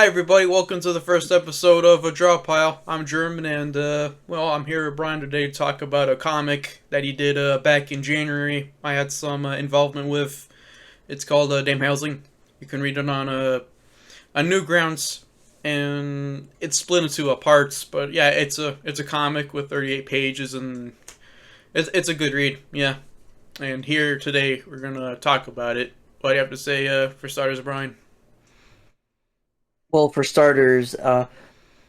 Hi everybody, welcome to the first episode of A Draw Pile. I'm German and, I'm here with Brian today to talk about a comic that he did back in January. I had some involvement with. It's called Hellsing. You can read it on Newgrounds, and it's split into parts, but yeah, it's a comic with 38 pages, and it's a good read, yeah. And here today, we're gonna talk about it. What do you have to say for starters, Brian? Well, for starters,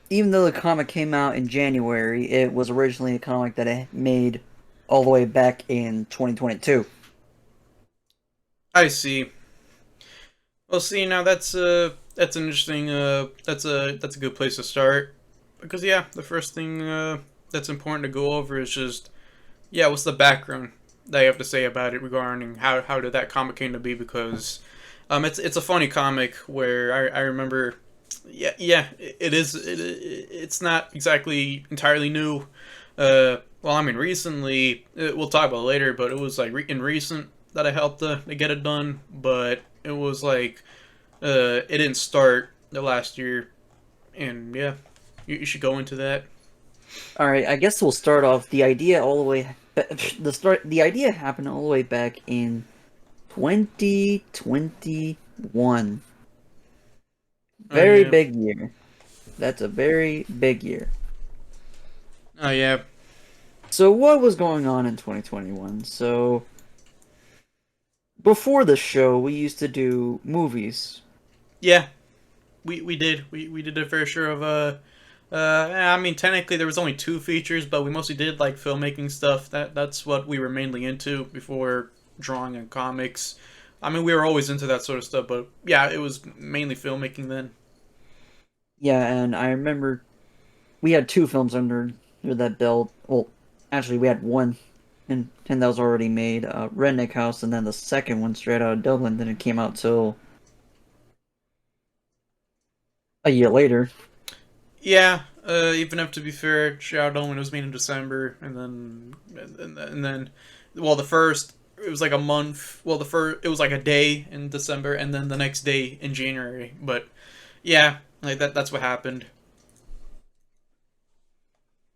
even though the comic came out in January, it was originally a comic that I made all the way back in 2022. I see. Well, see, now that's an interesting that's a good place to start because yeah, the first thing that's important to go over is just yeah, what's the background that you have to say about it regarding how did that comic came to be because it's a funny comic where I remember yeah it's not exactly entirely new. Well, I mean recently we'll talk about it later, but it was like in recent that I helped to get it done, but it was like it didn't start the last year, and yeah, you should go into that. All right, I guess we'll start off the idea happened all the way back in 2021. Oh Very yeah, big year. That's a very big year. oh yeah, So what was going on in 2021? So before the show, we used to do movies. yeah. We did a fair share of I mean, technically there was only two features, but we mostly did like filmmaking stuff. That's what we were mainly into before drawing and comics. I mean, we were always into that sort of stuff, but yeah, it was mainly filmmaking then. Yeah, and I remember we had two films under that belt. Well, actually, we had one, and that was already made. Redneck House, and then the second one straight out of Dublin. Then it came out till a year later. Yeah, even if to be fair, Shadow when it was made in December, and then, well, the first it was like a month. Well, the first it was like a day in December, and then the next day in January. But yeah, like that's what happened.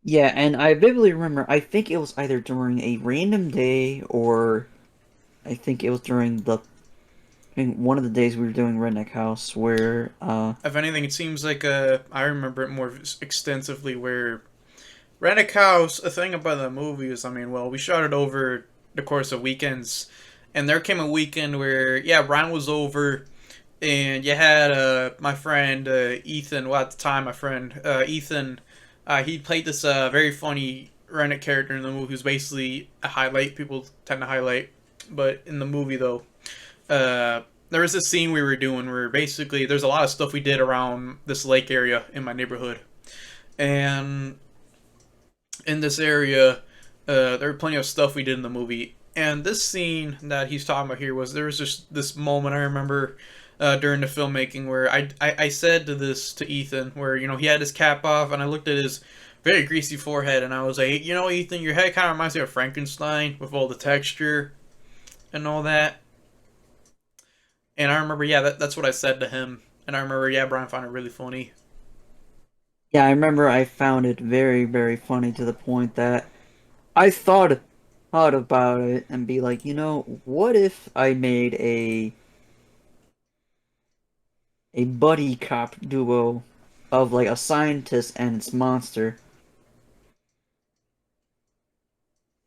Yeah, and I vividly remember. I think it was either during a random day or I think it was during I think one of the days we were doing Redneck House where If anything, it seems like I remember it more extensively. Where Rent a House, a thing about the movie is, I mean, well, we shot it over the course of weekends, and there came a weekend where yeah, Ryan was over and you had my friend Ethan. Well, at the time, my friend Ethan, he played this very funny Rennet character in the movie, who's basically a highlight. People tend to highlight, but in the movie though, there was this scene we were doing where basically there's a lot of stuff we did around this lake area in my neighborhood, and in this area, there were plenty of stuff we did in the movie. And this scene that he's talking about here was there was just this moment I remember during the filmmaking where I said to this to Ethan where he had his cap off and I looked at his very greasy forehead and I was like, Ethan, your head kind of reminds me of Frankenstein with all the texture and all that. And I remember, yeah, that's what I said to him. And I remember, yeah, Brian found it really funny. yeah, I remember I found it very very funny to the point that I thought about it and be like, what if I made a buddy cop duo of like a scientist and its monster?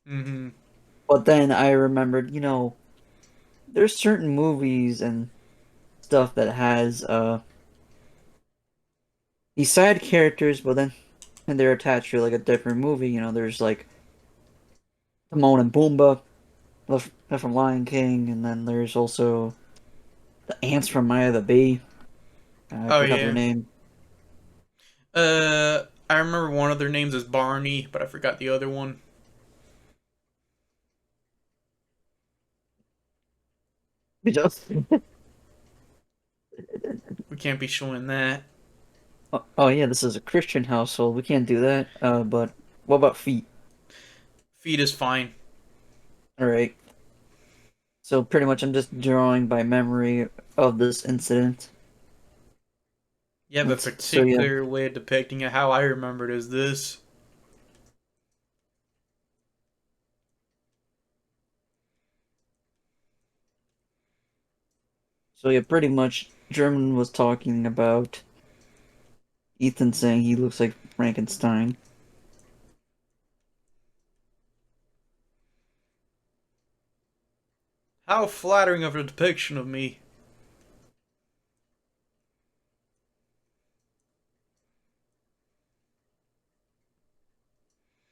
Mm-hmm. But then I remembered, there's certain movies and stuff that has these side characters, but then and they're attached to like a different movie. There's like Timon and Pumbaa from Lion King, and then there's also the ants from Maya the Bee. I Oh forgot their yeah. name. I remember one of their names is Barney, but I forgot the other one. We just We can't be showing that. oh yeah, this is a Christian household. We can't do that. But what about feet? Feet is fine. All right. So pretty much, I'm just drawing by memory of this incident. You have a So yeah. particular way of depicting it. How I remember it is this. So yeah, pretty much German was talking about Ethan saying he looks like Frankenstein. How flattering of a depiction of me.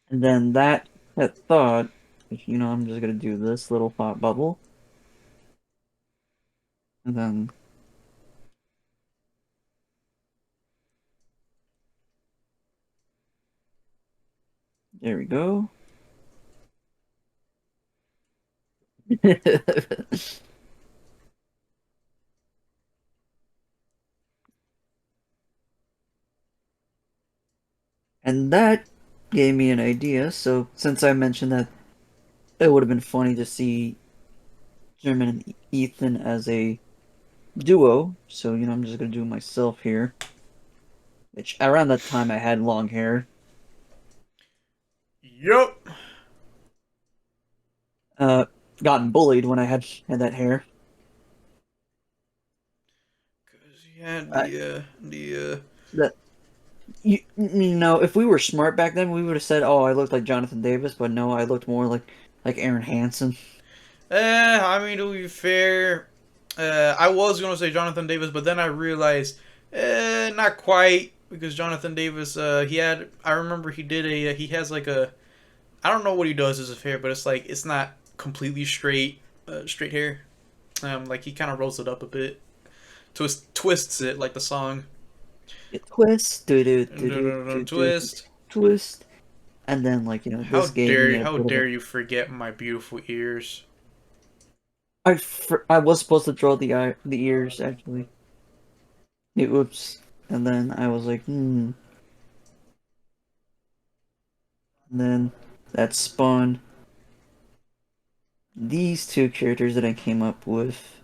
And then that thought, I'm just gonna do this little thought bubble. And then there we go. And that gave me an idea. So since I mentioned that it would have been funny to see German and Ethan as a duo, so I'm just gonna do it myself here. Which around that time I had long hair. Yup. Uh, gotten bullied when I had that hair. Cause you had I, the that if we were smart back then, we would have said, "Oh, I looked like Jonathan Davis," but no, I looked more like Aaron Hansen. I mean, to be fair, I was gonna say Jonathan Davis, but then I realized, not quite, because Jonathan Davis, he had. I remember he did a. He has like a. I don't know what he does as a hair, but it's like it's not completely straight, straight hair. Like he kind of rolls it up a bit, twists it like the song. Twist, do Twist. twist, and then this gave me a How bit of a. dare you forget my beautiful ears? I was supposed to draw the ears actually. Oops. And then I was like, hmm. And then that spawned these two characters that I came up with: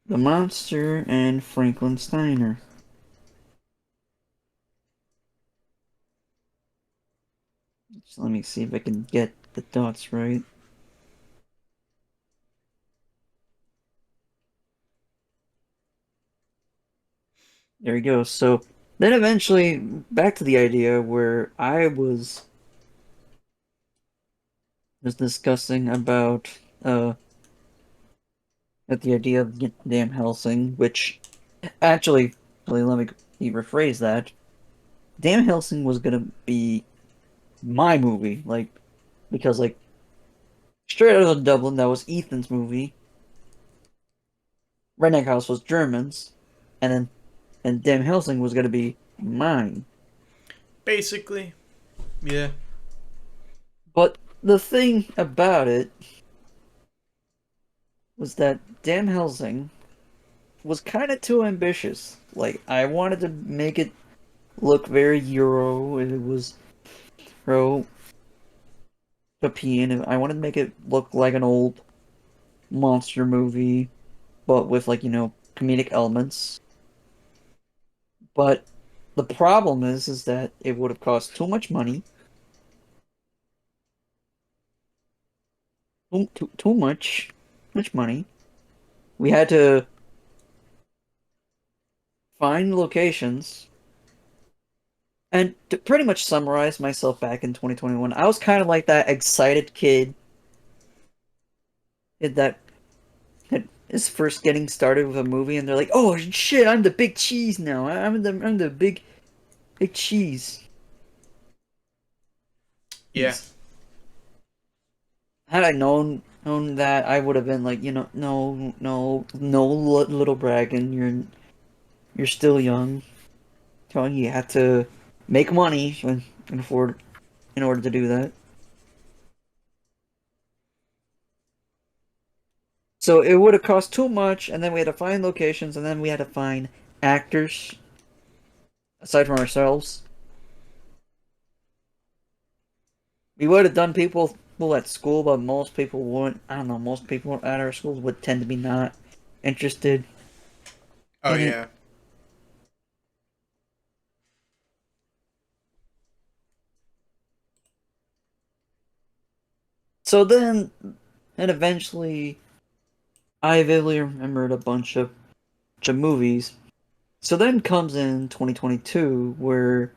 the monster and Franklin Steiner. So let me see if I can get the dots right. There we go. So then eventually back to the idea where I was discussing about at the idea of damn Hellsing, which actually let me rephrase that. Damn Hellsing was gonna be my movie, because Straight Out of Dublin, that was Ethan's movie. Redneck House was German's, and Damn Hellsing was gonna be mine. Basically, yeah. But the thing about it was that Damn Hellsing was kind of too ambitious. Like, I wanted to make it look very Euro. It was Euro European. And I wanted to make it look like an old monster movie, but with comedic elements. But the problem is that it would have cost too much money, too much money. We had to find locations. And to pretty much summarize myself back in 2021, I was kind of like that excited kid that is first getting started with a movie, and they're like, "Oh shit, I'm the big cheese now. I'm the big cheese." Yeah. Had I known that, I would have been like, no, no, no, little Bragon, you're still young. Telling you have to make money and afford in order to do that. So it would have cost too much, and then we had to find locations, and then we had to find actors aside from ourselves. We would have done people at school, but most people wouldn't. I don't know. Most people at our schools would tend to be not interested Oh in it. yeah. So then, and eventually, I vividly remembered a bunch of movies. So then comes in 2022, where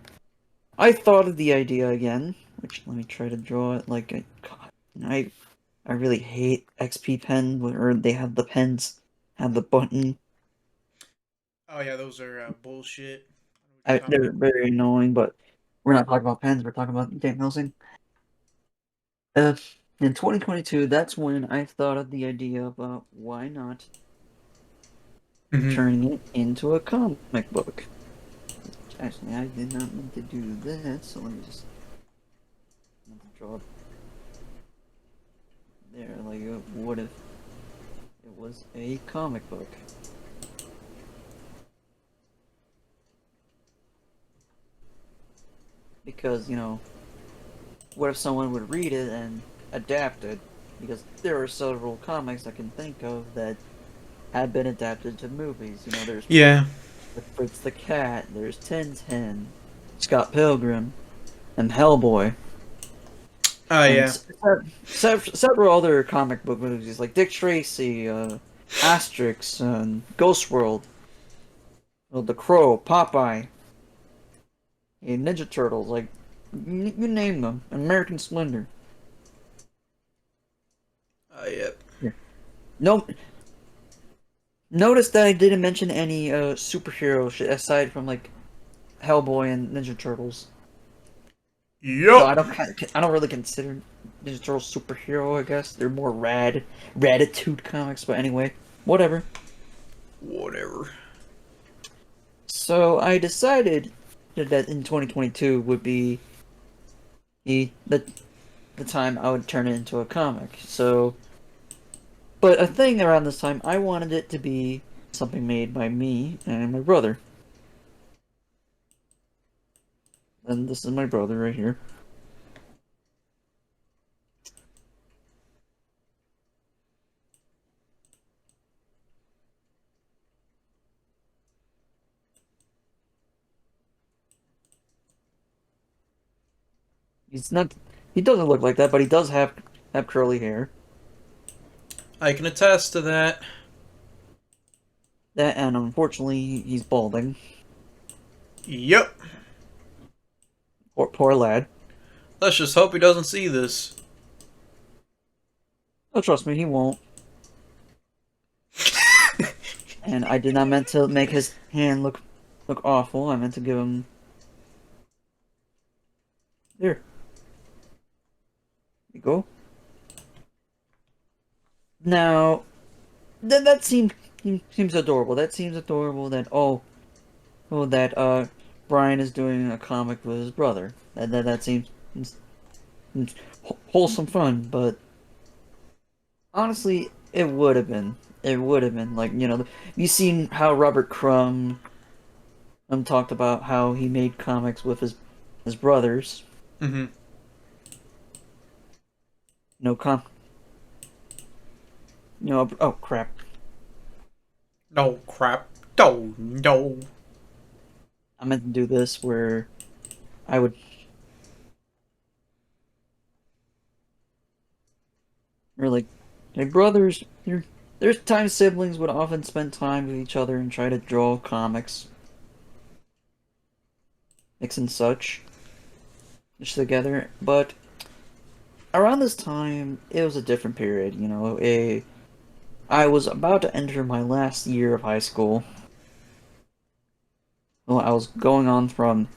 I thought of the idea again. Which let me try to draw it. Like, God, I really hate XP pen where they have the pens, have the button. Oh yeah, those are bullshit. I know what you're talking They're about. very annoying, but we're not talking about pens. We're talking about game Hellsing. Uh, in 2022, that's when I thought of the idea about why not Hmm. turning it into a comic book. Actually, I did not mean to do that, so let me just draw there. Like, what if it was a comic book? Because, what if someone would read it and adapt it? Because there are several comics I can think of that have been adapted to movies. There's Yeah. Fritz the Cat, there's Tintin, Scott Pilgrim, and Hellboy, Oh and yeah. several other comic book movies like Dick Tracy, Asterix, and Ghost World, The Crow, Popeye, and Ninja Turtles, like you name them, American Splendor. Oh yeah. Yeah. No, notice that I didn't mention any superhero shit aside from like Hellboy and Ninja Turtles. Though Yup. I don't really consider Ninja Turtles superhero. I guess they're more Ratitude comics. But anyway, whatever. Whatever. So I decided that in 2022 would be the time I would turn it into a comic. So, but a thing around this time, I wanted it to be something made by me and my brother. And this is my brother right here. He's not. He doesn't look like that, but he does have curly hair. I can attest to that. That and unfortunately he's balding. Yup. Poor lad. Let's just hope he doesn't see this. Oh, trust me, he won't. And I did not meant to make his hand look awful. I meant to give him there. You go. Now that seems adorable. That seems adorable. That that Brian is doing a comic with his brother. That seems wholesome fun. But honestly, it would have been. It would have been like you seen how Robert Crumb talked about how he made comics with his brothers. Hmm. No com. Oh crap. No crap. No, no. I meant to do this where I would or like my brothers. There's times siblings would often spend time with each other and try to draw comics, mix and such, together. But around this time, it was a different period. I was about to enter my last year of high school. Well, I was going on from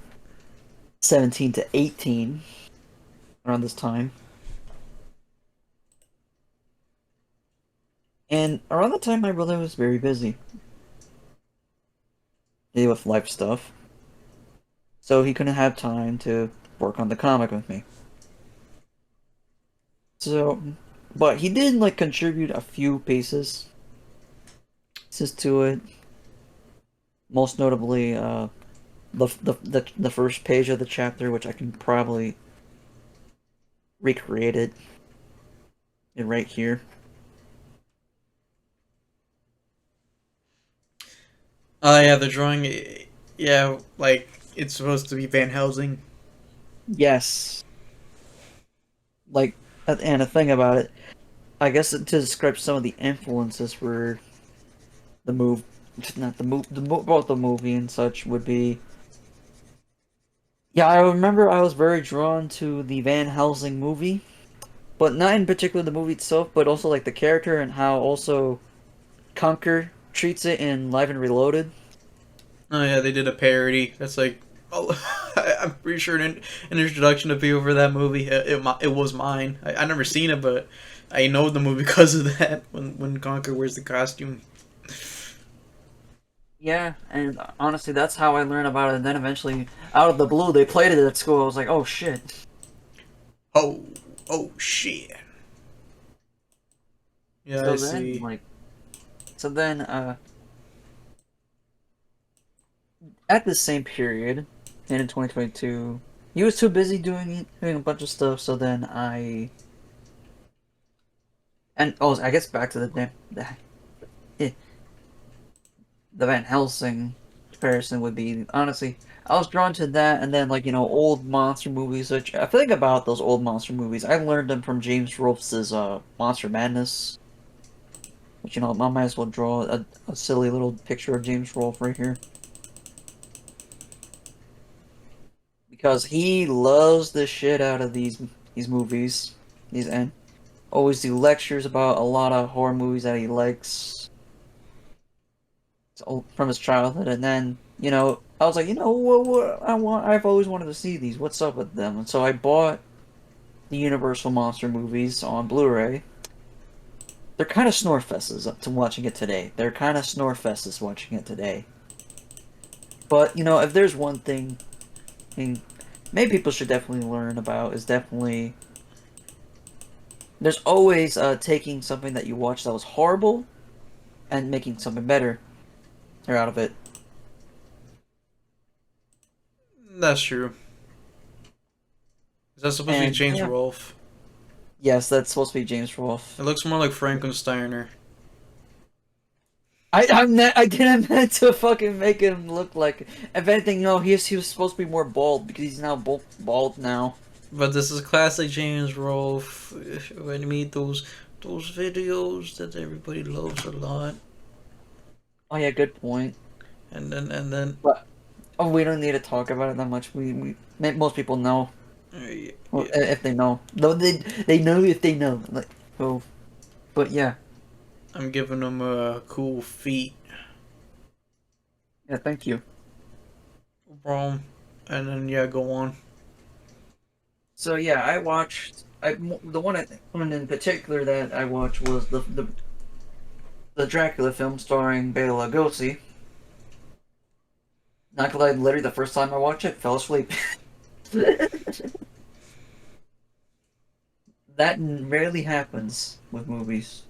17 to 18 around this time. And around the time, my brother was very busy with life stuff, so he couldn't have time to work on the comic with me. So, but he did like contribute a few pieces to it. Most notably, the first page of the chapter, which I can probably recreate it right here. Oh yeah, the drawing. Yeah, like it's supposed to be Van Helsing. Yes, like And a thing about it, I guess to describe some of the influences for the move, not the move, both the movie and such would be. Yeah, I remember I was very drawn to the Van Helsing movie, but not in particular the movie itself, but also like the character and how also Conquer treats it in Live and Reloaded. Oh yeah, they did a parody. That's like, oh, I'm pretty sure an introduction to people for that movie. It was mine. I never seen it, but I know the movie because of that. When Conker wears the costume. Yeah, and honestly, that's how I learned about it. And then eventually, out of the blue, they played it at school. I was like, oh shit. Oh, oh shit. Yeah, I So then, see. like, so then, at the same period, and in 2022, he was too busy doing a bunch of stuff. So then and oh, I guess back to eh, the Van Helsing comparison would be honestly, I was drawn to that, and then like old monster movies. Which I think about those old monster movies. I learned them from James Rolfe's Monster Madness. Which I might as well draw a silly little picture of James Rolfe right here because he loves the shit out of these movies. These and always do lectures about a lot of horror movies that he likes from his childhood, and then I was like, I've always wanted to see these. What's up with them? And so I bought the Universal Monster movies on Blu-ray. They're kind of snorefests to watching it today. They're kind of snorefests watching it today. But if there's one thing, I mean, maybe people should definitely learn about is definitely there's always taking something that you watched that was horrible and making something better out of it. That's true. Is that supposed to be And James yeah, Rolfe? yes, that's supposed to be James Rolfe. It looks more like Frankensteiner. I didn't meant to fucking make him look like. If anything, no, he was supposed to be more bald because he's now bald now. But this is classic James Rolfe. When you meet those videos that everybody loves a lot, Oh yeah, good point. and then But oh, we don't need to talk about it that much. Most people know. yeah, Well, yeah. if they know, though they know if they know. Like oh, but yeah, I'm giving them a cool feat, yeah. Thank you. bro. And then yeah, go on. So yeah, I watched. The one in particular that I watched was the Dracula film starring Bela Lugosi. Not gonna lie, literally the first time I watched it, fell asleep. That rarely happens with movies.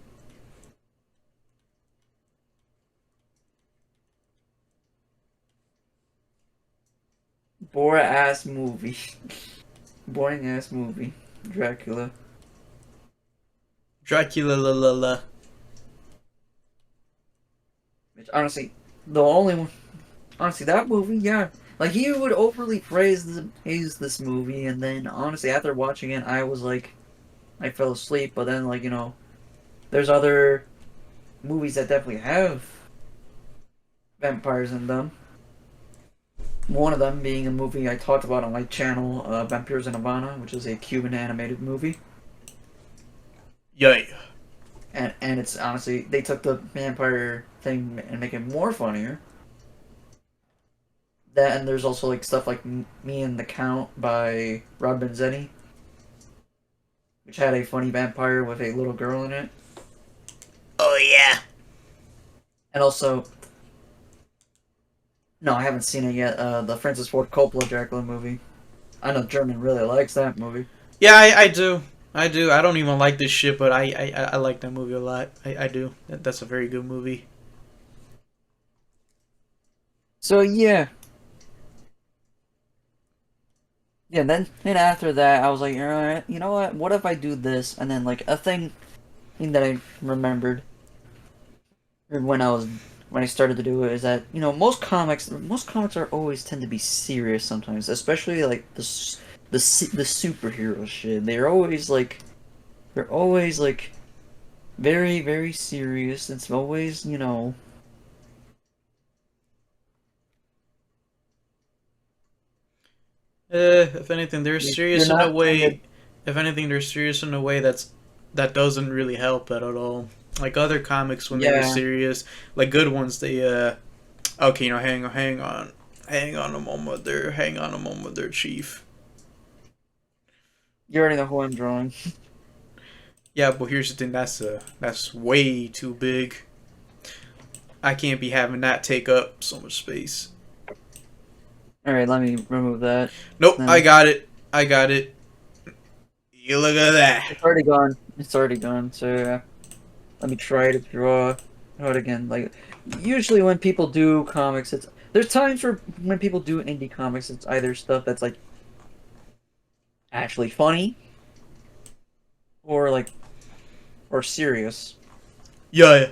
Boring ass movie. Boring ass movie. Dracula. Dracula la la la. Which honestly, the only one. Honestly, that movie, yeah. Like he would overly praise this movie, and then honestly, after watching it, I was like, I fell asleep. But then, like there's other movies that definitely have vampires in them. One of them being a movie I talked about on my channel, Vampires in Havana, which is a Cuban animated movie. Yeah. And it's honestly they took the vampire thing and make it more funnier. That and there's also like stuff like Me and the Count by Rob Benzetti, which had a funny vampire with a little girl in it, Oh yeah. and also no, I haven't seen it yet. The Francis Ford Coppola Dracula movie. I know German really likes that movie. Yeah, I do. I do. I don't even like this shit, but I like that movie a lot. I do. That's a very good movie. So yeah, yeah. Then after that, I was like, all right, you know what? What if I do this? And then like a thing that I remembered when I started to do it is that most comics are always tend to be serious sometimes, especially like the superhero shit. They're always like they're always like very, very serious. It's always, If anything, they're you're serious in a not trying to. way. If anything, they're serious in a way that doesn't really help that at all. Like other comics, when they were Yeah, serious, like good ones, they okay, hang on a moment there, hang on a moment there, Chief. you already know who I'm drawing. Yeah, but here's the thing, that's way too big. I can't be having that take up so much space. All right, let me remove that. Nope, I Then got it. I got it. You look at that. it's already gone. It's already gone. So yeah, let me try to draw it again. Like usually when people do comics, there's times where when people do indie comics, it's either stuff that's like actually funny or like or serious. Yeah.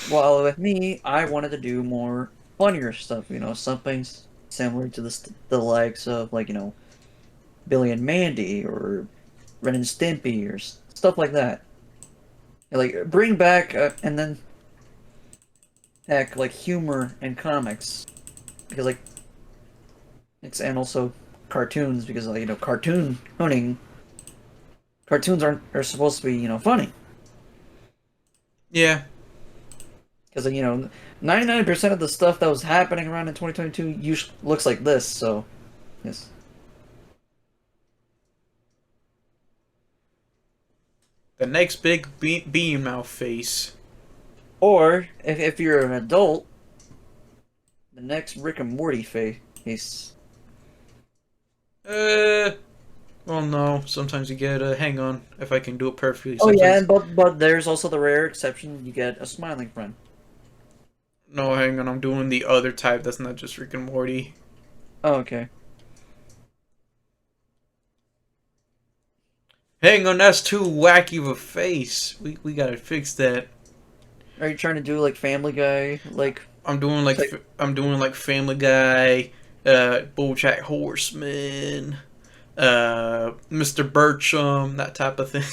Well, with me, I wanted to do more funnier stuff. Something similar to the likes of like Billy and Mandy or Ren and Stimpy or stuff like that. Like bring back and then heck like humor and comics because like it's and also cartoons because like cartoons are supposed to be funny Yeah. because 99% of the stuff that was happening around in 2022 usually looks like this. So yes. The next big bean mouth face. Or if you're an adult, the next Rick and Morty face. Uh, well, no. Sometimes you get a hang on if I can do it perfectly. Oh yeah, Sometimes but there's also the rare exception you get a smiling friend. no, hang on. I'm doing the other type. That's not just Rick and Morty. Oh, okay. Hang on, that's too wacky of a face. We gotta fix that. Are you trying to do like Family Guy, like type? I'm doing like Family Guy, BoJack Horseman, Mr. Birchum, that type of thing.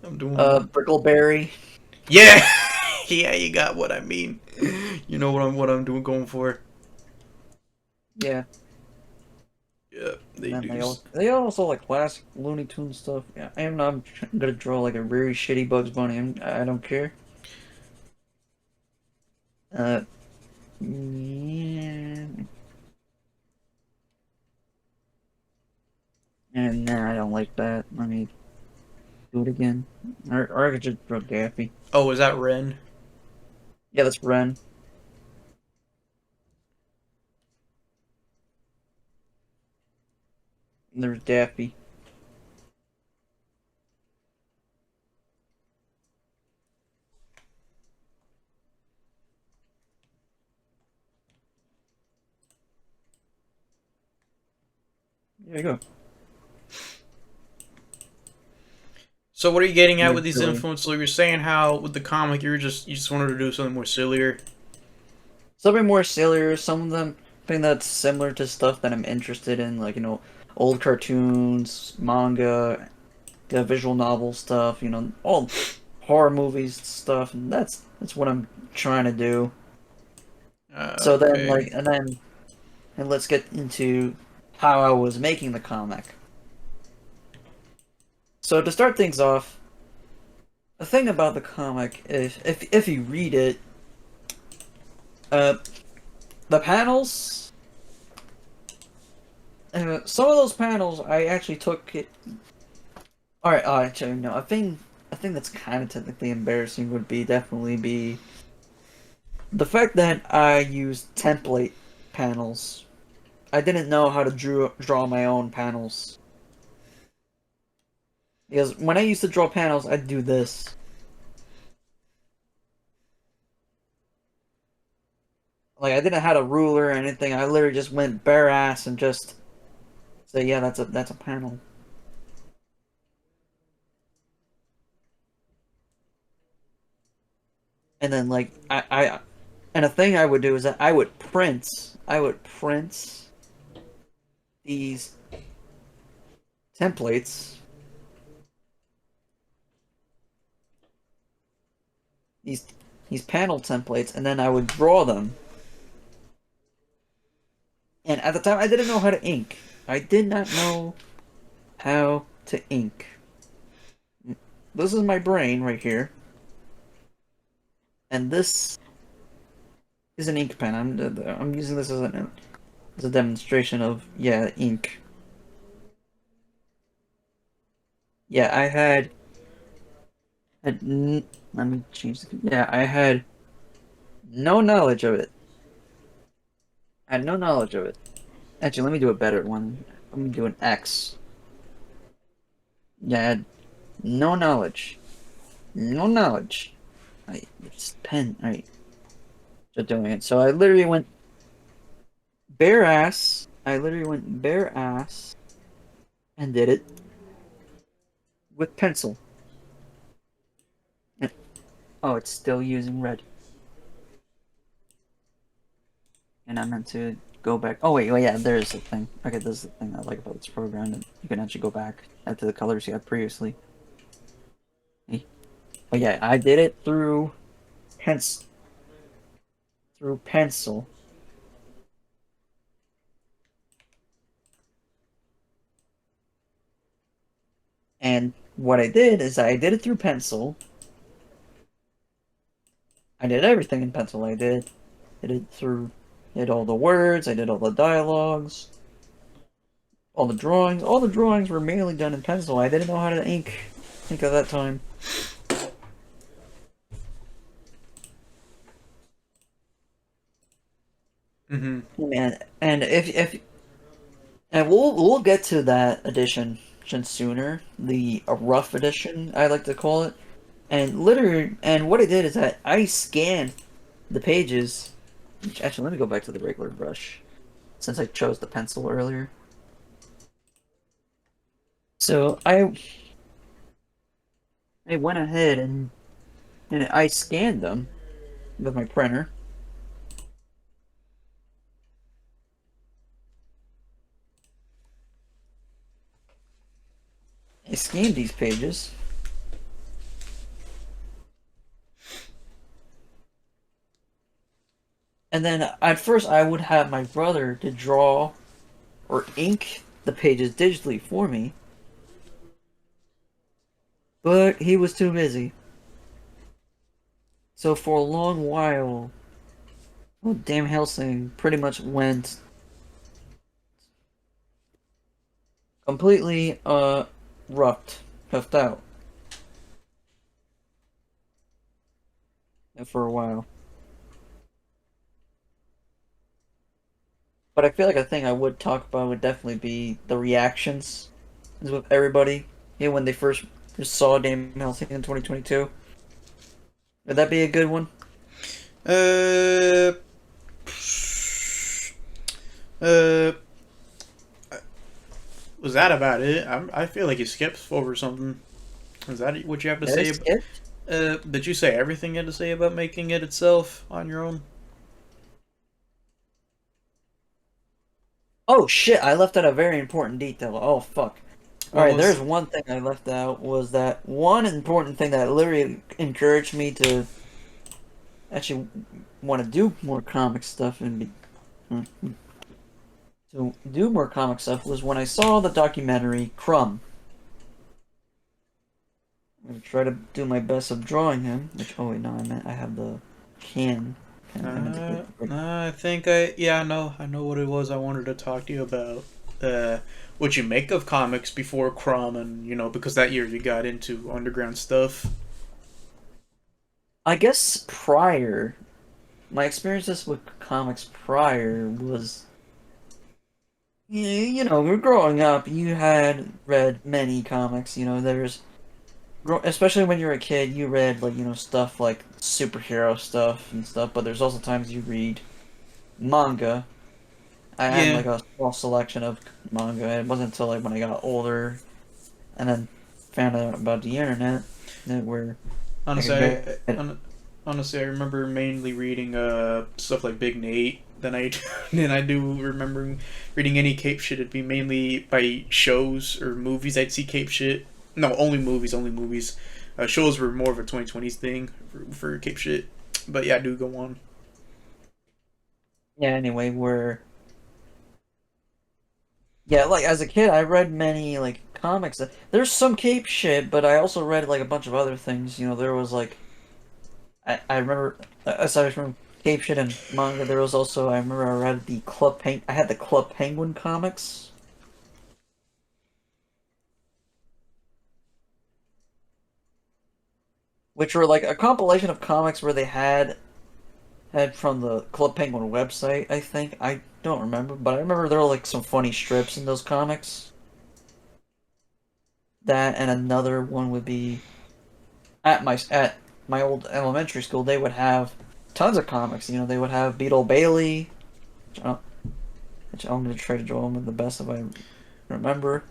I'm doing. Brickleberry? Yeah, yeah, you got what I mean. You know what I'm doing going for. Yeah. Yeah, they And then do. they also like classic Looney Tune stuff. Yeah, I'm gonna draw like a very shitty Bugs Bunny. I don't care. Uh, yeah. And nah, I don't like that. Let me do it again. Or I could just draw Daffy. Oh, is that Ren? Yeah, that's Ren. And there's Daffy. There you go. So what are you getting at You're with these drawing. influences? So you're saying how with the comic you just wanted to do something more sillier. Something more sillier, some of them thing that's similar to stuff that I'm interested in, like, old cartoons, manga, visual novel stuff, all horror movies stuff, and that's what I'm trying to do. So then Okay. like and let's get into how I was making the comic. So to start things off, the thing about the comic is if you read it, uh the panels some of those panels I actually took it. All right, actually, no. A thing that's kind of technically embarrassing would be definitely be the fact that I used template panels. I didn't know how to draw my own panels because when I used to draw panels, I'd do this. Like I didn't have a ruler or anything. I literally just went bare ass and just say, yeah, that's a panel. And then like and a thing I would do is that I would print these templates these these panel templates, and then I would draw them. And at the time, I didn't know how to ink. I did not know how to ink. This is my brain right here, and this is an ink pen. I'm using this as a demonstration of ink. Yeah, let me change I had no knowledge of it. I had no knowledge of it. Actually, let me do a better one. Let me do an X. Yeah, I had no knowledge. No knowledge. It's pen. Alright. Just doing it. So I literally went bare ass. I literally went bare ass and did it with pencil. And, oh, it's still using red. And I meant to go back. Oh, wait, yeah, there's the thing. Okay, this is the thing I like about this program. That you can actually go back to the colors you had previously. But yeah, I did it through pencil. And what I did is I did it through pencil. I did everything in pencil. I did all the words, I did all the dialogues, all the drawings. All the drawings were mainly done in pencil. I didn't know how to ink at that time. Mm-hmm. And we'll get to that edition sooner, the rough edition I like to call it. And what I did is that I scanned the pages. Actually, let me go back to the regular brush, since I chose the pencil earlier. So I went ahead and I scanned them with my printer. I scanned these pages. And then at first I would have my brother to draw or ink the pages digitally for me. But he was too busy. So for a long while, damn Hellsing pretty much went completely roughed out. For a while. But I feel like a thing I would talk about would definitely be the reactions with everybody. When they first saw Damn Hellsing in 2022. Would that be a good one? Uh, uh, was that about it? I feel like you skipped over something. Is that what you have to say? Did you say everything you had to say about making it itself on your own? Oh shit, I left out a very important detail. Oh fuck. Alright, there's one thing I left out, was that one important thing that literally encouraged me to actually want to do more comic stuff was when I saw the documentary Crumb. I'm gonna try to do my best of drawing him, oh wait, no, I have the can. I think I know what it was I wanted to talk to you about. What you make of comics before Crom, and because that year you got into underground stuff. I guess my experiences with comics prior was, we're growing up. You had read many comics. Especially when you're a kid, you read stuff like superhero stuff and stuff. But there's also times you read manga. I had a small selection of manga. It wasn't until when I got older, and then found out about the internet where honestly, I remember mainly reading stuff like Big Nate. Then I do remember reading any Cape shit. It'd be mainly by shows or movies. I'd see Cape shit. No, only movies. Shows were more of a 2020s thing for cape shit. But yeah, do go on. Yeah, anyway, yeah, like as a kid, I read many like comics. There's some cape shit, but I also read like a bunch of other things. There was like I remember aside from cape shit and manga, there was also I remember I read the I had the Club Penguin comics, which were like a compilation of comics where they had from the Club Penguin website. I think I don't remember, but I remember there were like some funny strips in those comics. That and another one would be at my old elementary school. They would have tons of comics. They would have Beetle Bailey, which I'm gonna try to draw them the best if I remember.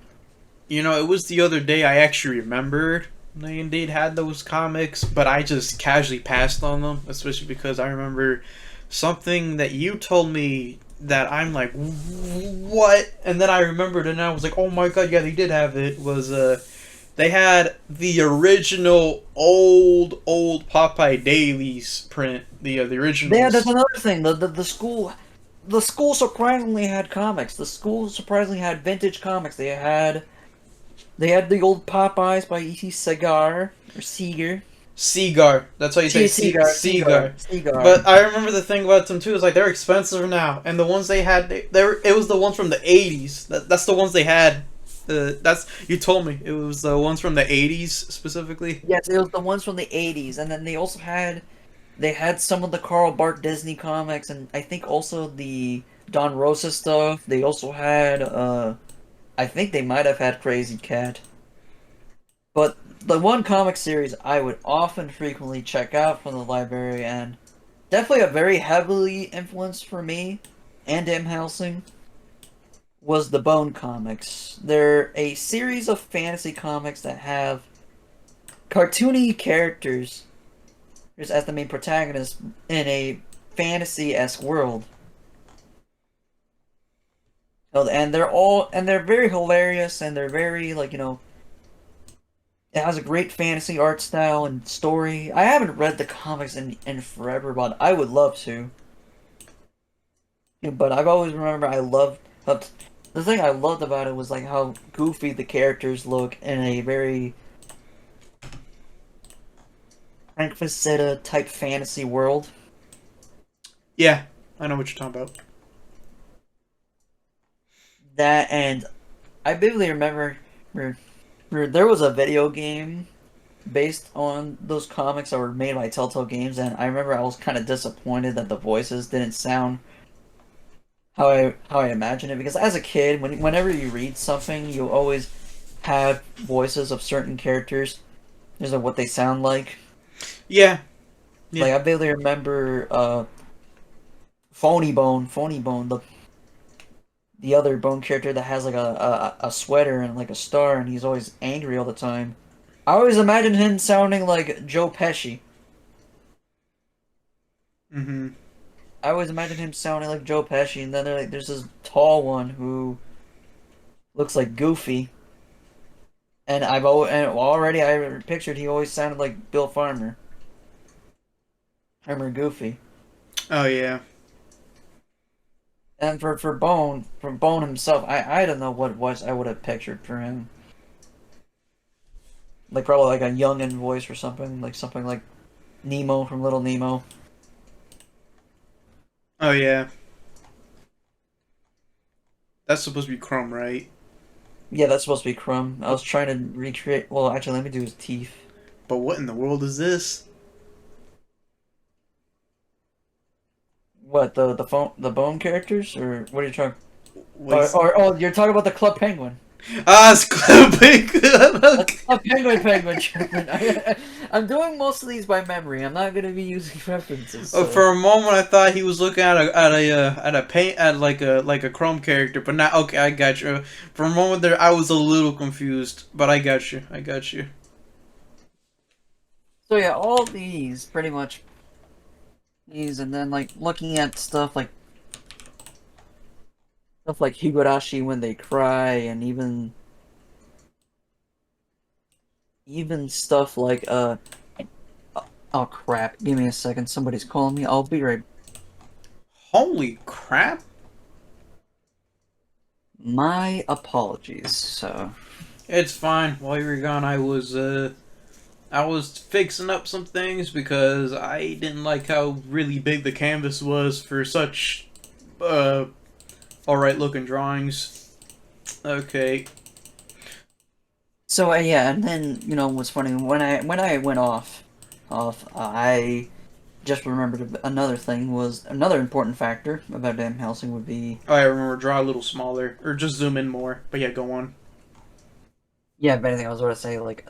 It was the other day I actually remembered they indeed had those comics, but I just casually passed on them, especially because I remember something that you told me that I'm like, what? And then I remembered and I was like, oh my god, yeah, they did have it. Was they had the original old Popeye Dailies print, the Yeah, that's originals. another thing. The school surprisingly had comics. The school surprisingly had vintage comics. They had the old Popeyes by E.C. Segar or Seeger. Seagar. That's how you say Seagar. Seagar. Seagar. But I remember the thing about them too is like they're expensive now, and the ones they had, it was the ones from the '80s. That's the ones they had. That's you told me it was the ones from the '80s specifically. Yes, it was the ones from the '80s, and then they had some of the Carl Bark Disney comics, and I think also the Don Rosa stuff. They also had I think they might have had Crazy Cat. But the one comic series I would often frequently check out from the library, and definitely a very heavily influenced for me and M. Helsing, was the Bone comics. They're a series of fantasy comics that have cartoony characters as the main protagonist in a fantasy-esque world. And they're very hilarious, and they're very it has a great fantasy art style and story. I haven't read the comics in forever, but I would love to. But I've always remember I loved the thing I loved about it was like how goofy the characters look in a very Frank Frazetta type fantasy world. Yeah, I know what you're talking about. That and I vividly remember there was a video game based on those comics that were made by Telltale Games, and I remember I was kind of disappointed that the voices didn't sound how I imagined it, because as a kid, whenever you read something, you always have voices of certain characters. There's what they sound like. Yeah, yeah. Like I vividly remember Phony Bone, the other Bone character that has like a sweater and like a star, and he's always angry all the time. I always imagined him sounding like Joe Pesci. Mm-hmm. I always imagined him sounding like Joe Pesci, and then there's this tall one who looks like Goofy, and already I pictured he always sounded like Bill Farmer. Farmer Goofy. Oh yeah. And for Bone himself, I don't know what voice I would have pictured for him. Like probably like a youngin voice or something like Nemo from Little Nemo. Oh yeah. That's supposed to be Crumb, right? Yeah, that's supposed to be Crumb. I was trying to recreate. Well, actually, let me do his teeth. But what in the world is this? What the Bone characters, or what are you talking? What's Oh, you're talking about the Club Penguin. it's clipping. That's Club Penguin. I'm doing most of these by memory. I'm not gonna be using references. Oh, So. for a moment, I thought he was looking at a paint at like a Chrome character, but not okay. I got you. For a moment there, I was a little confused, but I got you. I got you. So yeah, all these pretty much these, and then like looking at stuff like Higurashi when they cry, and even even stuff like oh crap, give me a second, somebody's calling me. I'll be right. Holy crap! My apologies. So It's fine. While you were gone, I was fixing up some things because I didn't like how really big the canvas was for such uh alright looking drawings. Okay. yeah, and then what's funny when I went I just remembered another thing was another important factor about Damn Helsing would be I remember draw a little smaller or just zoom in more. But yeah, go on. yeah. If anything, I was going to say like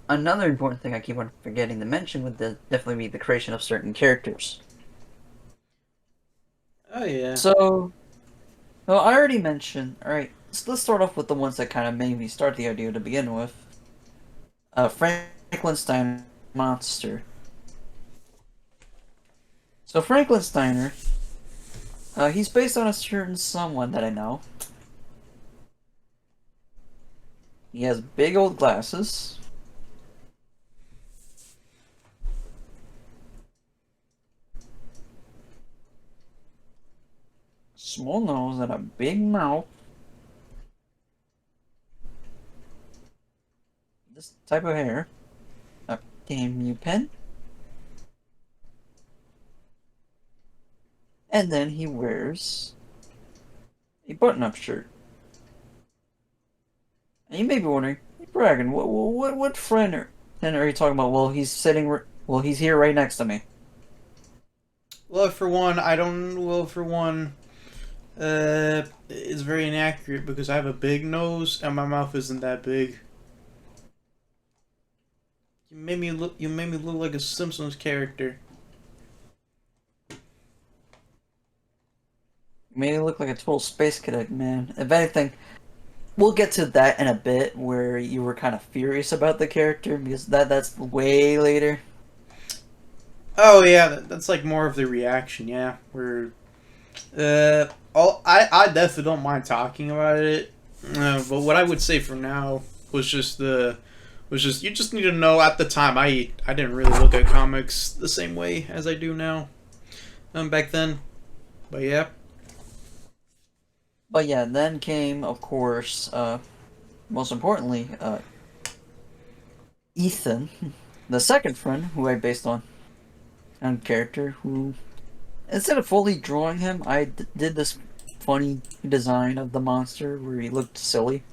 another important thing I keep on forgetting to mention would definitely be the creation of certain characters. Oh yeah. So, well, I already mentioned. All right, so let's start off with the ones that kind of made me start the idea to begin with. Frankenstein monster. So Frankensteiner, he's based on a certain someone that I know. He has big old glasses, small nose, and a big mouth. This type of hair. A damn you pen. And then he wears a button-up shirt. And you may be wondering, hey, Bragon, what friend are you talking about? Well, he's here right next to me. Well, for one, I don't. Well, for one, it's very inaccurate because I have a big nose and my mouth isn't that big. You made me look. You made me look like a Simpsons character. You made me look like a total space cadet, man. If anything, we'll get to that in a bit, where you were kind of furious about the character because that's way later. Oh yeah, that's like more of the reaction. Yeah, where all I definitely don't mind talking about it. But what I would say for now was just you just need to know at the time I didn't really look at comics the same way as I do now. Back then, but yeah. But yeah, then came, of course, most importantly, Ethan, the second friend who I based on character. Who instead of fully drawing him, I did this funny design of the monster where he looked silly.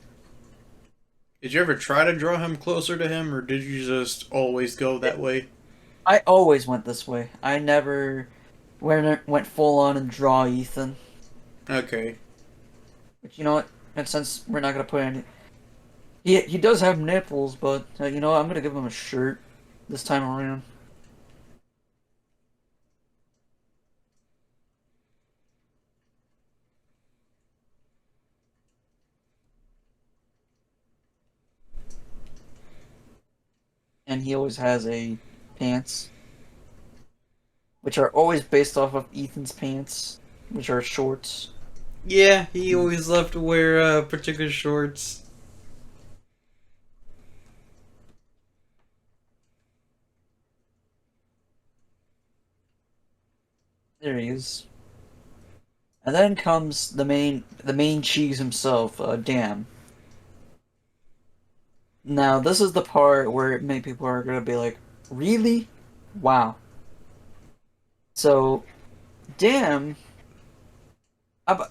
Did you ever try to draw him closer to him, or did you just always go that It, way? I always went this way. I never went full on and draw Ethan. Okay. But you know what? And since we're not gonna put any, he does have nipples, but you know what? I'm gonna give him a shirt this time around. And he always has a pants, which are always based off of Ethan's pants, which are shorts. Yeah, he always loved to wear particular shorts. There he is. And then comes the main cheese himself, Dan. Now this is the part where many people are gonna be like, really? Wow. So Dan,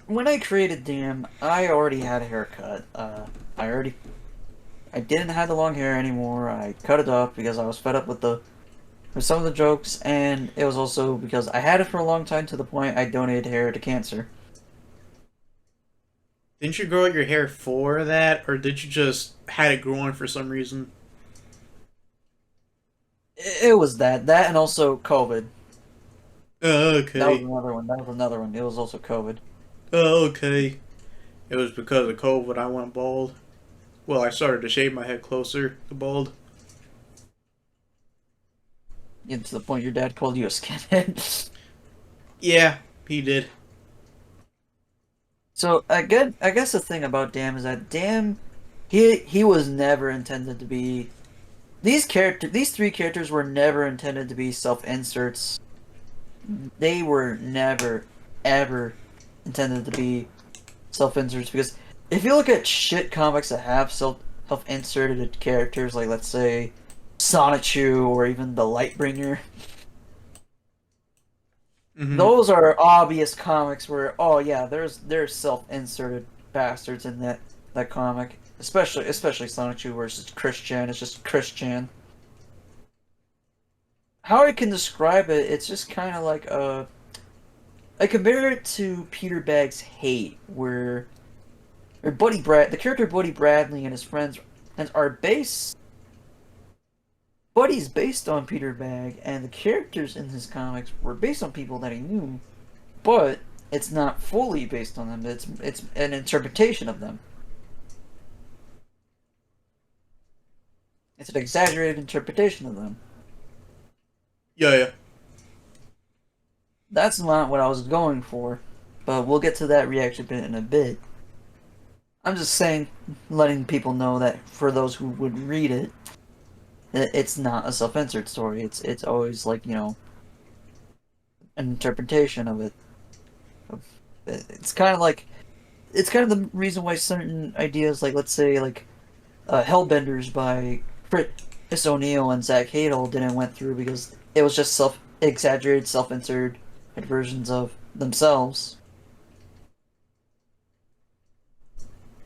when I created Dan, I already had a haircut. I already I didn't have the long hair anymore. I cut it off because I was fed up with some of the jokes, and it was also because I had it for a long time to the point I donated hair to cancer. Didn't you grow out your hair for that, or did you just had it growing for some reason? It was that, and also COVID. That was Okay. another one. That was another one. It was also COVID. Okay. It was because of COVID I went bald. Well, I started to shave my head closer to bald. Yeah, to the point your dad called you a skinhead. Yeah, he did. So I guess the thing about Dam is that Dam he was never intended to be. These three characters were never intended to be self-inserts. They were never, ever intended to be self-inserts because if you look at shit comics that have self-inserted characters, like let's say Sonichu or even the Lightbringer, Mm-hmm. those are obvious comics where oh yeah, there's self-inserted bastards in that comic, especially Sonichu versus Christian. It's just Christian. How I can describe it, it's just kind of like I compare it to Peter Bagge's Hate, where the character Buddy Bradley and his friends and are based. Buddy's based on Peter Bagge, and the characters in his comics were based on people that he knew, but it's not fully based on them. It's an interpretation of them. It's an exaggerated interpretation of them. Yeah, yeah. That's not what I was going for, but we'll get to that reaction bit in a bit. I'm just saying, letting people know that for those who would read it, it's not a self-insert story. It's always like an interpretation of it. It's kind of like it's kind of the reason why certain ideas, like let's say like Hellbenders by Chris O'Neill and Zach Hadel, didn't went through because it was just exaggerated, self-inserted versions of themselves.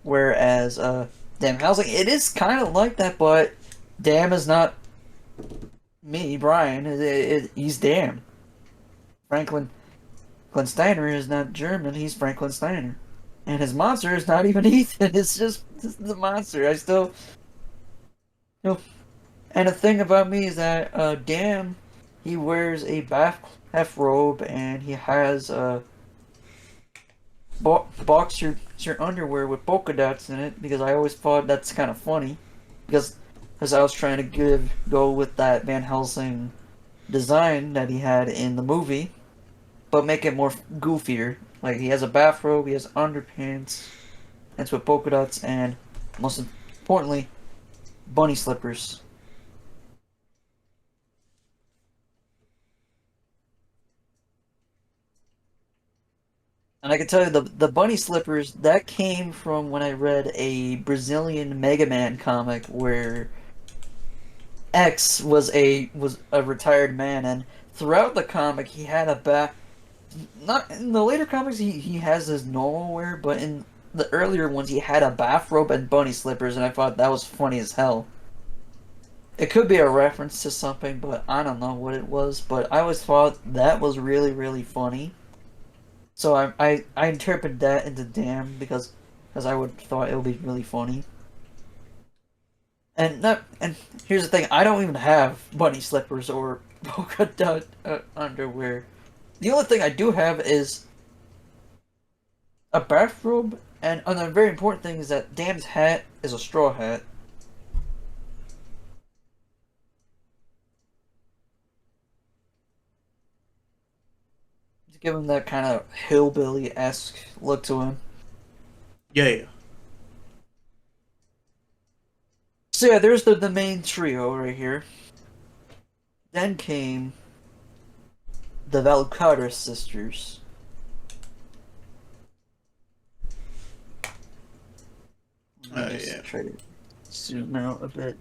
Whereas Damn Hellsing, it is kind of like that, but Damn is not me, Brian. He's Damn. Franklin Steiner is not German. He's Franklin Steiner, and his monster is not even Ethan. It's just the monster. I still, you know. And the thing about me is that Damn, he wears a bathrobe and he has boxer underwear with polka dots in it because I always thought that's kind of funny because I was trying to go with that Van Helsing design that he had in the movie, but make it more goofier. Like he has a bathrobe, he has underpants, that's with polka dots, and most importantly, bunny slippers. And I can tell you the bunny slippers that came from when I read a Brazilian Mega Man comic where X was a retired man, and throughout the comic he had a back. Not in the later comics he has his normal wear, but in the earlier ones he had a bathrobe and bunny slippers, and I thought that was funny as hell. It could be a reference to something, but I don't know what it was. But I always thought that was really really funny. So I interpreted that into Damn because I would thought it would be really funny. And here's the thing, I don't even have bunny slippers or polka dot underwear. The only thing I do have is a bathrobe, and another very important thing is that Dam's hat is a straw hat. To give him that kind of hillbilly-esque look to him. Yeah, yeah. So yeah, there's the main trio right here. Then came the Valkyrie sisters. Let me just Yeah. try to zoom out a bit.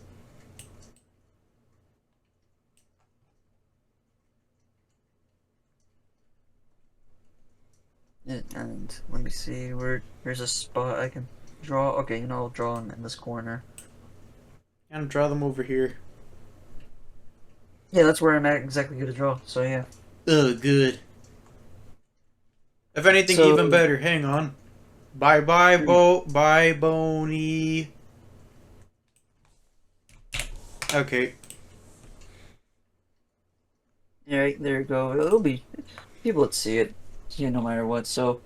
And let me see there's a spot I can draw. Okay, I'll draw them in this corner. And draw them over here. Yeah, that's where I'm at exactly good to draw. So yeah. Oh, good. If anything, So even better. Hang on. Bye bye, bye, Boney. Okay. yeah, there you go. It'll be people would see it, no matter what. So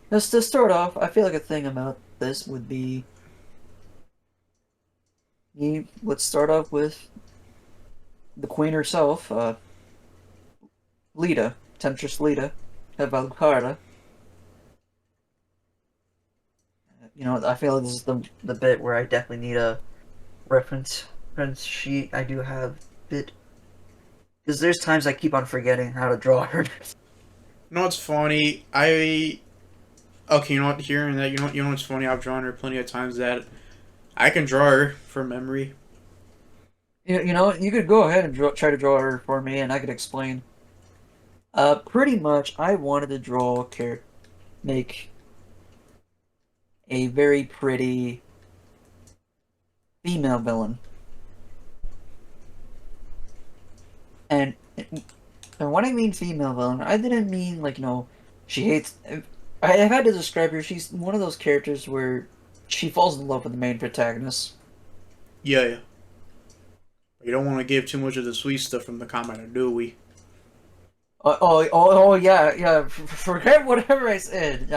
just to start off, I feel like a thing about this would be he would start off with the queen herself, Lita, Temptress Lita, Valkyra. I feel like this is the bit where I definitely need a reference sheet. I do have bit because there's times I keep on forgetting how to draw her. You know what's funny? Okay, you know what? Hearing that, you know what's funny? I've drawn her plenty of times that I can draw her from memory. You could go ahead and try to draw her for me, and I could explain. Pretty much, I wanted to make a very pretty female villain, and when I mean female villain, I didn't mean like she hates. I've had to describe her. She's one of those characters where she falls in love with the main protagonist. Yeah, yeah. You don't want to give too much of the sweet stuff from the comment, do we? Yeah, yeah. Forget whatever I said.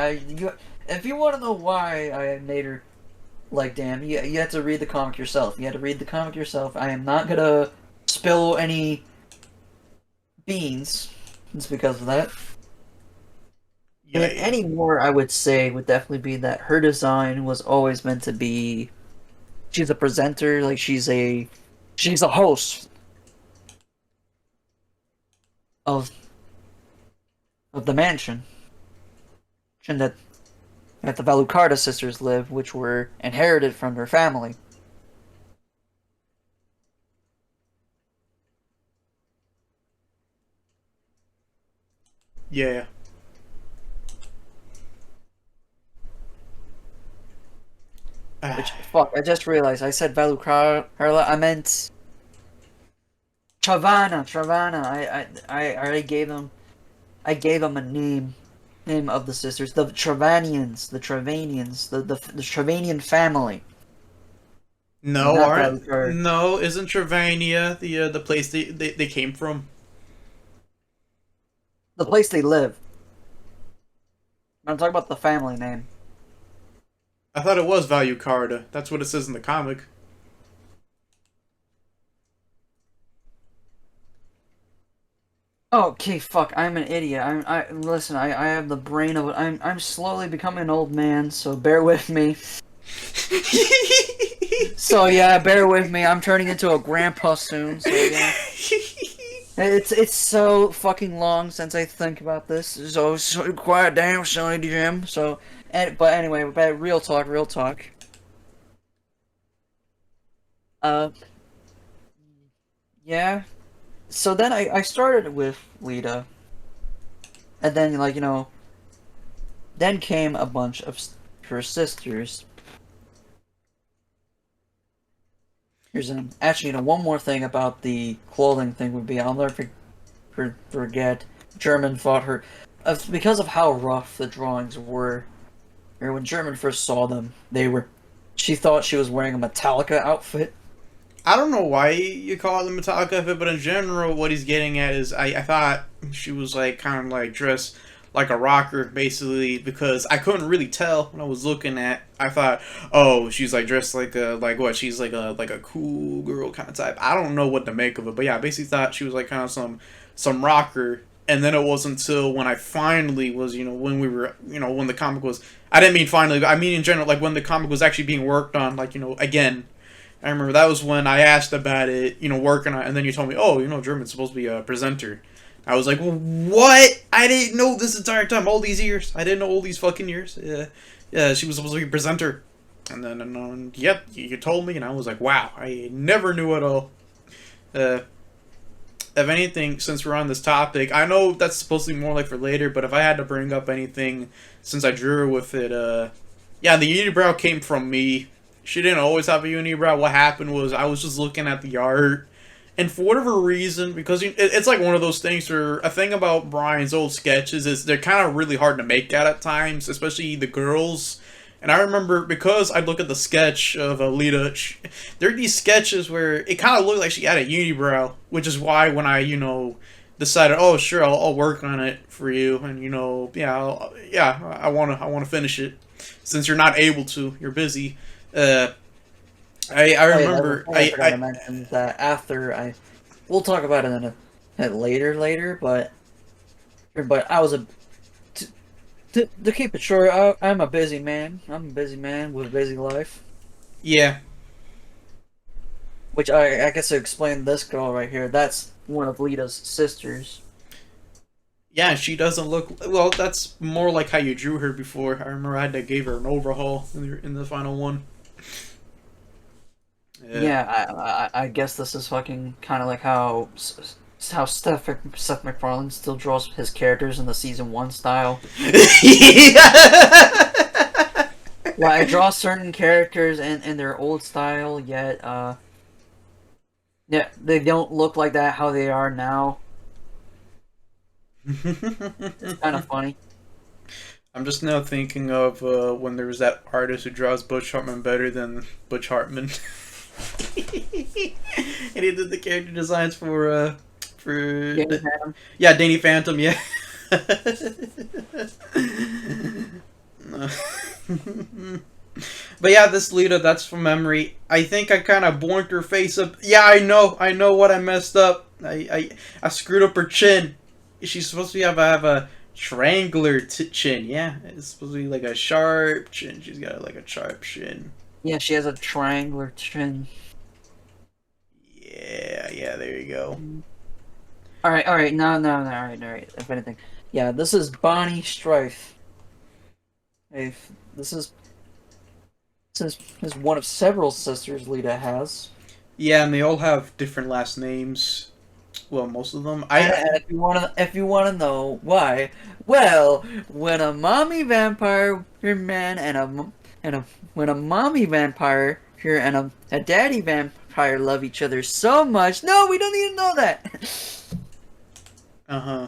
If you want to know why I made her like damn, you have to read the comic yourself. You have to read the comic yourself. I am not gonna spill any beans. It's because of that. Yeah, yeah. Any more, I would say, would definitely be that her design was always meant to be. She's a presenter, like she's a host of the mansion, and that the Valucarda sisters live, which were inherited from their family. Yeah. Which fuck, I just realized I said Valucarda. I meant Travana. I already gave them. I gave them a name of the sisters, the Travanians, the Travanian family. No, Not aren't Valucard. no? Isn't Travania the place they came from? The place they live. I'm talking about the family name. I thought it was Value Carda. That's what it says in the comic. Okay, fuck. I'm an idiot. Listen. I have the brain of. I'm slowly becoming an old man. So bear with me. So yeah, bear with me. I'm turning into a grandpa soon. So yeah. It's so fucking long since I think about this. So quiet down, Sonny Jim. But anyway, real talk, real talk. Uh, yeah. So then I started with Lita, and then then came a bunch of her sisters. Actually, one more thing about the clothing thing would be I'll never forget. German fought her, because of how rough the drawings were. Or when German first saw them, she thought she was wearing a Metallica outfit. I don't know why you call it the Metallica outfit, but in general, what he's getting at is I thought she was like kind of like dressed like a rocker, basically, because I couldn't really tell when I was looking at. I thought, oh, she's like dressed like what? She's like a cool girl kind of type. I don't know what to make of it, but yeah, I basically thought she was like kind of some rocker. And then it wasn't until when I finally was, when we were, when the comic was. I didn't mean finally. I mean in general, like when the comic was actually being worked on, like again. I remember that was when I asked about it, working on it, and then you told me, oh, German's supposed to be a presenter. I was like, what? I didn't know this entire time, all these years. I didn't know all these fucking years. Yeah, she was supposed to be a presenter. And then, yep, you told me, and I was like, wow, I never knew at all. If anything, since we're on this topic, I know that's supposed to be more like for later, but if I had to bring up anything since I drew with it, yeah, the unibrow came from me. She didn't always have a unibrow. What happened was I was just looking at the art, and for whatever reason, because it's like one of those things where a thing about Brian's old sketches is they're kind of really hard to make at times, especially the girls. And I remember because I'd look at the sketch of Alita, there are these sketches where it kind of looked like she had a unibrow, which is why when I, decided, oh sure, I'll work on it for you, and I wanna finish it, since you're not able to, you're busy. I Oh yeah, remember I forgot to mention that we'll talk about it in a later, but I was To keep it short, I'm a busy man. I'm a busy man with a busy life. Yeah. Which I guess to explain this girl right here, that's one of Lita's sisters. Yeah, she doesn't look well. That's more like how you drew her before. I remember I had to give her an overhaul in the final one. Yeah. Yeah, I guess this is fucking kind of like how Seth MacFarlane still draws his characters in the season one style. Yeah, I draw certain characters in their old style, yet yeah, they don't look like that how they are now. It's kind of funny. I'm just now thinking of when there was that artist who draws Butch Hartman better than Butch Hartman. And he did the character designs for Danny Phantom. yeah, Danny Phantom, yeah. But yeah, this Lita, that's from memory. I think I kind of borked her face up. Yeah, I know what I messed up. I screwed up her chin. She's supposed to have a triangular chin. Yeah, it's supposed to be like a sharp chin. She's got like a sharp chin. Yeah, she has a triangular chin. Yeah, there you go. All right, no, all right. If anything, yeah, this is Bonnie Strife. If this is one of several sisters Lita has. Yeah, and they all have different last names. Well, most of them. And if you wanna know why, well, when a mommy vampire man when a mommy vampire and a daddy vampire love each other so much. No, we don't need to know that. Uh-huh.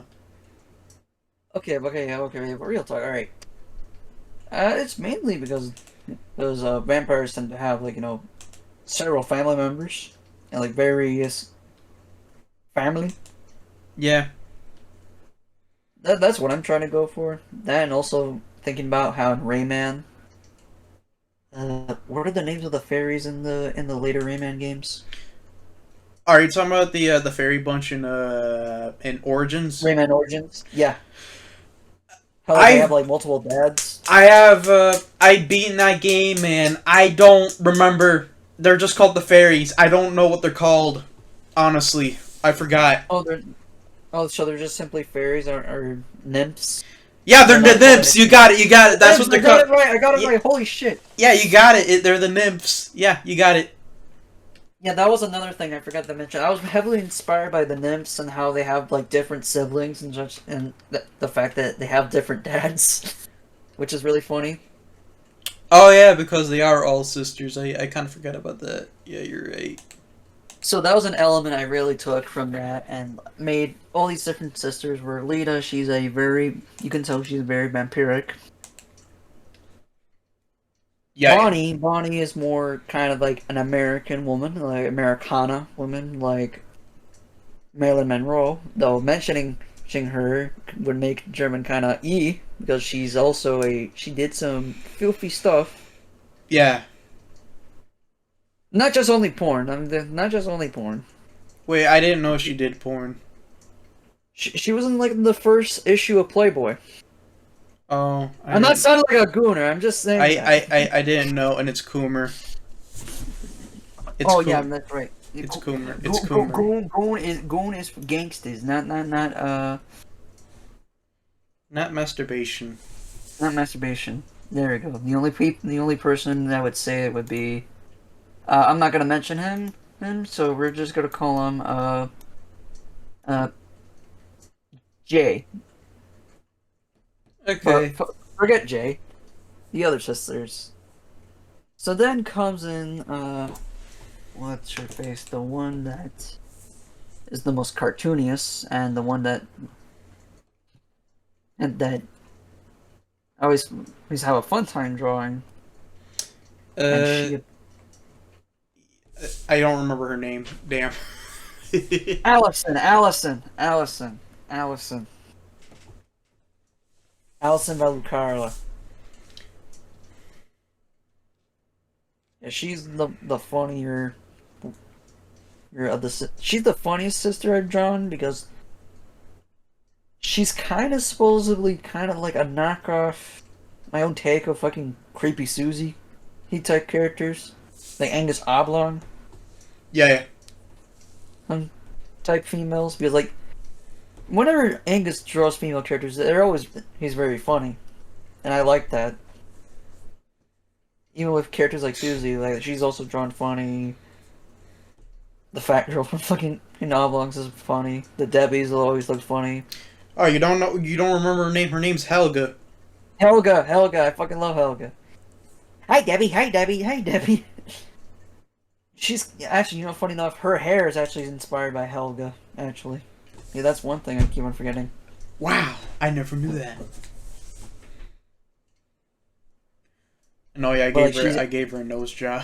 Okay, real talk. All right. It's mainly because those vampires tend to have several family members and like various family. Yeah. That's what I'm trying to go for. That and also thinking about how in Rayman, what are the names of the fairies in the later Rayman games? Are you talking about the fairy bunch in Origins? Rayman Origins, yeah. How they have like multiple dads. I beaten that game and I don't remember. They're just called the fairies. I don't know what they're called. Honestly, I forgot. So they're just simply fairies or nymphs. Yeah, they're the nymphs. You got it. That's what they're called. I got it right. Holy shit. Yeah, you got it. They're the nymphs. Yeah, you got it. Yeah, that was another thing I forgot to mention. I was heavily inspired by the nymphs and how they have like different siblings and the fact that they have different dads, which is really funny. Oh yeah, because they are all sisters. I kind of forgot about that. Yeah, you're right. So that was an element I really took from that and made all these different sisters. Where Lita, you can tell she's very vampiric. Yeah. Bonnie is more kind of like an American woman, like Americana woman, like Marilyn Monroe. Though mentioning her would make German kind of because she did some filthy stuff. Yeah. Not just only porn. Not just only porn. Wait, I didn't know she did porn. She was in like the first issue of Playboy. Oh, I'm not sounding like a gooner. I'm just saying. I didn't know, and it's Coomer. Yeah, that's right. It's Coomer. It's Coomer. Goon is gangsters, not Not masturbation. Not masturbation. There we go. The only person that would say it would be. I'm not gonna mention him. So we're just gonna call him Jay. Okay. Forget Jay. The other sisters. So then comes in what's her face? The one that is the most cartooniest and the one that I always have a fun time drawing. I don't remember her name. Damn. Allison Valucarla. Yeah, she's the funnier. She's the funniest sister I've drawn because she's kind of supposedly kind of like a knockoff, my own take of fucking creepy Susie, he type characters, like Angus Oblong, Yeah, yeah. type females. Because like whenever Angus draws female characters, they're always he's very funny, and I like that. Even with characters like Susie, like she's also drawn funny. The fat girl from fucking Oblongs is funny. The Debbies will always look funny. Oh, you don't know? You don't remember her name? Her name's Helga. Helga, I fucking love Helga. Hi Debbie, hi Debbie, hi Debbie. She's actually, you know, funny enough, her hair is actually inspired by Helga. Actually, yeah, that's one thing I keep on forgetting. Wow, I never knew that. No, yeah, I gave her a nose job.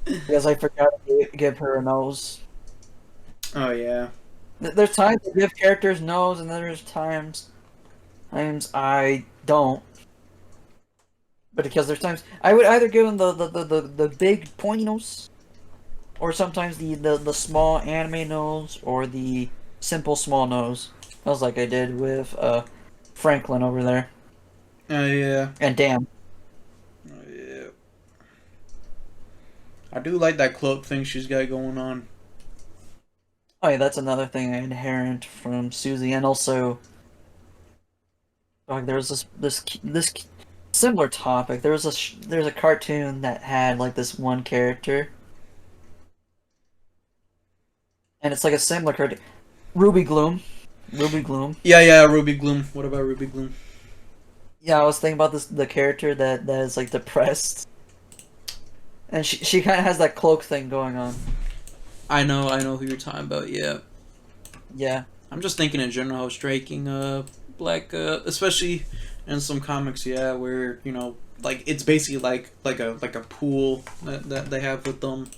Because I forgot to give her a nose. Oh yeah. There's times I give characters nose, and then there's times I don't. But because there's times I would either give them the big pointy nose, or sometimes the small anime nose, or the simple small nose. That was like I did with Franklin over there. Oh yeah. And damn. Oh yeah. I do like that cloak thing she's got going on. Oh yeah, that's another thing inherent from Susie, and also, like, there's this similar topic. There's a cartoon that had like this one character, and it's like a similar cartoon. Ruby Gloom. Yeah, yeah, Ruby Gloom. What about Ruby Gloom? Yeah, I was thinking about the character that is like depressed, and she kind of has that cloak thing going on. I know who you're talking about. Yeah. Yeah. I'm just thinking in general how striking, black, especially in some comics, yeah, where you know, like it's basically like a pool that they have with them.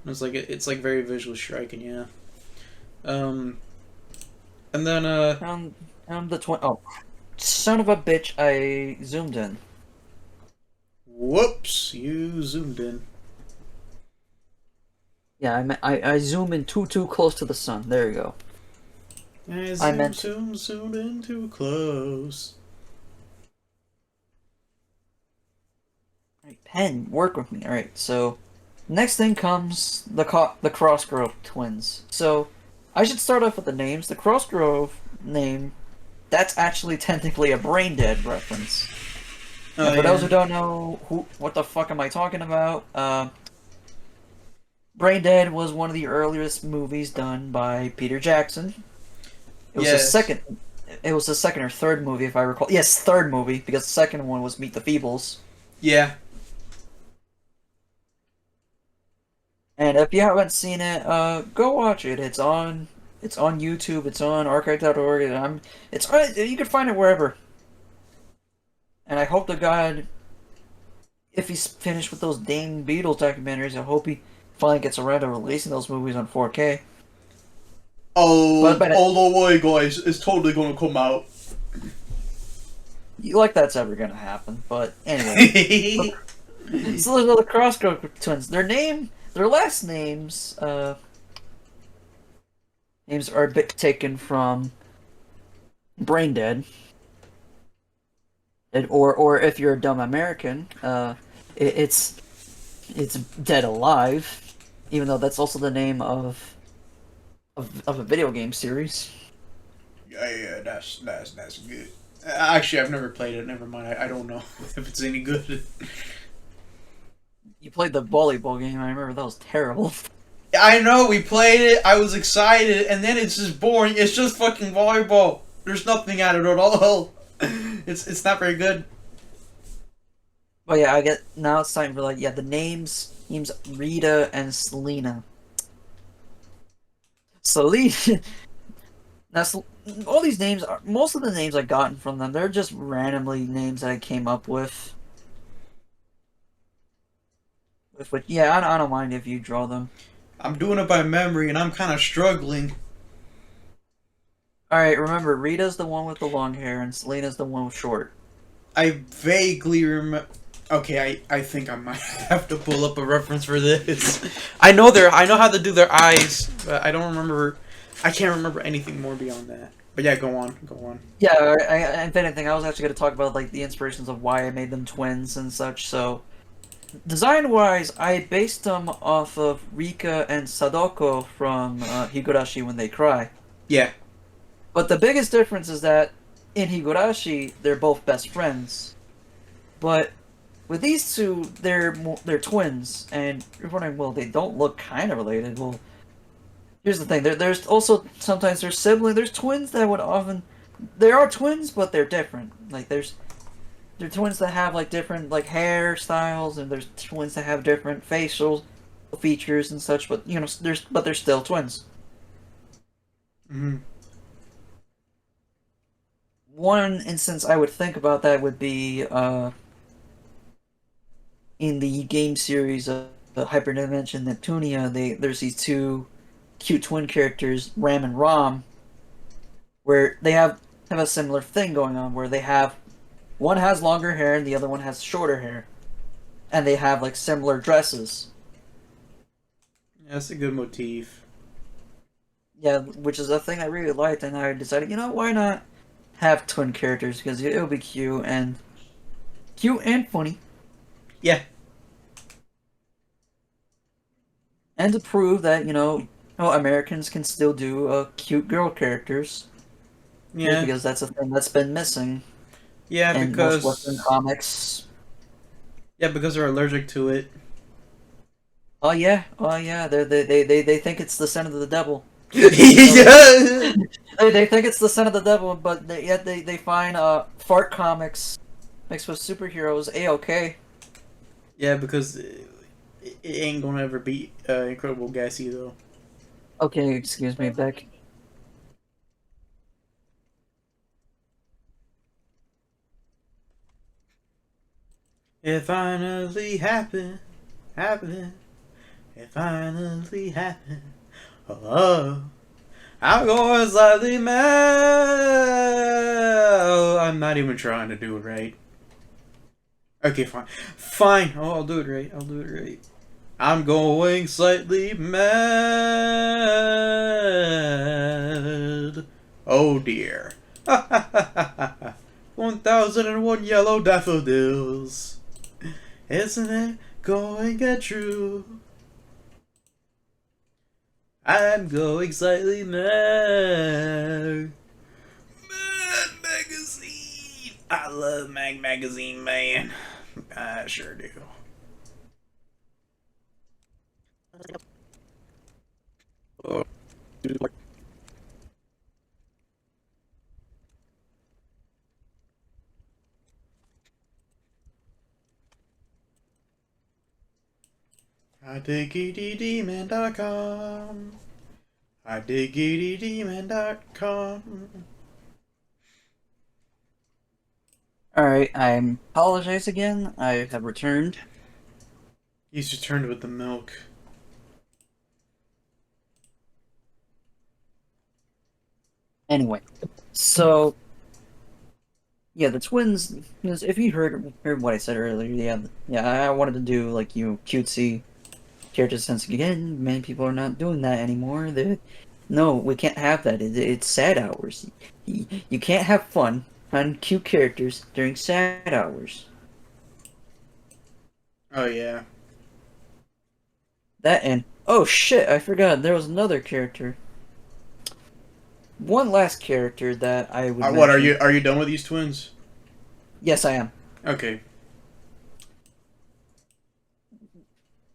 And it's like very visually striking, yeah. And then The oh, son of a bitch! I zoomed in. whoops, you zoomed in. Yeah, I zoom in too close to the sun. There you go. I zoomed in too close. Alright, pen, work with me. Alright, so next thing comes the Crossgrove twins. So I should start off with the names. The Crossgrove name, that's actually technically a Brain Dead reference. Oh, and for those who don't know what the fuck am I talking about, Brain Dead was one of the earliest movies done by Peter Jackson. It was the second or third movie, if I recall. Yes, third movie, because the second one was Meet the Feebles. Yeah. And if you haven't seen it, go watch it. It's on YouTube. It's on archive.org. You can find it wherever. And I hope to God, if he's finished with those dang Beatles documentaries, I hope he finally gets around to releasing those movies on 4K. Oh, no way, guys! It's totally gonna come out. Like that's ever gonna happen, but anyway. So the Crossgrove twins. Their last names are a bit taken from Brain Dead. Or if you're a dumb American, it's Dead Alive, even though that's also the name of a video game series. Yeah, that's good. Actually, I've never played it. Never mind. I don't know if it's any good. You played the volleyball game. I remember that was terrible. I know we played it. I was excited, and then it's just boring. It's just fucking volleyball. There's nothing at it at all. It's not very good. But yeah, I get now. It's time for the names Rita and Selena. Selena. Now, all these names most of the names I gotten from them, they're just randomly names that I came up with. Which, yeah, I don't mind if you draw them. I'm doing it by memory, and I'm kind of struggling. Alright, remember, Rita's the one with the long hair, and Selena's the one with short. I vaguely remember. Okay, I think I might have to pull up a reference for this. I know how to do their eyes, but I don't remember I can't remember anything more beyond that. But yeah, go on, go on. Yeah, if anything, I was actually going to talk about like the inspirations of why I made them twins and such. So, design-wise, I based them off of Rika and Sadoko from Higurashi When They Cry. Yeah. But the biggest difference is that in Higurashi, they're both best friends. But with these two, they're twins, and you're wondering, well, they don't look kind of related. Well, here's the thing: there's also sometimes there's siblings. There's twins that would often, there are twins, but they're different. Like there are twins that have like different like hairstyles, and there's twins that have different facial features and such. But they're still twins. Hmm. One instance I would think about that would be in the game series of Hyperdimension Neptunia. There's these two cute twin characters, Ram and Rom, where they have a similar thing going on, where they have one has longer hair and the other one has shorter hair, and they have like similar dresses. Yeah, that's a good motif. Yeah, which is a thing I really liked, and I decided, why not have twin characters because it'll be cute and funny. Yeah. And to prove that, Americans can still do cute girl characters. Yeah. Because that's a thing that's been missing Yeah, in most Western comics. Yeah, because they're allergic to it. Oh yeah. They think it's the son of the devil. Yeah. They think it's the son of the devil, but yet they find fart comics mixed with superheroes A-okay. Yeah, because it ain't gonna ever beat Incredible Gassy though. Okay, excuse me, Beck. It finally happened. It finally happened. Oh, I'm going slightly mad. I'm not even trying to do it right. Okay, fine. Fine. Oh, I'll do it right. I'm going slightly mad. Oh dear. 1001 yellow daffodils. Isn't it going to get true? I'm going slightly mad. Mad Magazine. I love Mag Magazine, man. I sure do. Oh. I dig edman.com. I dig edman.com. Alright, I apologize again. I have returned. He's returned with the milk. Anyway, so yeah, the twins. If you heard what I said earlier, yeah, I wanted to do like cutesy characters. Since again, many people are not doing that anymore. No, we can't have that. It's sad hours. You can't have fun on cute characters during sad hours. Oh yeah. That and oh shit, I forgot there was another character. One last character that I would. What are you done with these twins? Yes, I am. Okay.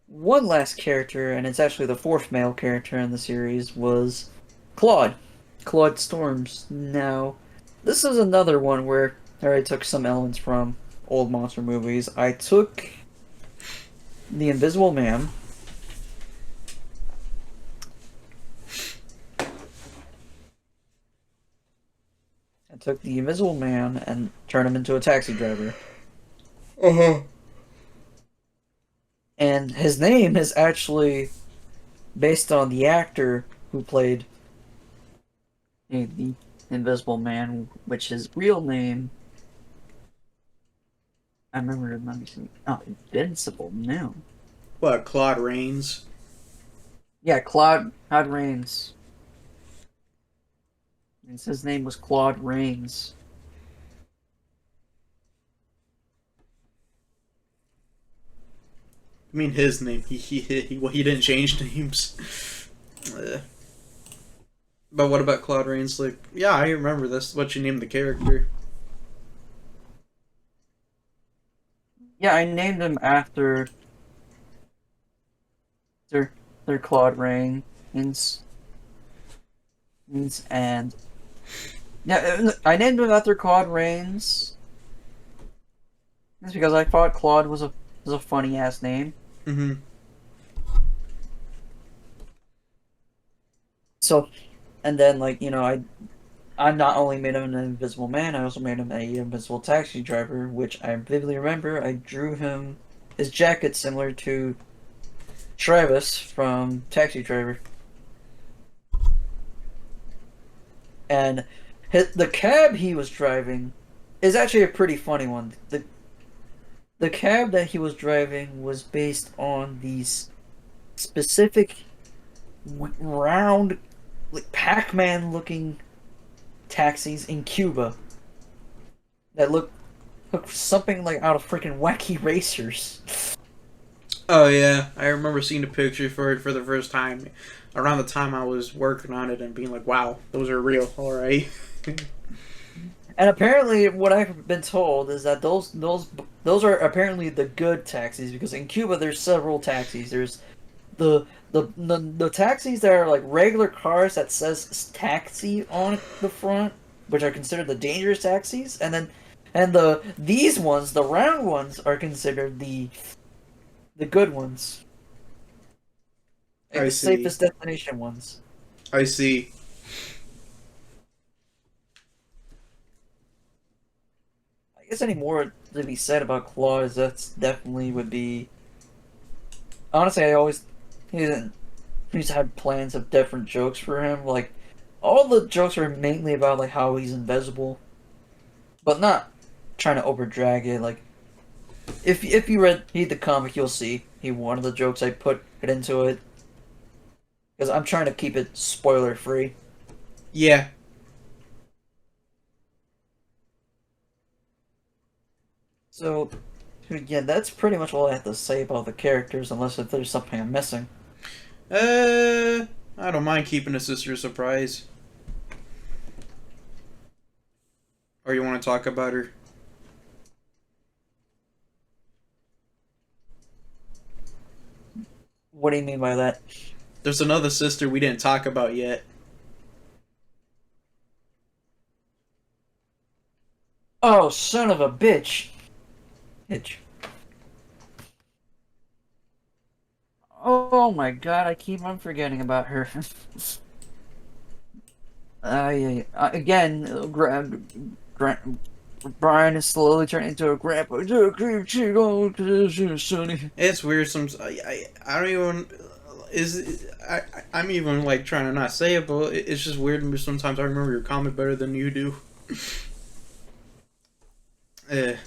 One last character, and it's actually the fourth male character in the series, was Claude. Claude Storms. Now, this is another one where I took some elements from old monster movies. I took the Invisible Man. I took the Invisible Man and turned him into a taxi driver. Uh-huh. And his name is actually based on the actor who played the Invisible Man, which his real name... I remember it. Let me see. Oh, Invincible now. What, Claude Rains? Yeah, Claude Rains. His name was Claude Rains. I mean, his name. He didn't change names. Uh, but what about Claude Rains? Like, yeah, I remember this. What you named the character? Yeah, I named him after their Claude Rains, and yeah, I named him after Claude Rains. It's because I thought Claude was a funny ass name. Mm-hmm. So, and then like I not only made him an invisible man, I also made him a invisible taxi driver, which I vividly remember. I drew him his jacket similar to Travis from Taxi Driver, and the cab he was driving is actually a pretty funny one. The cab that he was driving was based on these specific round, like Pac-Man looking taxis in Cuba that look something like out of freaking Wacky Racers. Oh yeah, I remember seeing a picture for it for the first time around the time I was working on it and being like, "Wow, those are real." All right. And apparently, what I've been told is that those are apparently the good taxis, because in Cuba there's several taxis. There's the taxis that are like regular cars that says taxi on the front, which are considered the dangerous taxis, and these ones, the round ones, are considered the good ones, like I the see. safest destination ones. I see. I guess any more to be said about Claus, that's definitely would be. Honestly, I always he's had plans of different jokes for him. Like all the jokes are mainly about like how he's invisible, but not trying to overdrag it. Like if you read the comic, you'll see one of the jokes I put it into it, because I'm trying to keep it spoiler free. Yeah. So yeah, that's pretty much all I have to say about the characters, unless if there's something I'm missing. Uh, I don't mind keeping a sister a surprise. Or you want to talk about her? What do you mean by that? There's another sister we didn't talk about yet. Oh, son of a bitch! Bitch. Oh my god, I keep on forgetting about her. Yeah. Again, Brian is slowly turning into a grandpa. Sonny. It's weird. I don't even I'm even like trying to not say it, but it's just weird. Sometimes I remember your comment better than you do. Eh.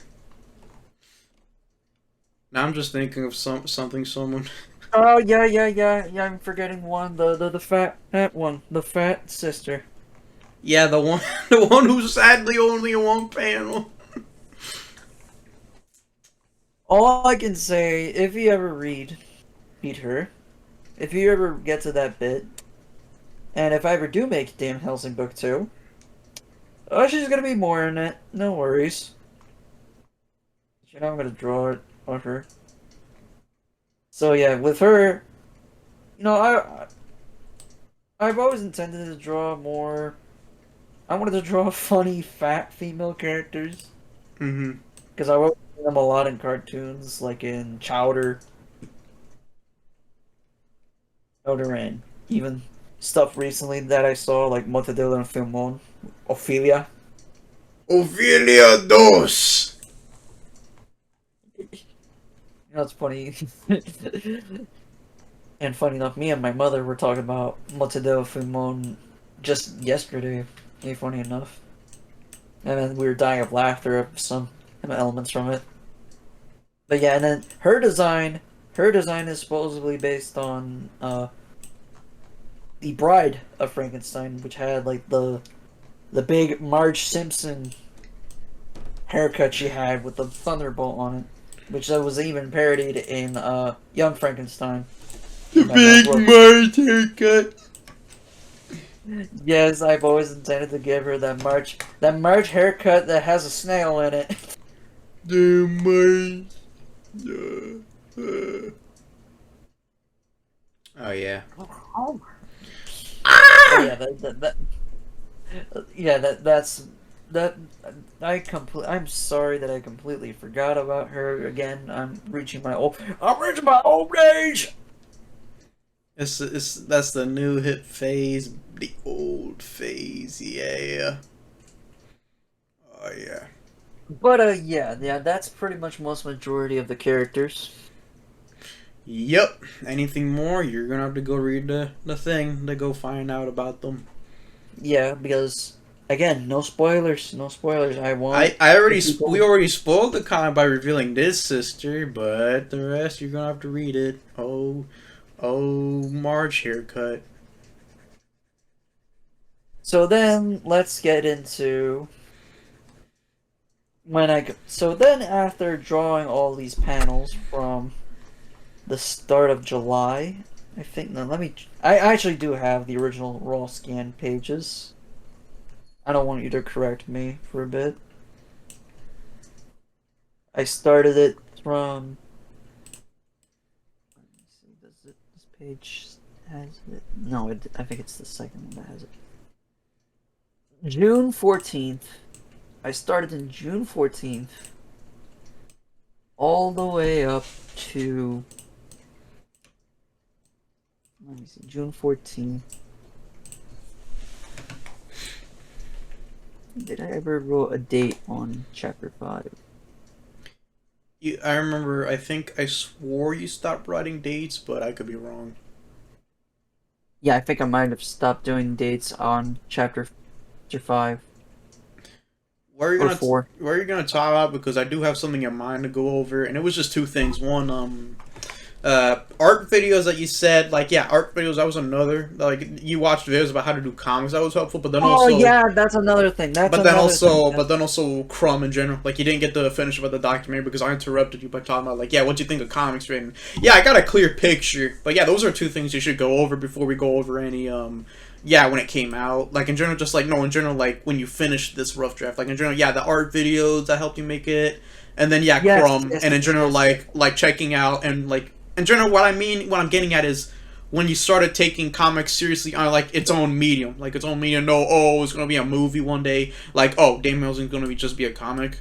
Now I'm just thinking of someone. Oh yeah. I'm forgetting one. The fat one. The fat sister. Yeah, the one the one who's sadly only in one panel. All I can say, if you ever read her, if you ever get to that bit, and if I ever do make Damn Hellsing Book 2, oh, she's gonna be more in it. No worries. You know, I'm gonna draw it of her. So yeah, with her, I've always intended to draw more. I wanted to draw funny fat female characters, Mm-hmm. because I wrote them a lot in cartoons, like in Chowder, and even stuff recently that I saw, like Mortadelo and Filmon, Ophelia. Ophelia Dos. You know, it's funny. And funny enough, me and my mother were talking about Mortadelo Filmon just yesterday. Funny enough. And then we were dying of laughter of some elements from it. But yeah, and then her design is supposedly based on the Bride of Frankenstein, which had like the the big Marge Simpson haircut she had with the thunderbolt on it, which was even parodied in Young Frankenstein. The big Marge haircut. Yes, I've always intended to give her that Marge haircut that has a snail in it. The Marge. Oh yeah. Oh yeah, that's that. I'm sorry that I completely forgot about her again. I'm reaching my old age. That's the new hip phase, the old phase, yeah. Oh yeah. But yeah, that's pretty much most majority of the characters. Yep. Anything more, you're gonna have to go read the thing to go find out about them. Yeah, because again, no spoilers, no spoilers. We already spoiled the comic by revealing this sister, but the rest you're gonna have to read it. Oh, Marge haircut. So then let's get into so then after drawing all these panels from the start of July, I think. No, I actually do have the original raw scan pages. I don't want you to correct me for a bit. I started it from. Let me see. This page has it? No, I think it's the second one that has it. June 14th. I started in June 14th. All the way up to. Let me see. June 14th. Did I ever wrote a date on chapter 5? I remember. I think I swore you stopped writing dates, but I could be wrong. Yeah, I think I might have stopped doing dates on chapter 5 Where are you or gonna 4. Where are you gonna talk about? Because I do have something in mind to go over, and it was just two things. One, art videos that you said, like, yeah, art videos. That was another. Like, you watched videos about how to do comics. That was helpful, but then Oh also, yeah, that's another thing. but then also Crumb in general. Like, you didn't get to finish about the documentary because I interrupted you by talking about, like, yeah, what do you think of comics written? Yeah, I got a clear picture, but yeah, those are two things you should go over before we go over any yeah, when it came out. Like, in general, just like, no, in general, like, when you finish this rough draft, like, in general, yeah, the art videos that helped you make it, and then yeah, Yes, Crumb, yes, and in general, yes. like checking out and like in general, what I'm getting at is when you started taking comics seriously on like its own medium, like its own medium. No, oh, it's gonna be a movie one day. Like, oh, Damn Hellsing's gonna just be a comic.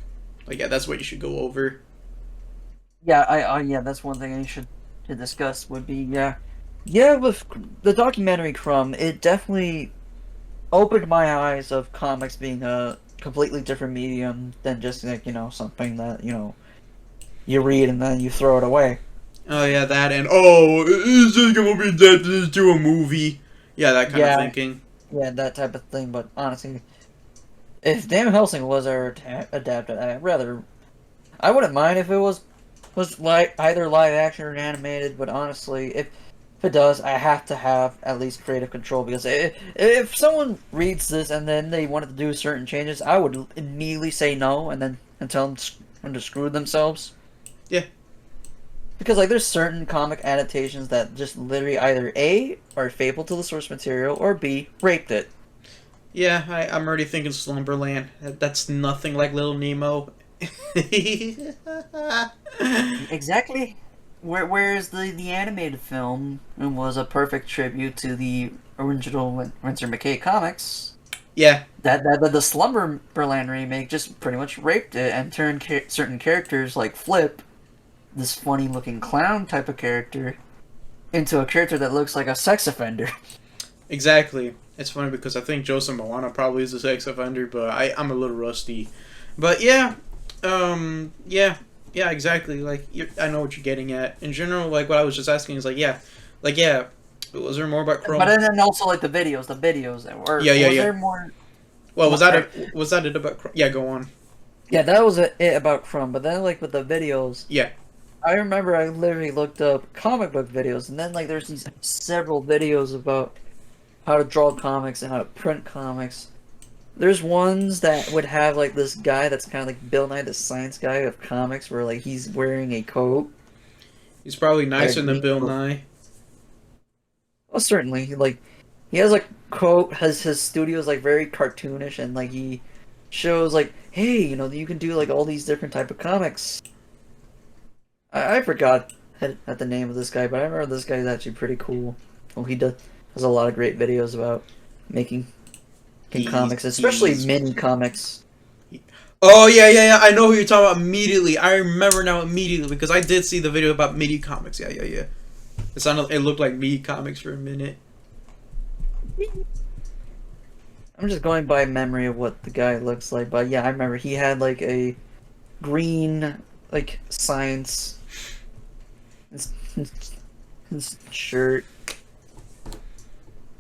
Like, yeah, that's what you should go over. Yeah, yeah, that's one thing I should to discuss would be yeah, with the documentary Crumb, it definitely opened my eyes of comics being a completely different medium than just like, something that, you read and then you throw it away. Oh yeah, that and oh, it's just gonna be adapted to a movie. Yeah, that kind of Yeah, thinking. yeah, that type of thing, but honestly, if Damn Hellsing was ever adapted, I wouldn't mind if it was like either live action or animated, but honestly, if it does, I have to have at least creative control because if someone reads this and then they wanted to do certain changes, I would immediately say no and tell them to screw themselves. Yeah. Because like there's certain comic adaptations that just literally either A are faithful to the source material or B raped it. Yeah, I'm already thinking Slumberland. That's nothing like Little Nemo. Exactly. Whereas the animated film was a perfect tribute to the original Winsor McKay comics. Yeah. That the Slumberland remake just pretty much raped it and turned certain characters like Flip, this funny looking clown type of character, into a character that looks like a sex offender. Exactly. It's funny because I think Joseph Moana probably is a sex offender, but I'm a little rusty. But yeah, yeah, exactly. Like I know what you're getting at. In general, like what I was just asking is like yeah. Was there more about Chrome? But then also like the videos, or Yeah, yeah, was yeah. there more? Well, was that it about? Yeah, go on. Yeah, that was it about Chrome. But then like with the videos, Yeah. I remember I literally looked up comic book videos, and then like there's these several videos about how to draw comics and how to print comics. there's ones that would have like this guy that's kind of like Bill Nye the Science Guy of comics, where like he's wearing a coat, He's probably like a nicer than green Bill coat. Nye. Well, certainly, like he has like coat. Has his studio's like very cartoonish, and like he shows like, hey, you can do like all these different type of comics. I forgot at the name of this guy, but I remember this guy is actually pretty cool. Well, he does a lot of great videos about making comics, especially He's. mini comics. Oh yeah. I know who you're talking about immediately. I remember now immediately because I did see the video about MIDI comics. Yeah. It looked like MIDI comics for a minute. I'm just going by memory of what the guy looks like, but yeah, I remember he had like a green like science shirt,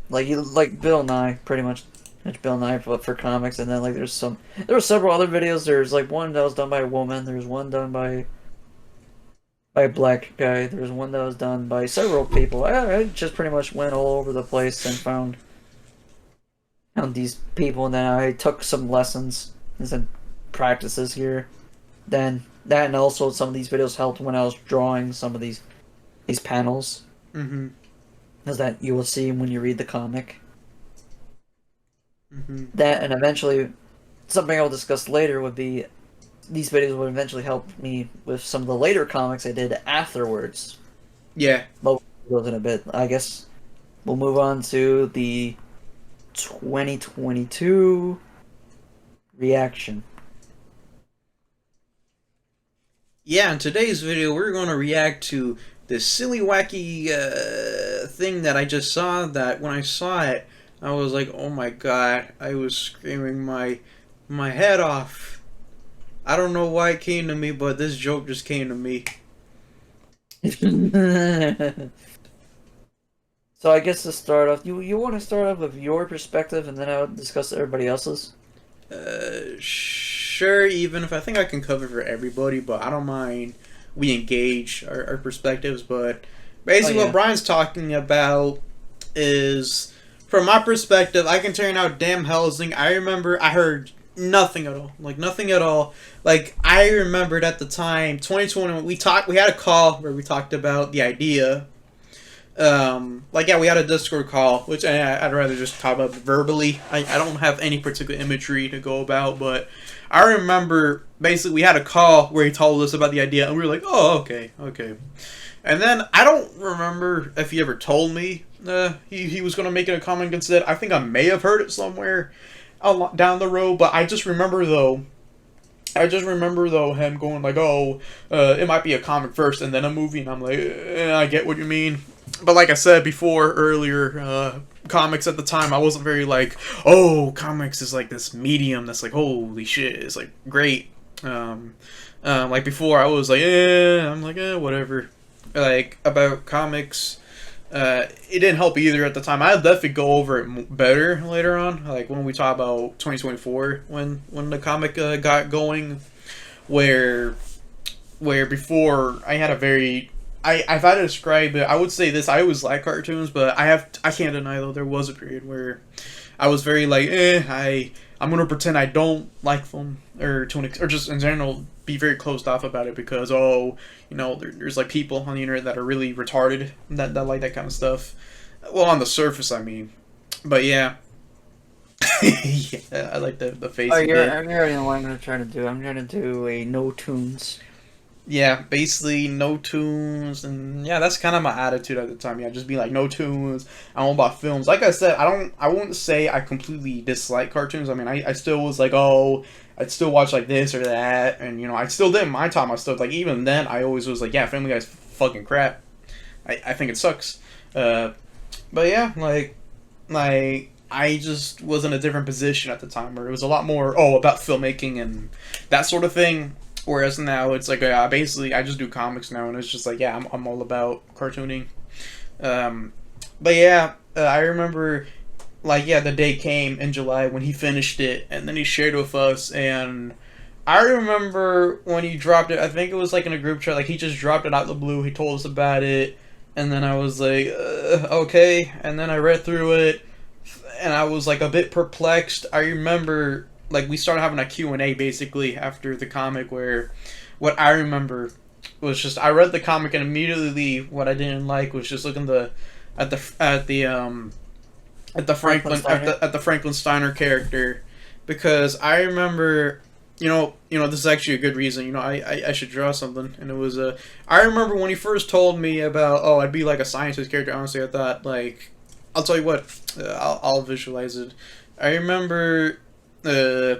like he like Bill Nye, pretty much. It's Bill Nye for comics, and then like there were several other videos. There's like one that was done by a woman. There's one done by a black guy. There's one that was done by several people. I just pretty much went all over the place and found these people, and then I took some lessons and some practices here. Then that, and also some of these videos helped when I was drawing some of these panels, Mm-hmm. as that you will see when you read the comic. Mm-hmm. That, and eventually something I'll discuss later would be these videos would eventually help me with some of the later comics I did afterwards. Yeah. But we'll go in a bit. I guess we'll move on to the 2022 reaction. Yeah, in today's video, we're going to react to this silly, wacky thing that I just saw. That when I saw it, I was like, "Oh my god!" I was screaming my head off. I don't know why it came to me, but this joke just came to me. So I guess to start off, you want to start off with your perspective, and then I'll discuss everybody else's. Sure. Even if I think I can cover for everybody, but I don't mind. We engage our perspectives, but basically, Oh, yeah. what Brian's talking about is, from my perspective, I can turn out damn Hellsing. I remember I heard nothing at all. Like, nothing at all. Like, I remembered at the time, 2020, we had a call where we talked about the idea. We had a Discord call, which I'd rather just talk about verbally. I don't have any particular imagery to go about, but I remember basically we had a call where he told us about the idea, and we were like, oh, okay. And then I don't remember if he ever told me he was going to make it a comic instead. I think I may have heard it somewhere down the road, but I just remember though him going like, oh, it might be a comic first and then a movie, and I'm like, I get what you mean. But like I said before earlier, comics at the time, I wasn't very like, oh, comics is like this medium that's like, holy shit, it's like great. Like before, I was like, I'm like, whatever. Like about comics, it didn't help either at the time. I'll definitely go over it better later on, like when we talk about 2024, when the comic got going, where before I had a very if I had to describe it, I would say this: I always like cartoons, but I can't deny though there was a period where I was very like, I'm gonna pretend I don't like them, or just in general be very closed off about it because there's like people on the internet that are really retarded that like that kind of stuff. Well, on the surface, I mean, but yeah. Yeah, I like the face. Oh, you already know what I'm gonna try to do. I'm gonna do a no tunes. Yeah, basically no tunes, and yeah, that's kind of my attitude at the time. Yeah, just be like no tunes. I don't about films. Like I said, I wouldn't say I completely dislike cartoons. I mean, I still was like, oh, I'd still watch like this or that, and I still did in my time. I still like even then. I always was like, yeah, Family Guy's fucking crap. I think it sucks. But yeah, like I just was in a different position at the time where it was a lot more about filmmaking and that sort of thing. Whereas now it's like basically I just do comics now, and it's just like I'm all about cartooning. But yeah, I remember the day came in July when he finished it, and then he shared it with us, and I remember when he dropped it. I think it was like in a group chat, like he just dropped it out of the blue. He told us about it, and then I was like, okay, and then I read through it. and I was like a bit perplexed. I remember like we started having a Q&A basically after the comic, where what I remember was just I read the comic and immediately what I didn't like was just looking at the at the at the at the Franklin Steiner character, because I remember, this is actually a good reason. I should draw something, and it was I remember when he first told me about, oh, I'd be like a scientist character. Honestly, I thought, like, I'll tell you what, I'll visualize it. I remember, oh,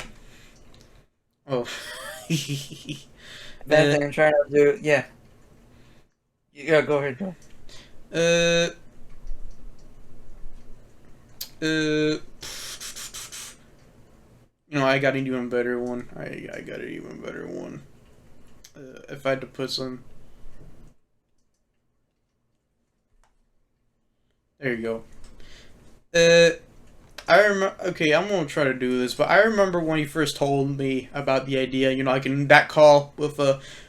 That thing I'm trying to do, yeah. Yeah, go ahead, Joe. uh, I got an even better one. I got an even better one. If I had to put some, there you go. I remember. Okay, I'm gonna try to do this, but I remember when he first told me about the idea. Like in that call with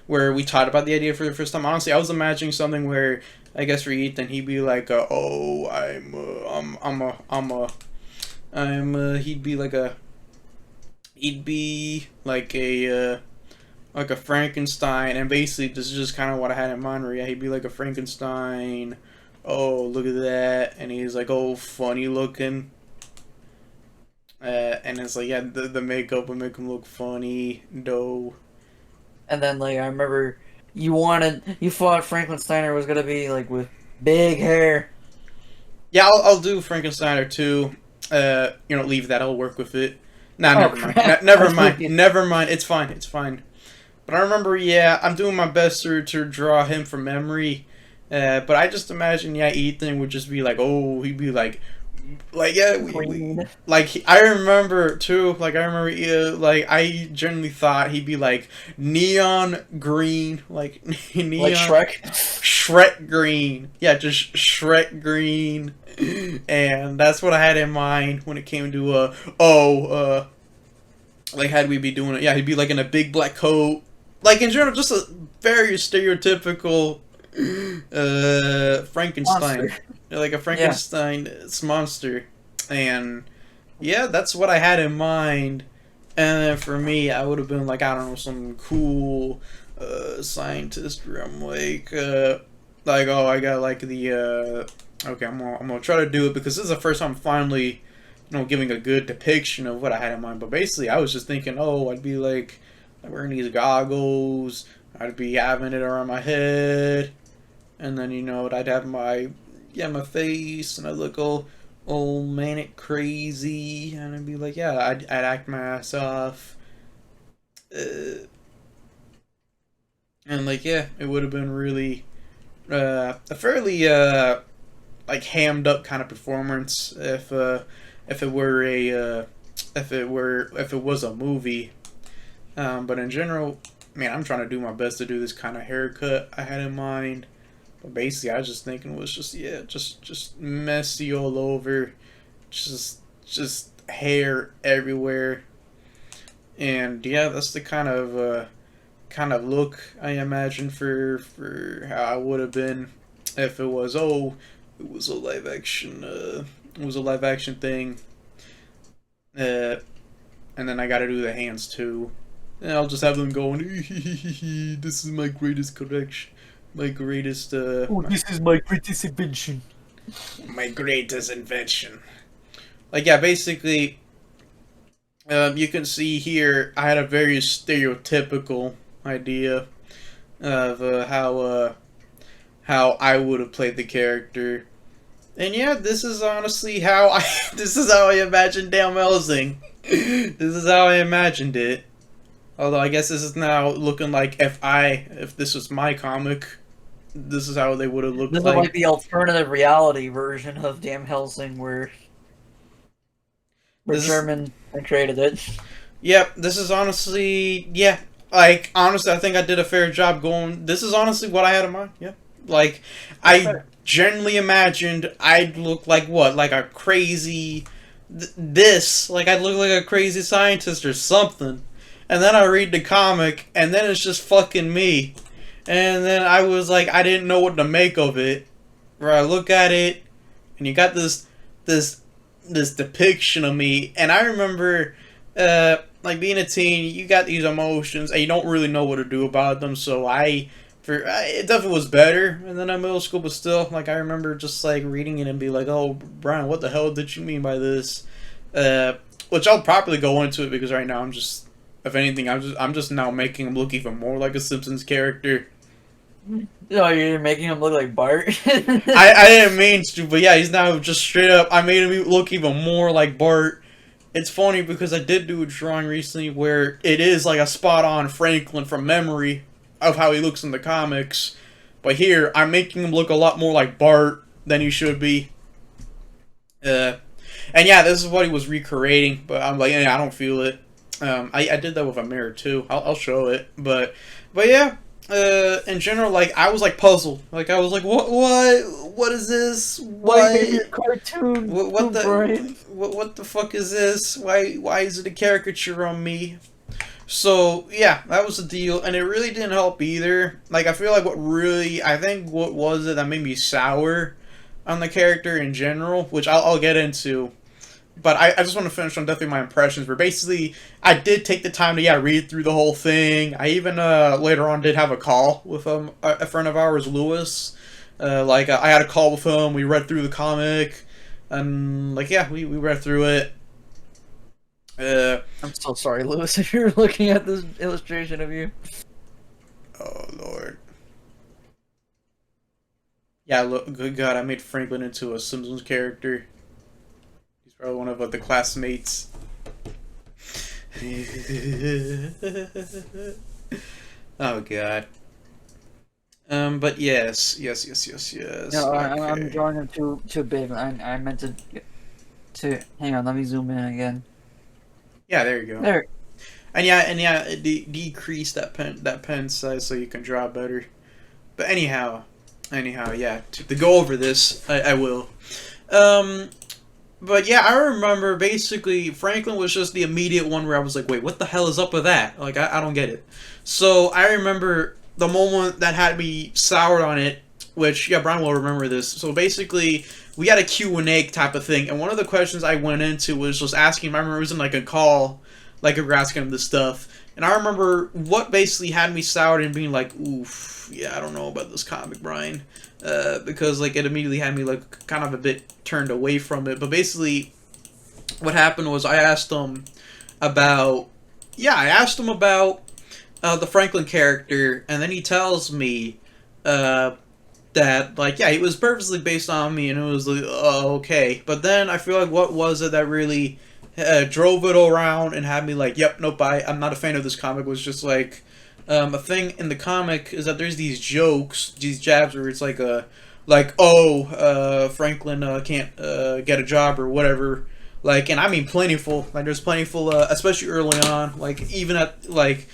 where we talked about the idea for the first time. Honestly, I was imagining something where I guess for Ethan, he'd be like, "Oh, he'd be like a, like a Frankenstein, and basically this is just kind of what I had in mind. Where yeah, he'd be like a Frankenstein. Oh, look at that, and he's like, oh, funny looking." And it's like, yeah, the makeup would make him look funny, though. And then, like, I remember you thought Franklin Steiner was gonna be, like, with big hair. Yeah, I'll do Frankenstein too. Leave that. I'll work with it. Nah, never mind. Never mind. Never mind. It's fine. It's fine. But I remember, yeah, I'm doing my best to draw him from memory. But I just imagine, yeah, Ethan would just be like, oh, he'd be like yeah, I remember too. Like I remember, like I generally thought he'd be like neon green, like neon, like Shrek green. Yeah, just Shrek green, and that's what I had in mind when it came to like how'd we be doing it? Yeah, he'd be like in a big black coat, like in general, just a very stereotypical Frankenstein. Monster. Like a Frankenstein monster. And yeah, that's what I had in mind. And then for me, I would have been like, I don't know, some cool scientist where I'm like, oh, I got like the okay, I'm gonna try to do it because this is the first time I'm finally, giving a good depiction of what I had in mind. But basically, I was just thinking, oh, I'd be like wearing these goggles, I'd be having it around my head, and then I'd have my face, and I'd look all manic crazy, and I'd be like, yeah, I'd act my ass off, and like, yeah, it would have been really a fairly like hammed up kind of performance if it were if it was a movie, but in general, man, I'm trying to do my best to do this kind of haircut I had in mind. But basically, I was just thinking was just messy all over, just hair everywhere, and yeah, that's the kind of look I imagine for how I would have been if it was a live action thing, and then I got to do the hands too, and I'll just have them going, this is my greatest correction. My greatest, this is my greatest invention. My greatest invention. Like, yeah, basically, you can see here, I had a very stereotypical idea of how I would have played the character. And yeah, this is honestly how this is how I imagined Damn Hellsing. This is how I imagined it. Although I guess this is now looking like if this was my comic, this is how they would have looked like. This is like the alternative reality version of Damn Hellsing, where German created it. Yep, this is honestly, yeah. Like, honestly, I think I did a fair job going. This is honestly what I had in mind. Yeah, like I generally imagined I'd look like what, like a crazy like I'd look like a crazy scientist or something. And then I read the comic, and then it's just fucking me. And then I was like, I didn't know what to make of it. Where I look at it, and you got this this depiction of me, and I remember, like being a teen, you got these emotions, and you don't really know what to do about them. So it definitely was better than in middle school, but still, like I remember just like reading it and be like, "Oh, Brian, what the hell did you mean by this?" Which I'll properly go into it because right now I'm just, if anything, I'm just now making him look even more like a Simpsons character. No, you're making him look like Bart. I didn't mean to, but yeah, he's now just straight up. I made him look even more like Bart. It's funny because I did do a drawing recently where it is like a spot on Franklin from memory of how he looks in the comics. But here, I'm making him look a lot more like Bart than he should be. And yeah, this is what he was recreating, but I'm like, yeah, I don't feel it. I did that with a mirror too. I'll show it, but yeah. In general, like I was like puzzled. Like I was like, what is this? Why a cartoon? What the fuck is this? Why is it a caricature on me? So yeah, that was the deal, and it really didn't help either. Like I feel like what was it that made me sour on the character in general, which I'll get into. But I just want to finish on definitely my impressions. Where basically, I did take the time to read through the whole thing. I even later on did have a call with a friend of ours, Lewis. I had a call with him. We read through the comic, and we read through it. I'm so sorry, Lewis, if you're looking at this illustration of you. Oh Lord. Yeah, look, good God, I made Franklin into a Simpsons character. Probably one of the classmates. Oh God. But yes. No, Okay. I'm drawing him too big. I meant to hang on. Let me zoom in again. Yeah, there you go. There. And decrease that pen size so you can draw better. But anyhow, yeah. To go over this, I will. But yeah, I remember basically Franklin was just the immediate one where I was like, wait, what the hell is up with that? Like, I don't get it. So I remember the moment that had me soured on it, which, yeah, Brian will remember this. So basically, we had a Q&A type of thing, and one of the questions I went into was just asking him, I remember it was in like a call, like we were asking him this stuff, and I remember what basically had me soured and being like, oof, yeah, I don't know about this comic, Brian. Because like it immediately had me like kind of a bit turned away from it. But basically, what happened was I asked him about the Franklin character, and then he tells me that it was purposely based on me, and it was like, oh, okay. But then I feel like what was it that really drove it around and had me like, yep, nope, I'm not a fan of this comic, was just like. A thing in the comic is that there's these jokes, these jabs where it's Franklin can't get a job or whatever. Like, and I mean plentiful. Like, there's plentiful, especially early on. Like, even at I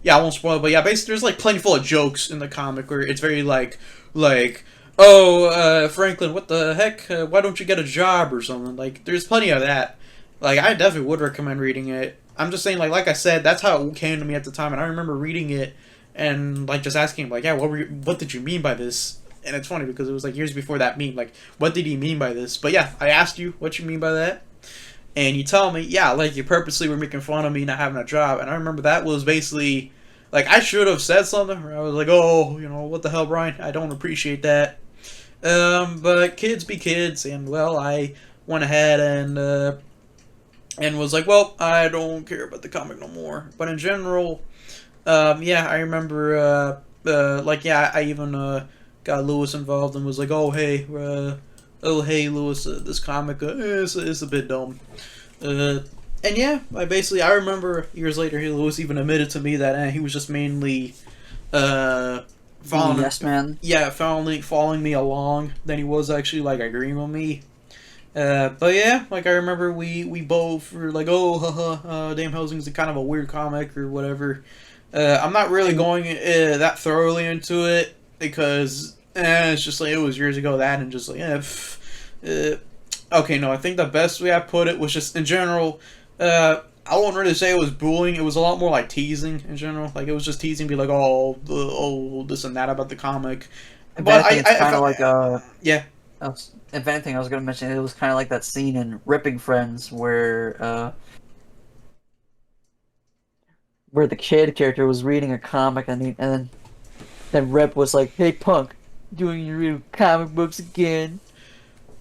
won't spoil, but yeah, basically there's like plentiful of jokes in the comic where it's very Franklin, what the heck? Why don't you get a job or something? Like, there's plenty of that. Like, I definitely would recommend reading it. I'm just saying, like I said, that's how it came to me at the time, and I remember reading it and just asking him, yeah, what did you mean by this? And it's funny because it was years before that meme. Like, what did he mean by this? But yeah, I asked you what you mean by that, and you tell me, yeah, you purposely were making fun of me not having a job, and I remember that was basically I should have said something, or I was like, oh, what the hell, Brian? I don't appreciate that. But kids be kids, and I went ahead and was like, well, I don't care about the comic no more. But in general, I remember, I even got Lewis involved and was like, oh, hey, Lewis, this comic is a bit dumb. And yeah, I remember years later, Lewis even admitted to me that he was just mainly following, yes, man. Yeah, following me along than he was actually agreeing with me. But yeah, I remember we both were like, oh, haha, Damn Hellsing's kind of a weird comic or whatever. I'm not really going that thoroughly into it because it's just it was years ago that and just okay, no, I think the best way I put it was just in general, I won't really say it was bullying, it was a lot more teasing in general. It was just teasing, be like, oh, this and that about the comic. But I think it's kind of yeah. If anything, I was going to mention it was kind of like that scene in Ripping Friends where the kid character was reading a comic and then Rip was like, "Hey punk, doing your real comic books again."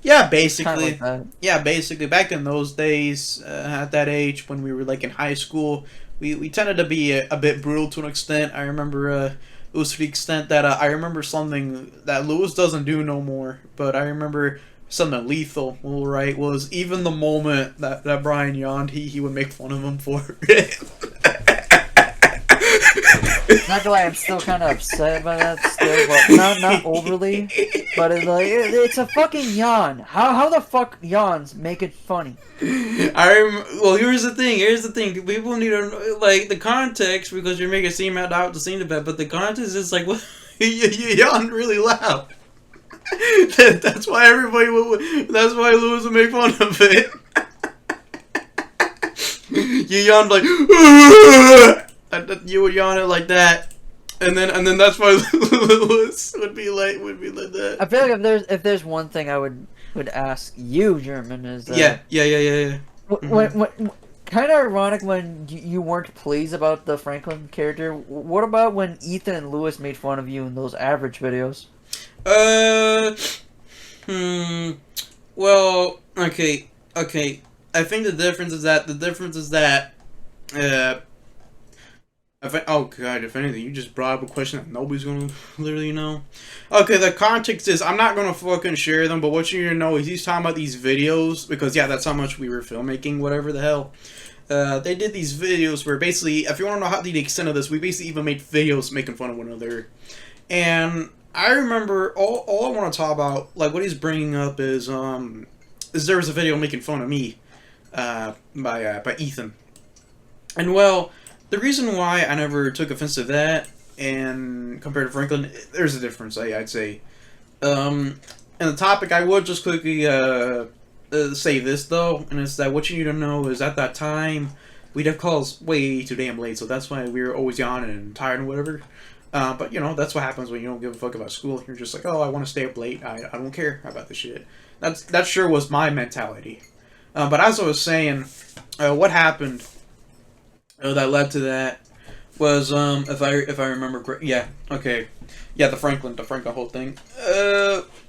Yeah, Kind of like basically. that. Yeah, basically. Back in those days, at that age, when we were like in high school, we tended to be a bit brutal to an extent. I remember it was to the extent that I remember something that Lewis doesn't do no more, but I remember something lethal, all right, was even the moment that Brian yawned, he would make fun of him for it. Not gonna lie, I'm still kind of upset by that still, but not overly. But it's a fucking yawn. How the fuck yawns make it funny? Well, here's the thing. Here's the thing. People need to know, like, the context, because you're making it seem out to seem bad, but the context is like, well, you yawned really loud. That's why everybody would. That's why Lewis would make fun of it. You yawned like, you would yawn it like that, and then that's why Lewis would be like that. I feel like if there's one thing I would ask you, German, is Yeah. when kind of ironic when you weren't pleased about the Franklin character. What about when Ethan and Lewis made fun of you in those average videos? Uh, hmm. Well, okay. I think the difference is that uh, oh god, if anything, you just brought up a question that nobody's gonna literally know. Okay, the context is I'm not gonna fucking share them, but what you need to know is he's talking about these videos because yeah, that's how much we were filmmaking, whatever the hell. They did these videos where basically, if you want to know how the extent of this, we basically even made videos making fun of one another. And I remember all I want to talk about, like what he's bringing up is there was a video making fun of me, by Ethan, and well, the reason why I never took offense to that, and compared to Franklin, there's a difference. I'd say, and the topic I would just quickly say this though, and it's that what you need to know is at that time we'd have calls way too damn late, so that's why we were always yawning and tired and whatever. But you know, that's what happens when you don't give a fuck about school. You're just like, oh, I want to stay up late. I don't care about this shit. That sure was my mentality. But as I was saying, what happened that led to that was if I remember correctly, yeah, okay, yeah, the Franklin whole thing.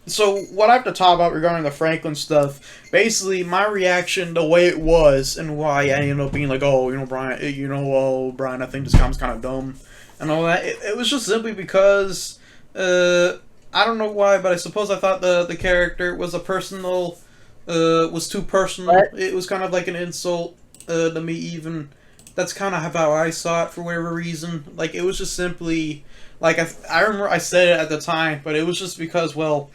So what I have to talk about regarding the Franklin stuff, basically my reaction, the way it was, and why I ended up being like, oh, Brian, I think this comic's kind of dumb. And all that. It was just simply because I don't know why, but I suppose I thought the character was was too personal. What? It was kind of like an insult to me even. That's kind of how I saw it for whatever reason. Like it was just simply like I remember I said it at the time, but it was just because well,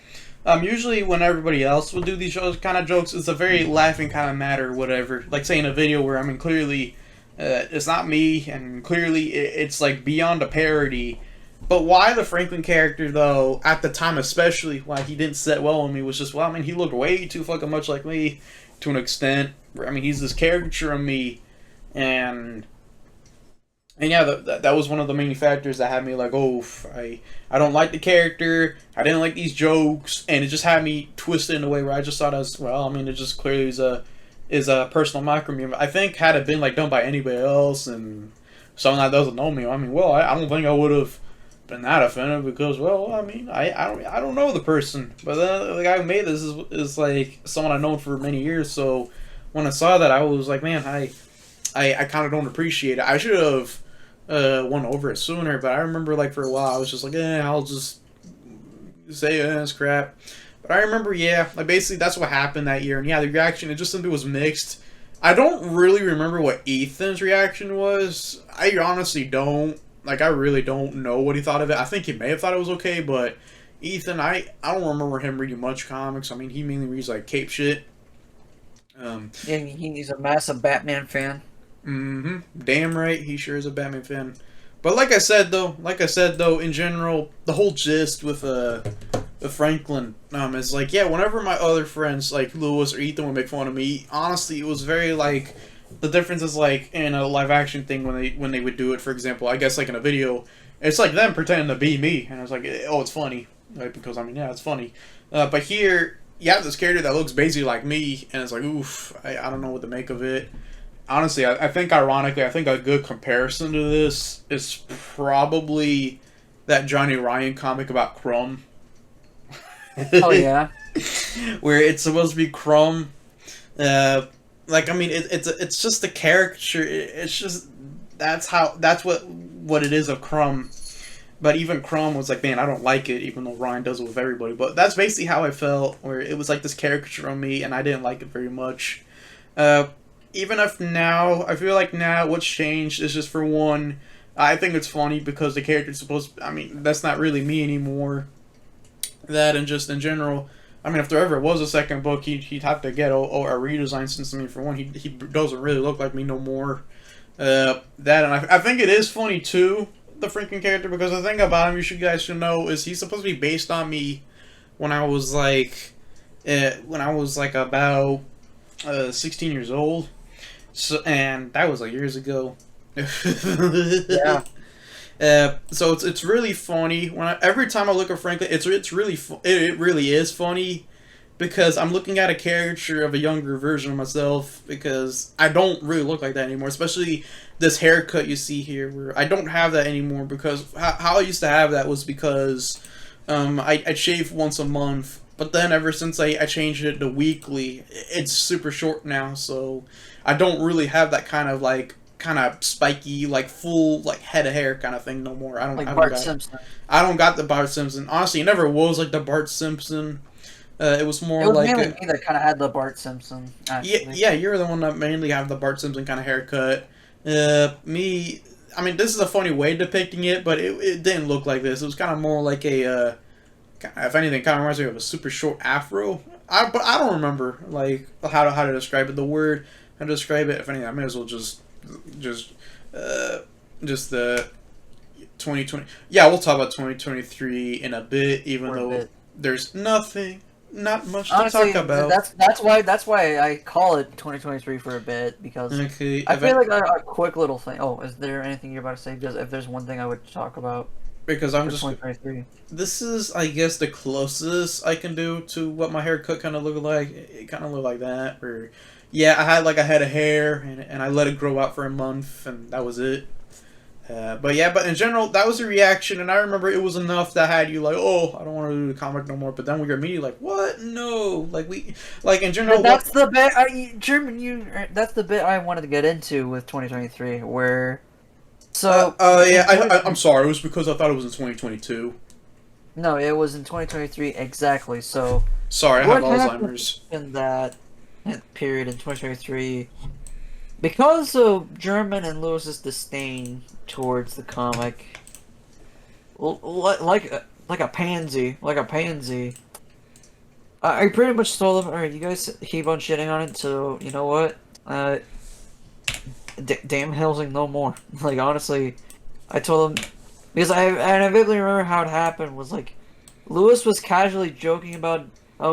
usually when everybody else would do these kind of jokes, it's a very laughing kind of matter, or whatever. Like say in a video where I mean clearly. It's not me, and clearly it's like beyond a parody. But why the Franklin character, though, at the time especially, why he didn't sit well on me was just, well, I mean, he looked way too fucking much like me to an extent. I mean, he's this caricature of me, and yeah, that was one of the main factors that had me like, oh, I don't like the character, I didn't like these jokes, and it just had me twisted in a way where I just thought I was, well, I mean, it just clearly is a personal micromedia. I think had it been like done by anybody else and someone that doesn't know me, I mean, well, I don't think I would have been that offended because, well, I mean, I don't know the person, but the guy who made this is like someone I've known for many years. So when I saw that, I was like, man, I kind of don't appreciate it. I should have won over it sooner, but I remember like for a while I was just like, I'll just say it's crap. But I remember, yeah, like basically that's what happened that year, and yeah, the reaction, it just simply was mixed. I don't really remember what Ethan's reaction was. I honestly don't. Like, I really don't know what he thought of it. I think he may have thought it was okay, but Ethan, I don't remember him reading much comics. I mean, he mainly reads, like, cape shit. Yeah, he's a massive Batman fan. Mm-hmm. Damn right, he sure is a Batman fan. But like I said though, in general, the whole gist with Franklin is like, yeah, whenever my other friends like Lewis or Ethan would make fun of me, honestly, it was very like the difference is like in a live action thing when they would do it, for example, I guess like in a video, it's like them pretending to be me, and I was like, oh, it's funny, right? Because I mean, yeah, it's funny. But here you have this character that looks basically like me, and it's like, oof, I don't know what to make of it. Honestly, I think ironically, I think a good comparison to this is probably that Johnny Ryan comic about Crumb, Oh yeah. where it's supposed to be Crumb. Uh, like I mean, it's just the caricature. It's just that's what it is of Crumb. But even Crumb was like, man, I don't like it, even though Ryan does it with everybody. But that's basically how I felt, where it was like this caricature on me, and I didn't like it very much. Uh, Even if now, I feel like now what's changed is just for one, I think it's funny because the character's supposed to, I mean, that's not really me anymore. That and just in general, I mean, if there ever was a second book, he'd have to get a redesign since, I mean, for one, he doesn't really look like me no more. That, and I think it is funny too, the freaking character, because the thing about him you guys should know is he's supposed to be based on me when I was like about 16 years old. So, and that was like years ago. Yeah. So it's really funny every time I look at Franklin. It's really it really is funny because I'm looking at a caricature of a younger version of myself because I don't really look like that anymore. Especially this haircut you see here, where I don't have that anymore because how I used to have that was because I shave once a month. But then ever since I changed it to weekly, it's super short now, so I don't really have that kind of spiky, like full like head of hair kind of thing no more. Like Bart Simpson. I don't got the Bart Simpson. Honestly, it never was like the Bart Simpson. It was more It was like mainly me that kind of had the Bart Simpson. Actually. yeah, you're the one that mainly have the Bart Simpson kind of haircut. Me, I mean, this is a funny way of depicting it, but it didn't look like this. It was kind of more like a if anything, kind of reminds me of a super short afro. But I don't remember like how to describe it. The word how to describe it. If anything, I may as well just the 2020. Yeah, we'll talk about 2023 in a bit. Even though there's not much Honestly, to talk about. That's why I call it 2023 for a bit because Okay, I feel like a quick little thing. Oh, is there anything you're about to say? Because if there's one thing I would talk about. Because I'm just 2023. This is, I guess, the closest I can do to what my haircut kind of looked like. It kind of looked like that. Or, yeah, I had like a head of hair, and I let it grow out for a month, and that was it. But in general, that was the reaction, and I remember it was enough that had you like, oh, I don't want to do the comic no more. But then we were immediately like, what? No, like in general. But that's the bit. That's the bit I wanted to get into with 2023, where. So. Yeah, I'm sorry. It was because I thought it was in 2022. No, it was in 2023 exactly. So. Sorry, I have Alzheimer's. In that period in 2023, because of German and Lewis's disdain towards the comic, like a pansy, I pretty much told them, all right, you guys keep on shitting on it. So you know what? Damn Hellsing no more. Like honestly, I told him because I vividly remember how it happened. Was like Lewis was casually joking about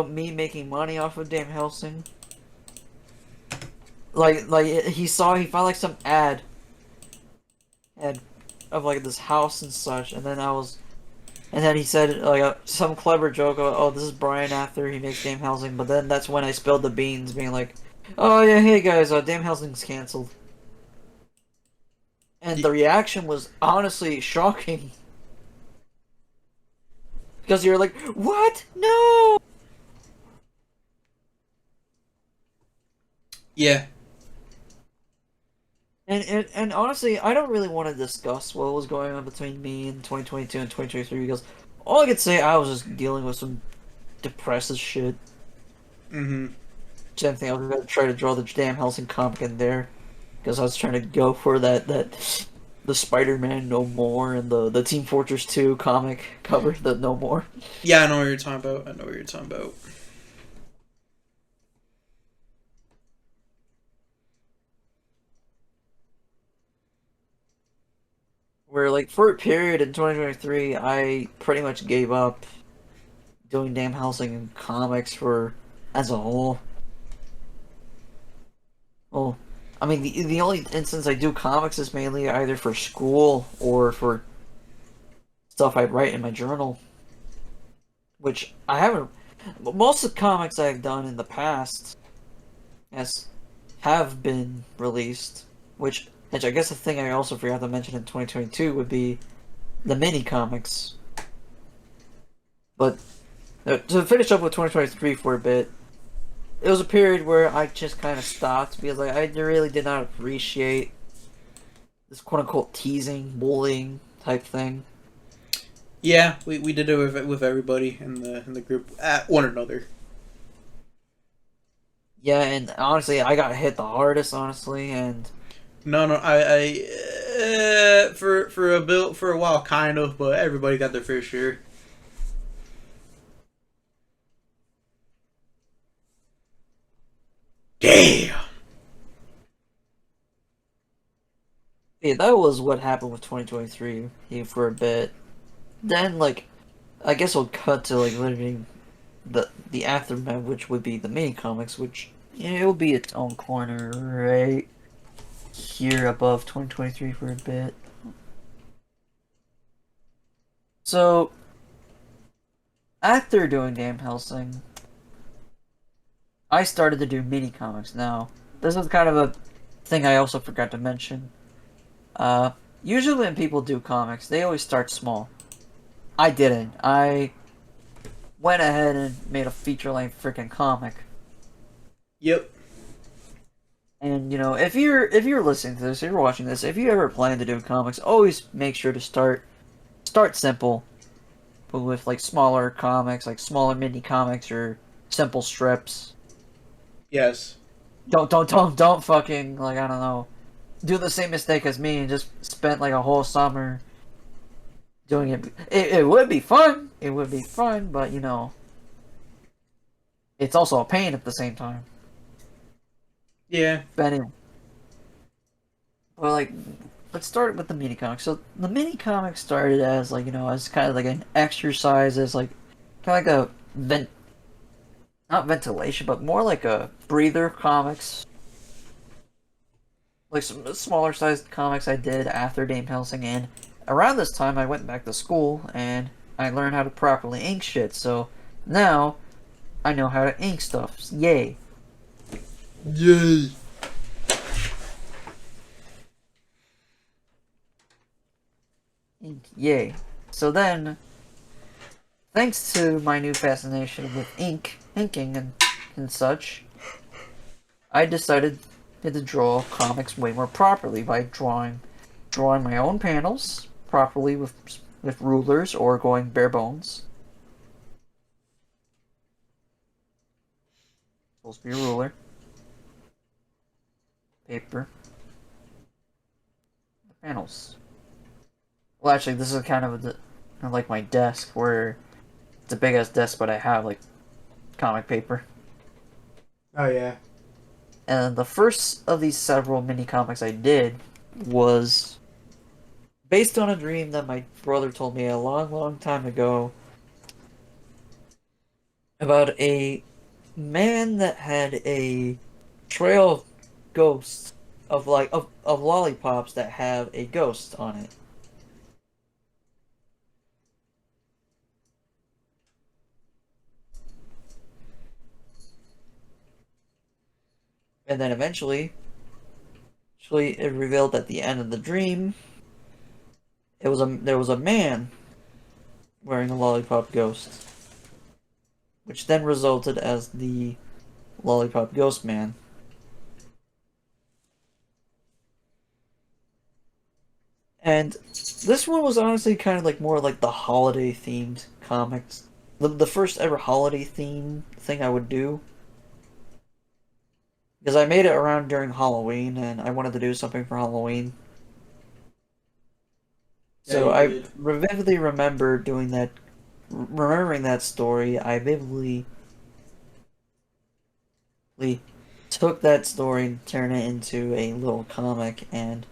me making money off of Damn Hellsing. Like he found like some ad of like this house and such, and then he said like some clever joke of, oh, this is Brian after he makes Damn Hellsing, but then that's when I spilled the beans, being like, oh yeah, hey guys, Damn Hellsing's canceled. And the reaction was honestly shocking. Because you're like, what? No! Yeah. And honestly, I don't really want to discuss what was going on between me in 2022 and 2023 because all I could say, I was just dealing with some depressive shit. Mm-hmm. Same thing, I was going to try to draw the damn Hellsing comic in there. Because I was trying to go for the Spider-Man No More and the Team Fortress 2 comic cover, the No More. Yeah, I know what you're talking about. Where, like, for a period in 2023, I pretty much gave up doing Damn Hellsing and comics as a whole. Well, I mean, the only instance I do comics is mainly either for school or for stuff I write in my journal. Which I haven't... Most of the comics I've done in the past has have been released, which I guess the thing I also forgot to mention in 2022 would be the mini comics. But to finish up with 2023 for a bit, it was a period where I just kind of stopped because like I really did not appreciate this quote unquote teasing, bullying type thing. Yeah, we did it with everybody in the group at one another. Yeah, and honestly, I got hit the hardest, honestly, and No, no, for a bit for a while, kind of, but everybody got their fair share. Damn. yeah, that was what happened with 2023 for a bit. Then, like, I guess we'll cut to like literally the aftermath, which would be the mini comics, which it will be its own corner right here above 2023 for a bit. So after doing Damn Hellsing, I started to do mini comics. Now, this is kind of a thing I also forgot to mention. Uh, Usually when people do comics, they always start small. I didn't. I went ahead and made a feature-length freaking comic. Yep. And if you're listening to this, if you're watching this, if you ever plan to do comics, always make sure to start simple, but with like smaller comics, like smaller mini comics or simple strips. Yes. Don't fucking like I don't know, do the same mistake as me and just spent like a whole summer doing it. It would be fun. It would be fun, but it's also a pain at the same time. Yeah. But anyway, well, like, let's start with the mini comic. So the mini comic started as like as kind of like an exercise, as like kind of like a not ventilation, but more like a breather comics, like some smaller sized comics I did after Dame Helsing. And around this time, I went back to school and I learned how to properly ink shit. So now I know how to ink stuff. Yay! Yay. Yay! So then, thanks to my new fascination with inking and such, I decided to draw comics way more properly by drawing my own panels properly with rulers or going bare bones. Supposed to be a ruler, paper, panels. Well, actually, this is kind of like my desk, where it's a big ass desk, but I have like comic paper. Oh yeah. And the first of these several mini comics I did was based on a dream that my brother told me a long, long time ago about a man that had a trail of ghosts of lollipops that have a ghost on it. And then eventually it revealed at the end of the dream there was a man wearing a lollipop ghost, which then resulted as the Lollipop Ghost Man. And this one was honestly kind of like more like the holiday themed comics. The first ever holiday theme thing I would do. Because I made it around during Halloween and I wanted to do something for Halloween. Yeah, So you I did. vividly remember remembering that story. I vividly took that story and turned it into a little comic, and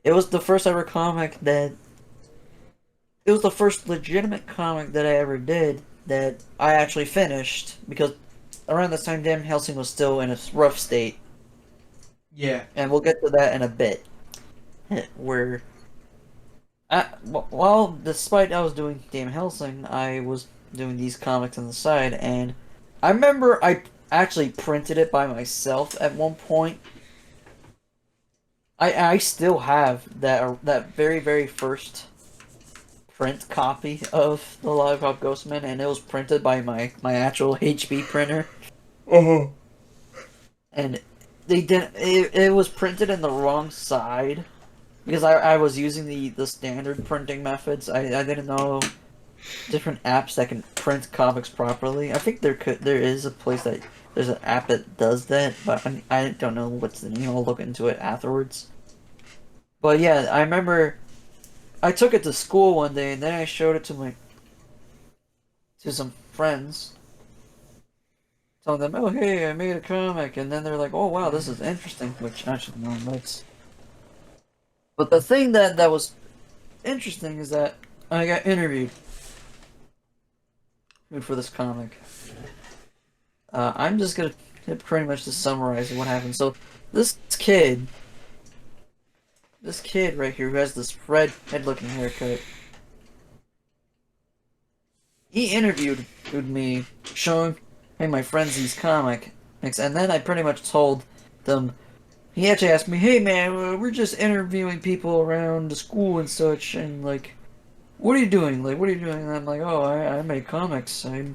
it was the first ever comic that it was the first legitimate comic that I ever did that I actually finished, because around this time Damn Helsing was still in a rough state, Yeah. and we'll get to that in a bit. Where, well, despite I was doing Damn Helsing, I was doing these comics on the side, and I remember I actually printed it by myself at one point. I still have that very first print copy of the Lollipop Ghostman, and it was printed by my actual HB printer. Oh. And they didn't. It was printed in the wrong side because I was using the standard printing methods. I didn't know different apps that can print comics properly. I think there is a place that there's an app that does that, but I don't know what's the name. I'll look into it afterwards. But yeah, I remember I took it to school one day, and then I showed it to some friends, telling them, "Oh, hey, I made a comic," and then they're like, "Oh, wow, this is interesting." Which actually, no, that's. But the thing that was interesting is that I got interviewed for this comic. I'm just gonna pretty much just summarize what happened. So this kid right here who has this redhead-looking haircut, he interviewed me, showing my friends these comics, and then I pretty much told them. He actually asked me, "Hey man, we're just interviewing people around the school and such, and like, what are you doing? Like, what are you doing?" And I'm like, "Oh, I make comics. I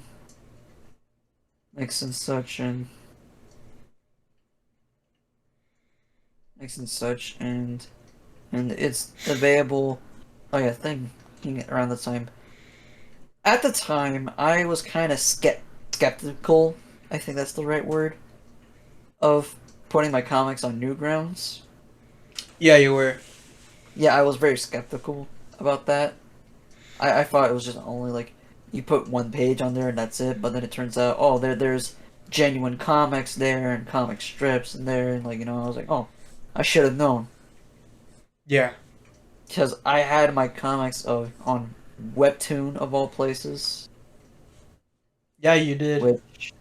mix and such and it's available." Oh yeah, thing around the time. At the time, I was kind of skeptical. I think that's the right word of putting my comics on Newgrounds. Yeah, you were. Yeah, I was very skeptical about that. I thought it was just only like you put one page on there and that's it, but then it turns out, oh, there's genuine comics there and comic strips in there, and like, I was like, oh, I should have known. Yeah. Because I had my comics on Webtoon of all places, Yeah, you did. which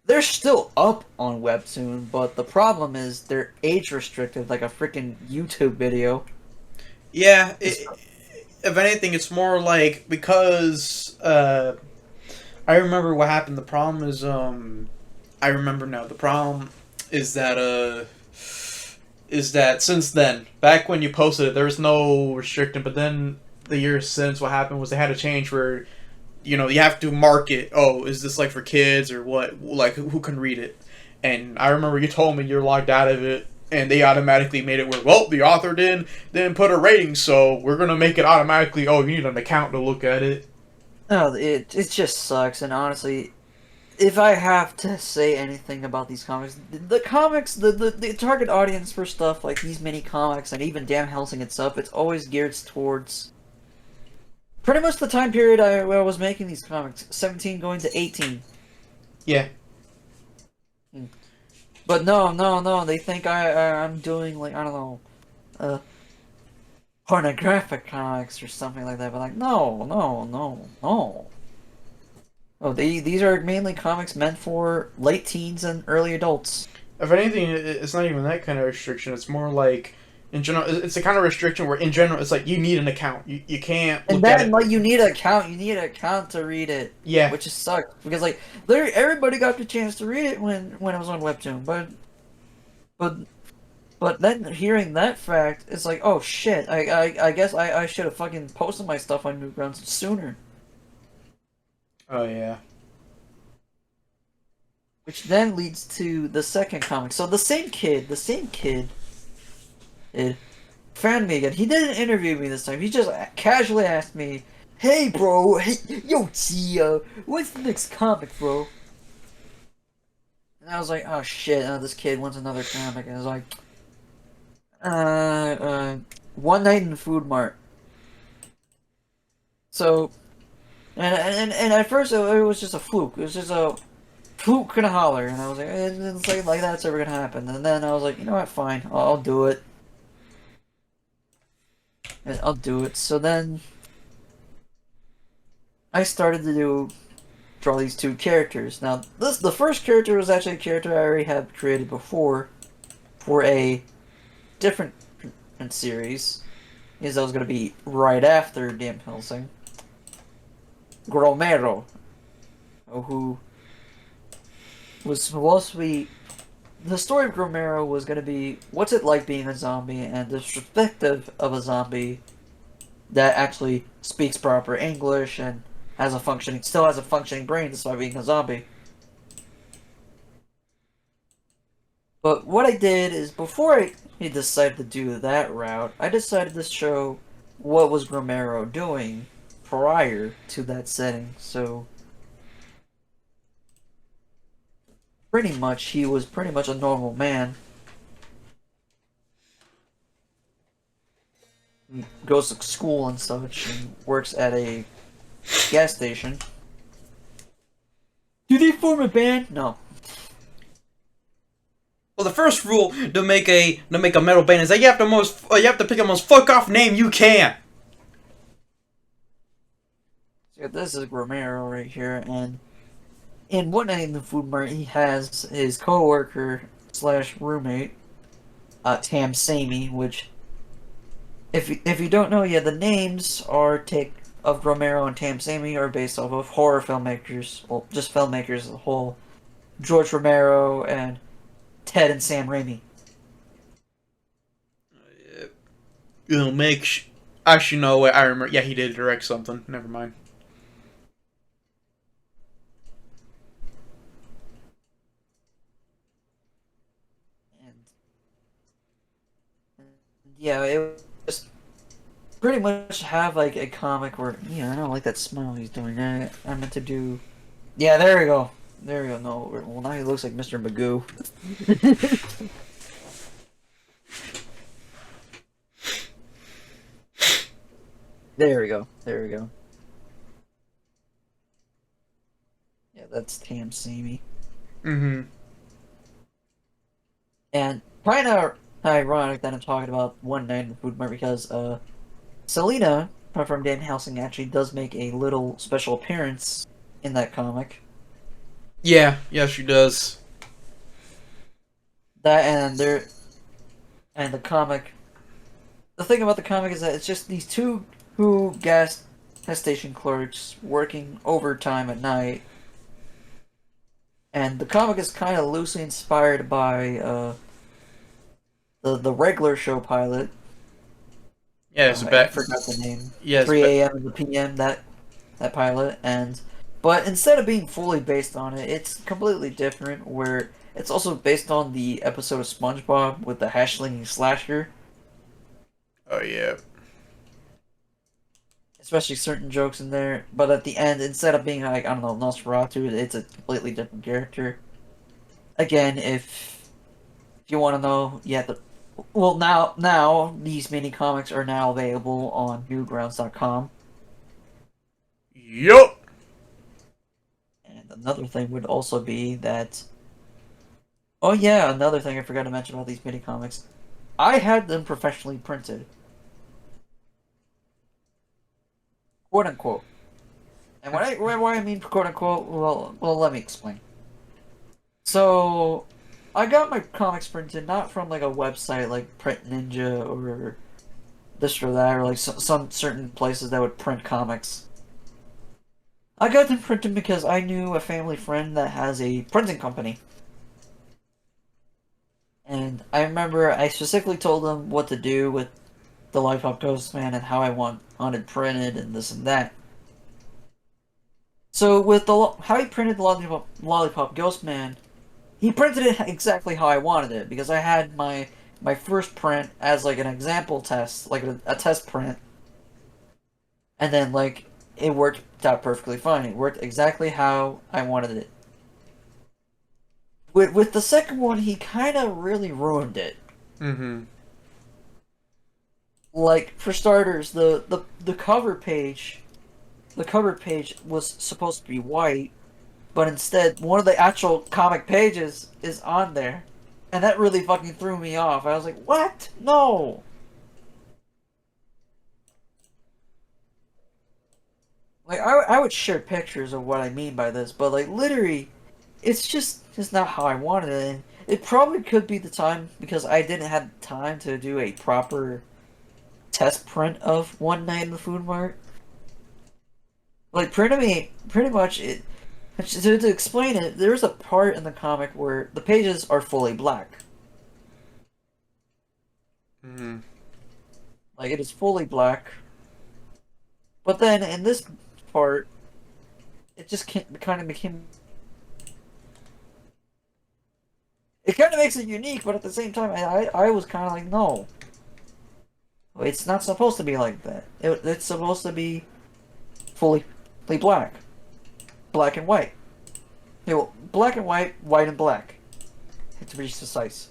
they're still up on Webtoon, but the problem is they're age restricted like a freaking YouTube video. Yeah, if anything, it's more like because I remember what happened. The problem is I remember now. The problem is that since then, back when you posted it, there was no restriction. But then the years since, what happened was they had a change where you have to mark it. Oh, is this like for kids or what? Like who can read it? And I remember you told me you're logged out of it, and they automatically made it where, well, the author didn't put a rating, so we're gonna make it automatically. Oh, you need an account to look at it. Oh, it just sucks, and honestly, if I have to say anything about these comics, the comics, the target audience for stuff like these mini comics and even Damn Hellsing itself, it's always geared towards pretty much the time period I was making these comics, 17 going to 18. Yeah. But no, they think I'm doing like, I don't know, pornographic comics or something like that. But like, no. Oh, these are mainly comics meant for late teens and early adults. If anything, it's not even that kind of restriction. It's more like, in general, it's a kind of restriction where, in general, it's like you need an account. You can't And look at then, it. like, you need an account. You need an account to read it. Yeah. Which just sucks. Because, like, everybody got the chance to read it when it was on Webtoon. But then hearing that fact, it's like, oh shit, I guess I should have fucking posted my stuff on Newgrounds sooner. Oh yeah. Which then leads to the second comic. So the same kid, it found me again. He didn't interview me this time. He just casually asked me, "Hey, bro, hey, yo, Tia, what's the next comic, bro?" And I was like, "Oh shit, this kid wants another comic." And I was like, One Night in the Food Mart." So, and at first it was just a fluke. It was just a fluke and a holler, and I was like, it's like that's ever gonna happen. And then I was like, you know what, fine, I'll do it. I'll do it. So then I started to draw these two characters. Now, the first character was actually a character I already had created before for a different series, because that was going to be right after Damn Hellsing. Gromero, who was supposed to be. The story of Gromero was going to be what's it like being a zombie and the perspective of a zombie that actually speaks proper English and still has a functioning brain despite being a zombie. But what I did is before I decided to do that route, I decided to show what was Gromero doing prior to that setting. So pretty much he was pretty much a normal man. He goes to school and such and works at a gas station. Do they form a band? No. Well, the first rule to make a metal band is that you have to pick the most fuck off name you can. So this is Romero right here, and in One Night in the Food Mart, he has his co-worker slash roommate, Tam Samey, which, if you don't know, yeah, the names of Romero and Tam Samey are based off of horror filmmakers, well, just filmmakers as a whole, George Romero and Ted and Sam Raimi. Actually, no, wait, I remember. Yeah, he did direct something. Never mind. And yeah, it was pretty much have like a comic where, I don't like that smile he's doing. I meant to do. Yeah, there we go. There we go. No, well now he looks like Mr. Magoo. There we go. There we go. Yeah, that's Tam Samey. Mm-hmm. And kind of ironic that I'm talking about One Night in the Food Mart because Selena from Dan Hellsing actually does make a little special appearance in that comic. Yeah, she does. That and the comic. The thing about the comic is that it's just these two gas station clerks working overtime at night, and the comic is kind of loosely inspired by the regular show pilot. Yeah, it's I forgot the name. Yeah, 3 a.m. to p.m. That pilot, but instead of being fully based on it, it's completely different. Where it's also based on the episode of SpongeBob with the hash-slinging slasher. Oh yeah. Especially certain jokes in there, but at the end, instead of being like, I don't know, Nosferatu, it's a completely different character. Again, if you want to know, well, now these mini comics are now available on newgrounds.com. Yup. And another thing would also be that, oh yeah, another thing I forgot to mention about these mini comics, I had them professionally printed. Quote unquote. And what I mean quote unquote, well, let me explain. So, I got my comics printed not from like a website like Print Ninja or this or that, or like some certain places that would print comics. I got them printed because I knew a family friend that has a printing company. And I remember I specifically told them what to do with the Lollipop Ghost Man and how I wanted printed and this and that. So with how he printed the Lollipop Ghost Man, he printed it exactly how I wanted it because I had my first print as like an example test, like a test print, and then like it worked out perfectly fine. It worked exactly how I wanted it. With the second one, he kind of really ruined it. Mm-hmm. Like for starters, the cover page was supposed to be white, but instead one of the actual comic pages is on there, and that really fucking threw me off. I was like, "What? No!" Like I would share pictures of what I mean by this, but like literally, it's just not how I wanted it. And it probably could be the time because I didn't have time to do a proper test print of One Night in the Food Mart. Like pretty much it. To explain it, there's a part in the comic where the pages are fully black. Mm-hmm. Like it is fully black. But then in this part, it just kind of became. It kind of makes it unique, but at the same time, I was kind of like, no, it's not supposed to be like that. It's supposed to be fully black, black and white. Yeah, well, black and white, white and black. To be precise.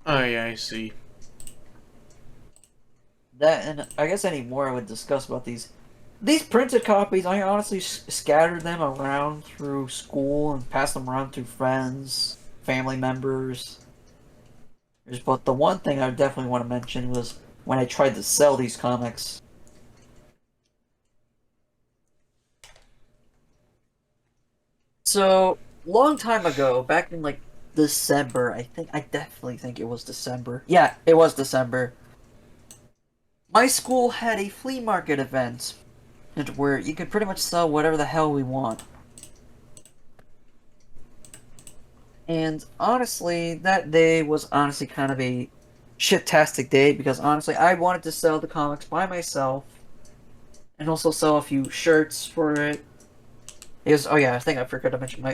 Oh yeah, I see. That, and I guess any more I would discuss about these. These printed copies, I honestly scattered them around through school and passed them around to friends, family members. But the one thing I definitely want to mention was when I tried to sell these comics. So, long time ago, back in like December, I definitely think it was December. Yeah, it was December. My school had a flea market event where you could pretty much sell whatever the hell we want. And honestly, that day was honestly kind of a shit-tastic day because honestly, I wanted to sell the comics by myself and also sell a few shirts for it. Because, oh yeah, I think I forgot to mention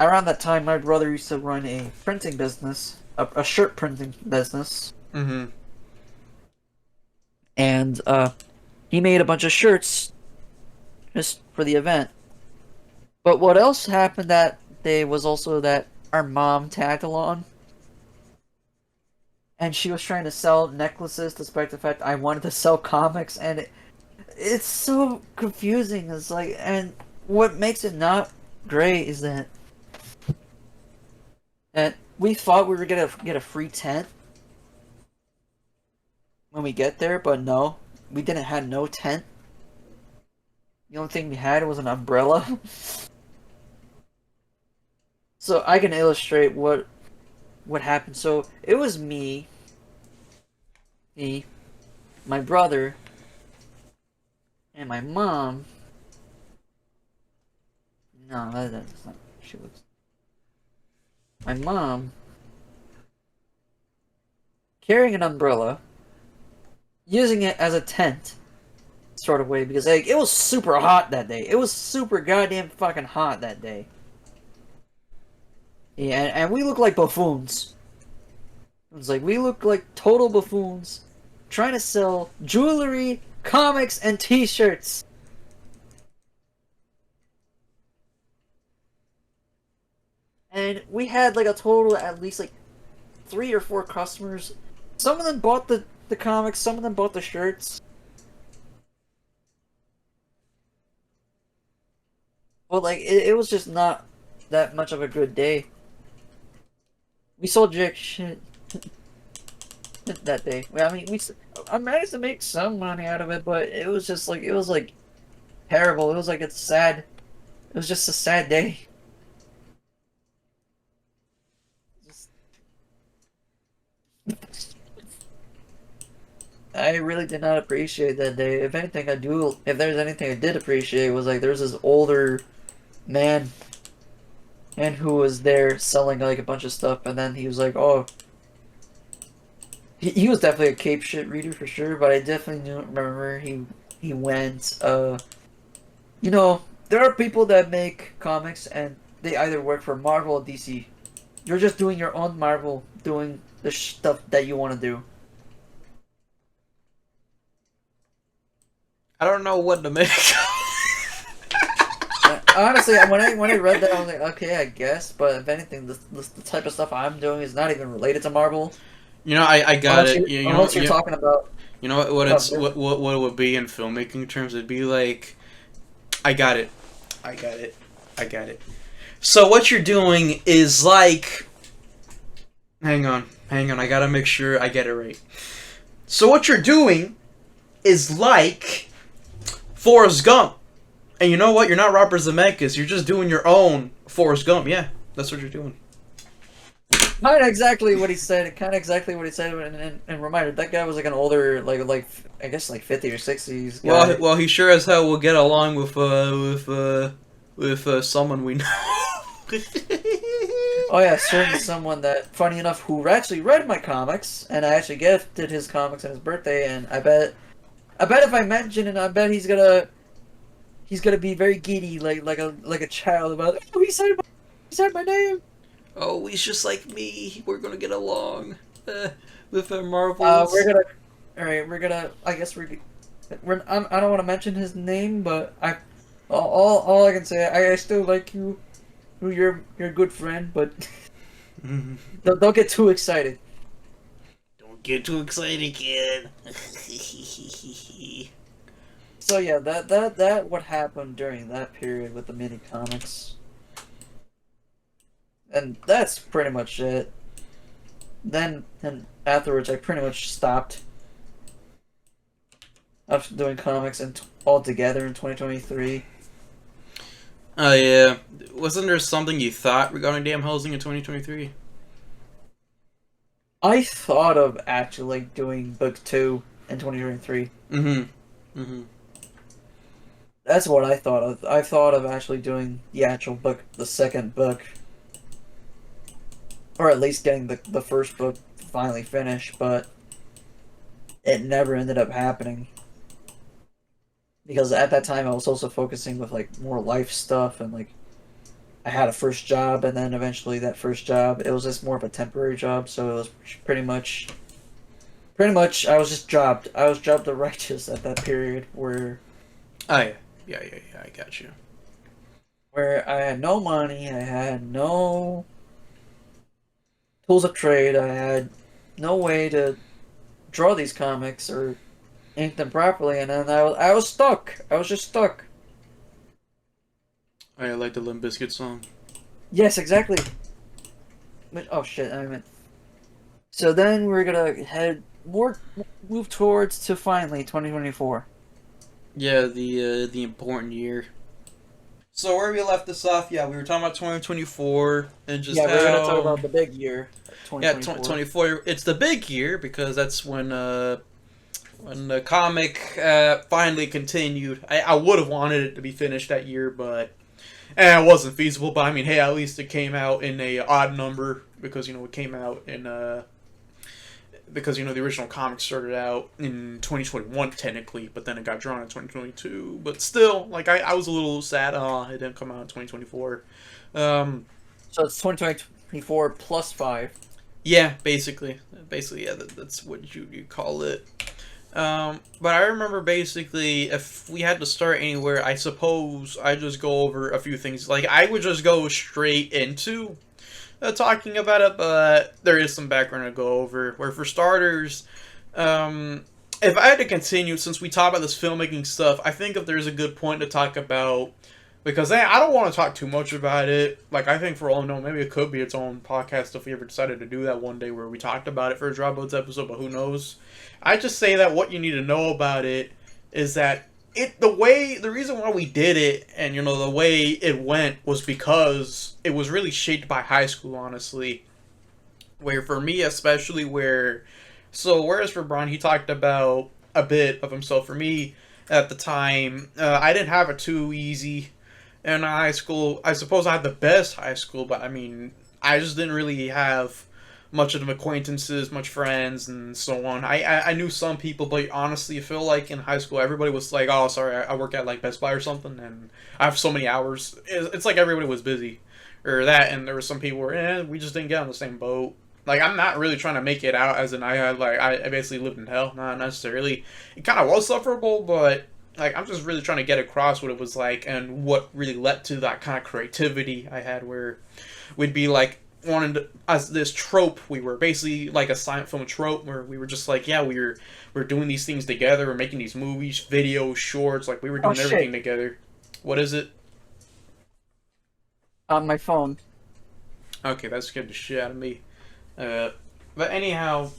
around that time, my brother used to run a printing business, a shirt printing business. Mm-hmm. And, he made a bunch of shirts just for the event. But what else happened that day was also that our mom tagged along. And she was trying to sell necklaces despite the fact I wanted to sell comics, and it's so confusing. It's like, and what makes it not great is that we thought we were gonna get a free tent when we get there, but no, we didn't have no tent. The only thing we had was an umbrella. So I can illustrate what happened. So it was me, my brother, and my mom. No, that's not. She looks. My mom carrying an umbrella, using it as a tent, sort of way, because like it was super hot that day. It was super goddamn fucking hot that day. Yeah, and we look like buffoons. It's like we look like total buffoons trying to sell jewelry, comics, and t-shirts. And we had like a total of at least like 3 or 4 customers. Some of them bought the comics, some of them bought the shirts. But like it was just not that much of a good day. We sold jack shit that day. I mean, I managed to make some money out of it, but it was just like terrible. It was like it's sad. It was just a sad day. I really did not appreciate that day. If anything, if there's anything I did appreciate was like there's this older man and who was there selling like a bunch of stuff, and then he was like, oh, he was definitely a Cape shit reader for sure, but I definitely remember he went, you know, there are people that make comics and they either work for Marvel or DC. You're just doing your own Marvel, doing the stuff that you want to do. I don't know what to make. Honestly, when I read that, I was like, okay, I guess. But if anything, the type of stuff I'm doing is not even related to Marvel. You know, I got unless it. Unless you're talking about. You know what it would be in filmmaking terms? It'd be like, I got it. So what you're doing is like, hang on, I gotta make sure I get it right. So what you're doing is like Forrest Gump. And you know what? You're not Robert Zemeckis. You're just doing your own Forrest Gump. Yeah, that's what you're doing. Kind of exactly what he said. Kind of exactly what he said. And reminder, that guy was like an older, like I guess like 50 or 60s guy. Well, he sure as hell will get along with someone we know. Oh yeah, certain someone that, funny enough, who actually read my comics, and I actually gifted his comics on his birthday. And I bet if I mention it, I bet he's gonna be very giddy, like a child about. Oh, he said my name. Oh, he's just like me. We're gonna get along with our We're marvels. gonna. All right, we're gonna. I guess I don't want to mention his name, but all I can say, I still like you. You're a good friend, but don't get too excited. Don't get too excited, kid. So yeah, that what happened during that period with the mini comics, and that's pretty much it. Then and afterwards, I pretty much stopped of doing comics and altogether in 2023. Oh yeah, wasn't there something you thought regarding Damn Hellsing in 2023? I thought of actually doing book two in 2023. Mm-hmm. Mm-hmm. That's what I thought of. I thought of actually doing the actual book, the second book, or at least getting the first book finally finished, but it never ended up happening. Because at that time I was also focusing with like more life stuff and like I had a first job and then eventually that first job it was just more of a temporary job, so it was pretty much I was just jobbed. I was jobbed the righteous at that period Oh yeah, yeah. I got you. where I had no money, I had no tools of trade, I had no way to draw these comics or ink them properly, and then I was stuck. I was just stuck. I like the Limp Bizkit song. Yes, exactly. Oh shit! I meant. So then we're gonna move towards to finally 2024. Yeah, the important year. So where we left this off, yeah, we were talking about 2024 and just Yeah, we're gonna talk how about the big year, yeah, 2024. 2024. It's the big year because that's when the comic finally continued. I would have wanted it to be finished that year, but it wasn't feasible. But I mean, hey, at least it came out in a odd number because it came out in because the original comic started out in 2021 technically, but then it got drawn in 2022. But still, like I was a little sad. It didn't come out in 2024. Um, So it's 2024 plus 5. yeah, basically, yeah, that's what you call it. But I remember basically if we had to start anywhere, I suppose I just go over a few things. Like I would just go straight into talking about it, but there is some background to go over. Where for starters, if I had to continue, since we talk about this filmmaking stuff, I think if there's a good point to talk about, because I don't want to talk too much about it. Like I think for all I know, maybe it could be its own podcast if we ever decided to do that one day where we talked about it for a Drawbuds episode, but who knows? I just say that what you need to know about it is that the reason why we did it and the way it went was because it was really shaped by high school, honestly. Where for me especially, whereas for Brian he talked about a bit of himself. For me at the time, I didn't have it too easy in high school. I suppose I had the best high school, but I mean I just didn't really have much of them acquaintances, much friends, and so on. I knew some people, but honestly, I feel like in high school, everybody was like, "Oh, sorry, I work at like Best Buy or something, and I have so many hours." It's like everybody was busy, or that, and there were some people where, we just didn't get on the same boat. Like I'm not really trying to make it out as in I basically lived in hell, not necessarily. It kind of was sufferable, but like I'm just really trying to get across what it was like and what really led to that kind of creativity I had, where we'd be like wanted as this trope. We were basically like a silent film trope where we were just like, yeah, we're doing these things together. We're making these movies, videos, shorts. Like we were Oh doing everything shit! together. What is it? On my phone. Okay, that scared the shit out of me. But anyhow,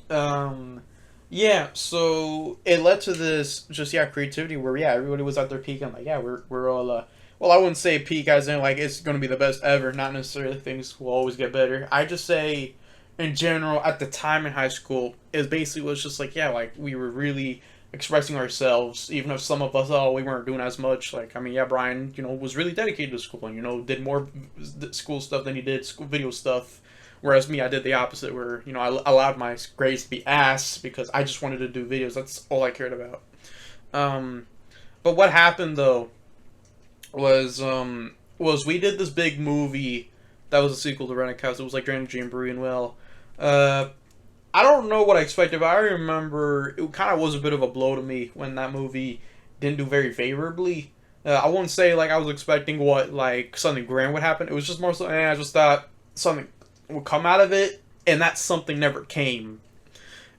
um, yeah. So it led to this just creativity where everybody was out there peaking like we're all Well, I wouldn't say peak as in like it's going to be the best ever. Not necessarily things will always get better. I just say, in general, at the time in high school, it basically was just like yeah, like we were really expressing ourselves. Even if some of us, oh, we weren't doing as much. Like I mean, yeah, Brian, was really dedicated to school and did more school stuff than he did school video stuff. Whereas me, I did the opposite, where I allowed my grades to be ass because I just wanted to do videos. That's all I cared about. Um, but what happened though was we did this big movie that was a sequel to Rent House. It was like Dragon and Bree and Well. Uh, I don't know what I expected, but I remember it kind of was a bit of a blow to me when that movie didn't do very favorably. I wouldn't say like I was expecting what like something grand would happen. It was just more so I just thought something would come out of it, and that something never came.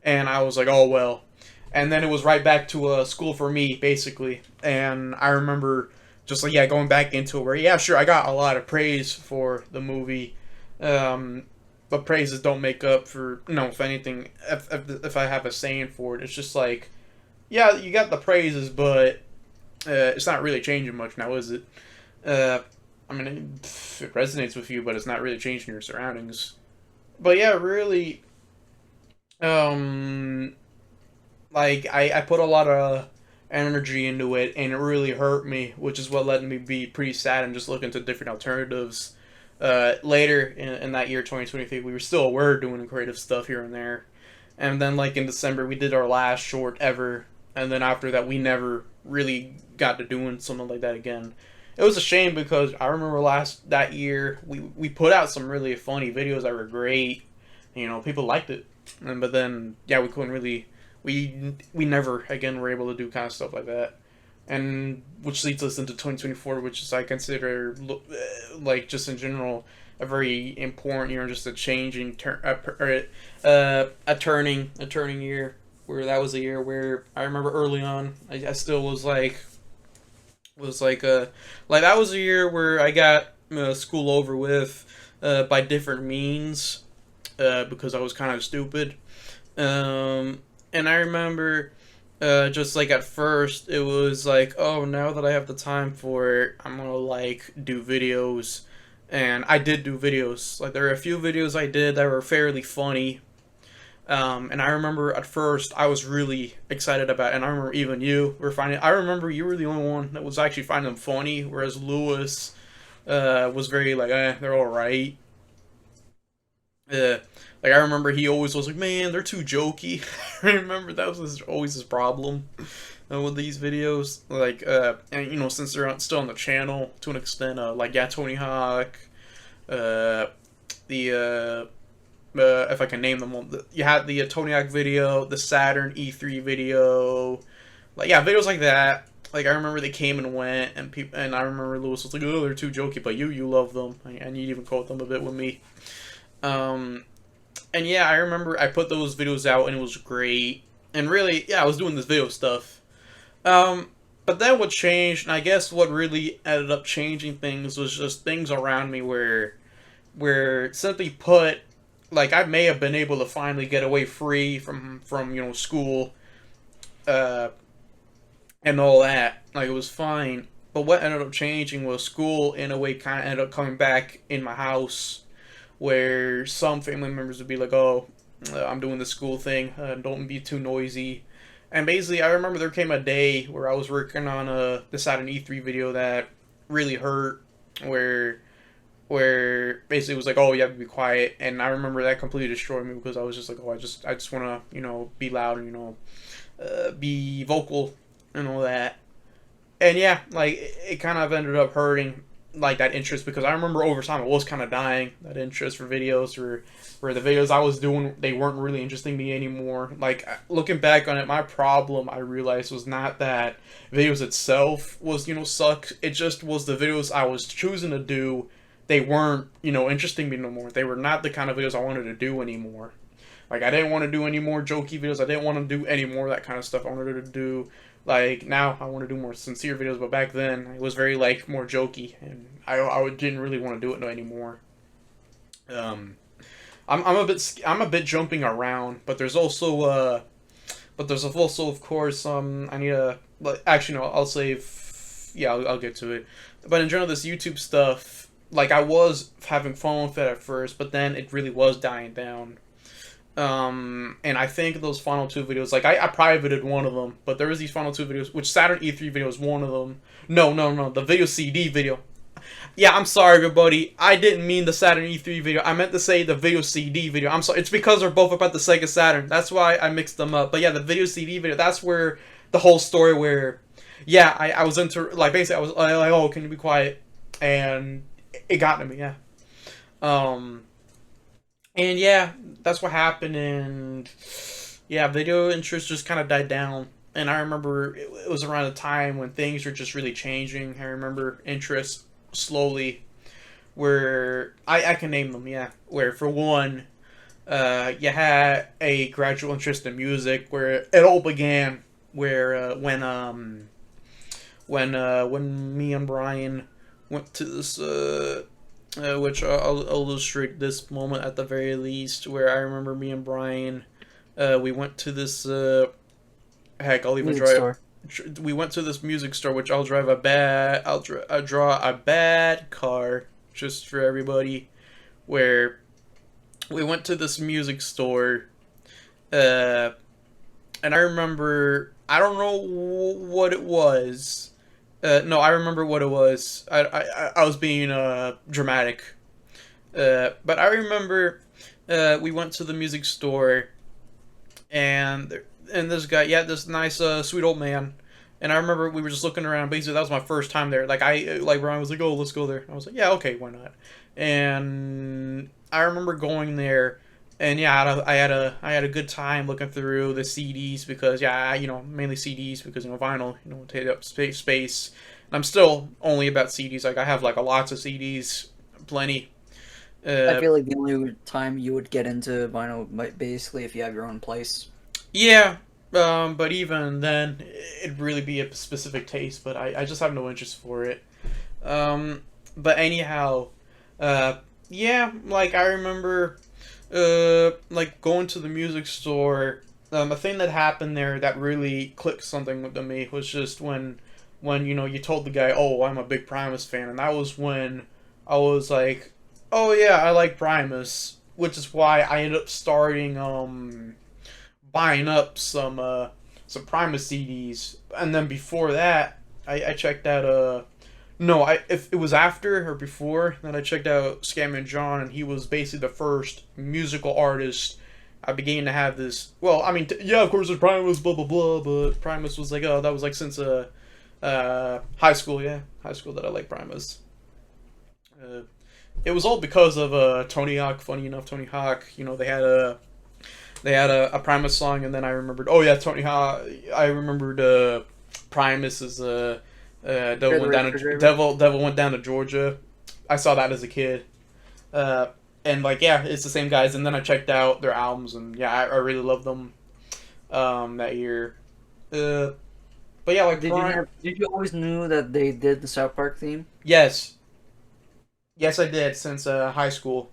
And I was like, oh well. And then it was right back to school for me, basically. And I remember just like yeah, going back into it where yeah, sure, I got a lot of praise for the movie, but praises don't make up for if anything, if I have a saying for it, it's just like yeah, you got the praises, but it's not really changing much now, is it? Uh, I mean, it resonates with you, but it's not really changing your surroundings. But yeah, really, um, like I put a lot of energy into it, and it really hurt me, which is what led me to be pretty sad and just look into different alternatives. Later in that year, 2023, we were still aware doing creative stuff here and there, and then like in December, we did our last short ever, and then after that, we never really got to doing something like that again. It was a shame because I remember last that year we put out some really funny videos that were great. People liked it, but then yeah, we couldn't really we never again were able to do kind of stuff like that, and which leads us into 2024, which is I consider like just in general a very important year and just a changing a turning year where that was a year where I remember early on I still was like that was a year where I got school over with by different means because I was kind of stupid. And I remember just like at first it was like, oh, now that I have the time for it, I'm gonna like do videos. And I did do videos. Like there are a few videos I did that were fairly funny. And I remember at first I was really excited about it, and I remember even you were finding I remember you were the only one that was actually finding them funny, whereas Lewis was very like, they're alright. Uh, like I remember he always was like, man, they're too jokey. I remember that was always his problem with these videos. Like, and since they're still on the channel to an extent, like yeah, Tony Hawk, the if I can name them all, you had the Tony Hawk video, the Saturn E3 video, like yeah, videos like that. Like I remember they came and went, and people, and I remember Lewis was like, oh, they're too jokey, but you love them, and you even quote them a bit with me. Um, and yeah, I remember I put those videos out and it was great. And really, yeah, I was doing this video stuff. Um, but then what changed, and I guess what really ended up changing things was just things around me where simply put, like I may have been able to finally get away free from school, uh, and all that. Like it was fine. But what ended up changing was school in a way kind of ended up coming back in my house where some family members would be like, "Oh, I'm doing the school thing. Don't be too noisy." And basically, I remember there came a day where I was working on the Saturn E3 video that really hurt, where basically it was like, "Oh, you have to be quiet." And I remember that completely destroyed me because I was just like, "Oh, I just want to be loud and be vocal and all that." And yeah, like it kind of ended up hurting like that interest because I remember over time it was kind of dying, that interest for videos where the videos I was doing, they weren't really interesting me anymore. Like looking back on it, my problem I realized was not that videos itself was suck. It just was the videos I was choosing to do, they weren't interesting me no more. They were not the kind of videos I wanted to do anymore. Like I didn't want to do any more jokey videos. I didn't want to do any more of that kind of stuff. I wanted to do like now I want to do more sincere videos, but back then it was very like more jokey, and I didn't really want to do it no anymore. Um, I'm a bit jumping around, but there's also of course I need to, like, actually no, I'll save yeah, I'll get to it. But in general, this YouTube stuff, like I was having fun with it at first, but then it really was dying down. And I think those final two videos, like I privated one of them, but there was these final two videos, which Saturn E3 video was one of them. No, the video CD video. Yeah, I'm sorry, everybody. I didn't mean the Saturn E3 video. I meant to say the video CD video. I'm sorry. It's because they're both about the Sega Saturn. That's why I mixed them up. But yeah, the video CD video. That's where the whole story where, yeah, I was into like basically I was like, oh, can you be quiet? And it got to me. Yeah. Um. And yeah, that's what happened. And yeah, video interest just kind of died down. And I remember it was around the time when things were just really changing. I remember interest slowly where I can name them, yeah. Where for one, you had a gradual interest in music where it all began where when me and Brian went to this which I'll illustrate this moment at the very least where I remember me and Brian we went to this heck I'll even Music draw store. we went to this music store, which I'll drive a bad. I'll draw a bad car just for everybody. Where we went to this music store, uh, and I remember I don't know what it was. No, I remember what it was. I was being dramatic, but I remember we went to the music store and this guy, yeah, this nice, sweet old man. And I remember we were just looking around. Basically, that was my first time there. Like Brian was like, "Oh, let's go there." I was like, "Yeah, okay, why not?" And I remember going there, and yeah, I had a good time looking through the CDs because yeah, mainly CDs because vinyl, take up space. And I'm still only about CDs. Like I have like a lots of CDs, plenty. I Uh, feel like the only time you would get into vinyl might basically if you have your own place. Yeah, but even then, it'd really be a specific taste, but I just have no interest for it. But anyhow, yeah, like I remember, like going to the music store. A thing that happened there that really clicked something with me was just when you told the guy, "Oh, I'm a big Primus fan," and that was when I was like, "Oh yeah, I like Primus," which is why I ended up starting buying up some Primus CDs, and then before that, I checked out no, I if it was after or before that I checked out Scammin' John, and he was basically the first musical artist. I began to have this. Well, I mean, yeah, of course, there's Primus, blah blah blah, but Primus was like, oh, that was like since high school, yeah, high school that I like Primus. Uh, it was all because of Tony Hawk. Funny enough, Tony Hawk. They had a Primus song, and then I remembered. Oh yeah, Tony Hawk. I remembered Primus's Devil went down to Devil went down to Georgia. I saw that as a kid, and like yeah, it's the same guys. And then I checked out their albums, and yeah, I really loved them that year. Uh, but yeah, like Did you always knew that they did the South Park theme? yes, yes, I did since high school.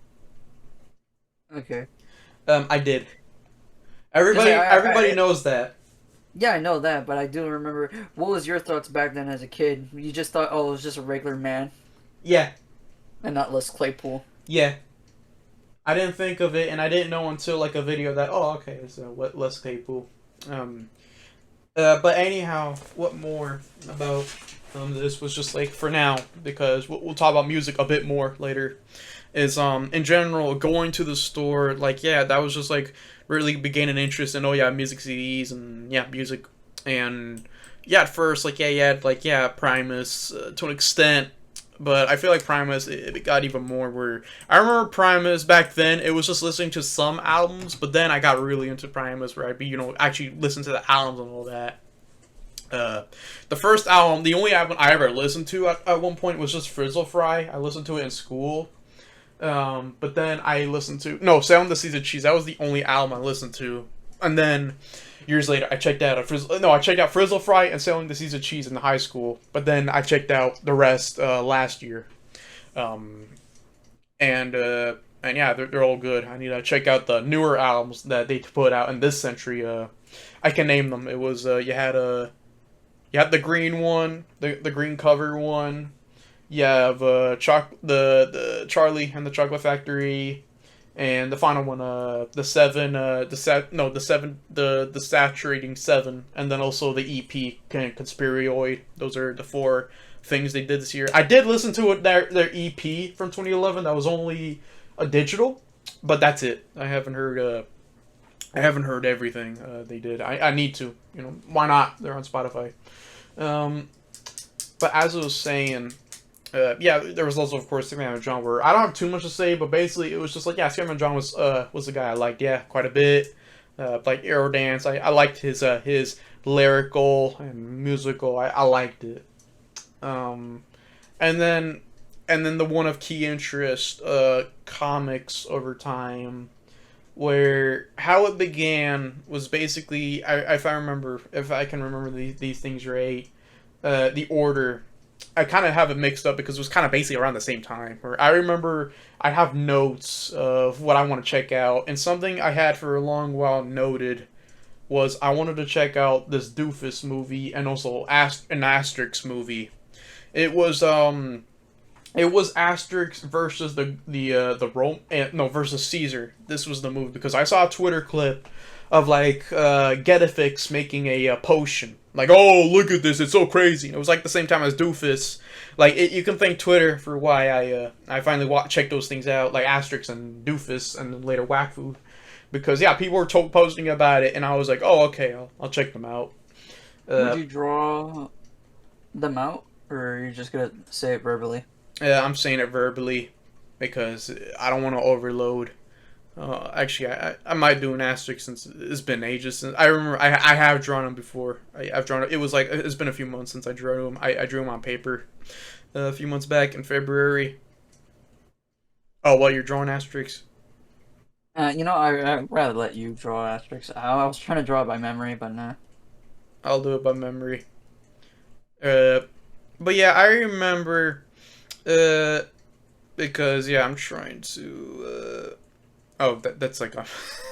Okay. I did. 'Cause Everybody knows that. yeah, I know that, but I do remember. What was your thoughts back then as a kid? You just thought, oh, it was just a regular man Yeah, and not Les Claypool. yeah. I didn't think of it, and I didn't know until like a video that okay, so what less Claypool. Um, but anyhow, what more about this was just like for now because we'll talk about music a bit more later. Is in general going to the store like yeah that was just like really began an interest in oh yeah music CDs and yeah music and yeah at first like yeah like yeah Primus to an extent but I feel like Primus it got even more where I remember Primus back then it was just listening to some albums but then I got really into Primus where I'd be actually listen to the albums and all that. The first album, the only album I ever listened to at one point was just Frizzle Fry. I listened to it in school. But then I listened to Sailing the Seas of Cheese. That was the only album I listened to. And then years later, I checked out I checked out Frizzle Fry and Sailing the Seas of Cheese in the high school. But then I checked out the rest last year. Um, and yeah, they're all good. I need to check out the newer albums that they put out in this century. I can name them. It was you had You have the green one, the green cover one. You have the Charlie and the Chocolate Factory, and the final one, the seven, the seven, the saturating seven, and then also the EP kind of conspirioid. Those are the four things they did this year. I did listen to it their EP from 2011. That was only a digital, but that's it. I haven't heard everything they did. I need to. Why not? They're on Spotify. Um, but as I was saying, yeah, there was also, of course, Screaming John, where I don't have too much to say, but basically it was just like, yeah, Screaming John was the guy I liked, yeah, quite a bit. Like Aerodance, I liked his lyrical and musical. I liked it. Um, and then the one of key interest, comics over time, where how it began was basically, if I can remember these things right, the order. I kind of have it mixed up because it was kind of basically around the same time. Where I remember I have notes of what I want to check out, and something I had for a long while noted was I wanted to check out this Doofus movie and also an Asterix movie. It was Asterix versus the Rome, no, versus Caesar. This was the movie because I saw a Twitter clip of like Getafix making a potion. Like, oh, look at this, it's so crazy. And it was like the same time as Doofus. Like, you can thank Twitter for why I finally checked those things out, like Asterix and Doofus, and then later Whack Food, because yeah, people were posting about it, and I was like, oh, okay, I'll check them out. Would you draw them out, or are you just gonna say it verbally? I'm saying it verbally because I don't want to overload. Actually, I might do an asterisk since it's been ages since I remember. I have drawn them before. I've drawn it. It was like it's been a few months since I drew them. I drew them on paper a few months back in February. Oh, well, you're drawing asterisks. I'd rather let you draw asterisks. I was trying to draw it by memory, but nah. I'll do it by memory. Uh, but yeah, I remember. Because yeah, I'm trying to. Oh, that's like a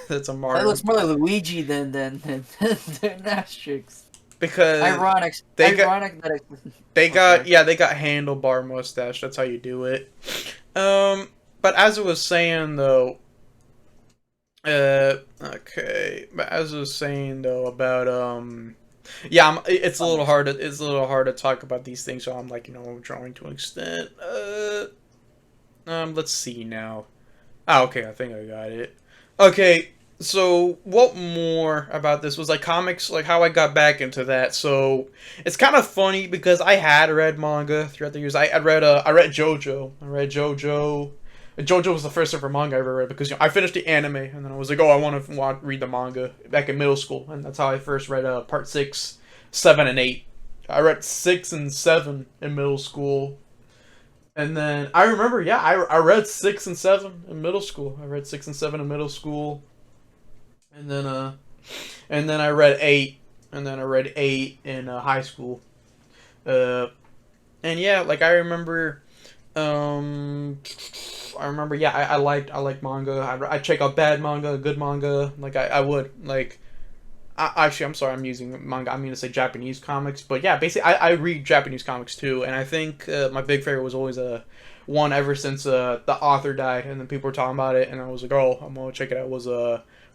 that's a That Mario. looks more like Luigi than asterisks. Because Ironic. they got Ironic that it. they Oh, got sorry. yeah they got handlebar mustache. That's how you do it. But as I was saying though, okay. But as I was saying though about yeah, it's a little hard to talk about these things. So I'm like drawing to an extent. Let's see now. Oh, okay, I think I got it. Okay, so what more about this was like comics, like how I got back into that. So it's kind of funny because I had read manga throughout the years. I read JoJo. I read JoJo. JoJo was the first ever manga I ever read because I finished the anime and then I was like, oh, I want to read the manga back in middle school, and that's how I first read part 6, 7, and 8. I read 6 and 7 in middle school. And then I remember, yeah, I read 6 and 7 in middle school. I read 6 and 7 in middle school, and then I read 8, and then I read 8 in high school. Uh, and yeah, like yeah, I like manga. I check out bad manga, good manga. Like I would like. Actually, I'm sorry, I'm using manga. I mean to say Japanese comics, but yeah, basically, I read Japanese comics too, and I think my big favorite was always one ever since the author died, and then people were talking about it, and I was like, oh, I'm gonna check it out. Was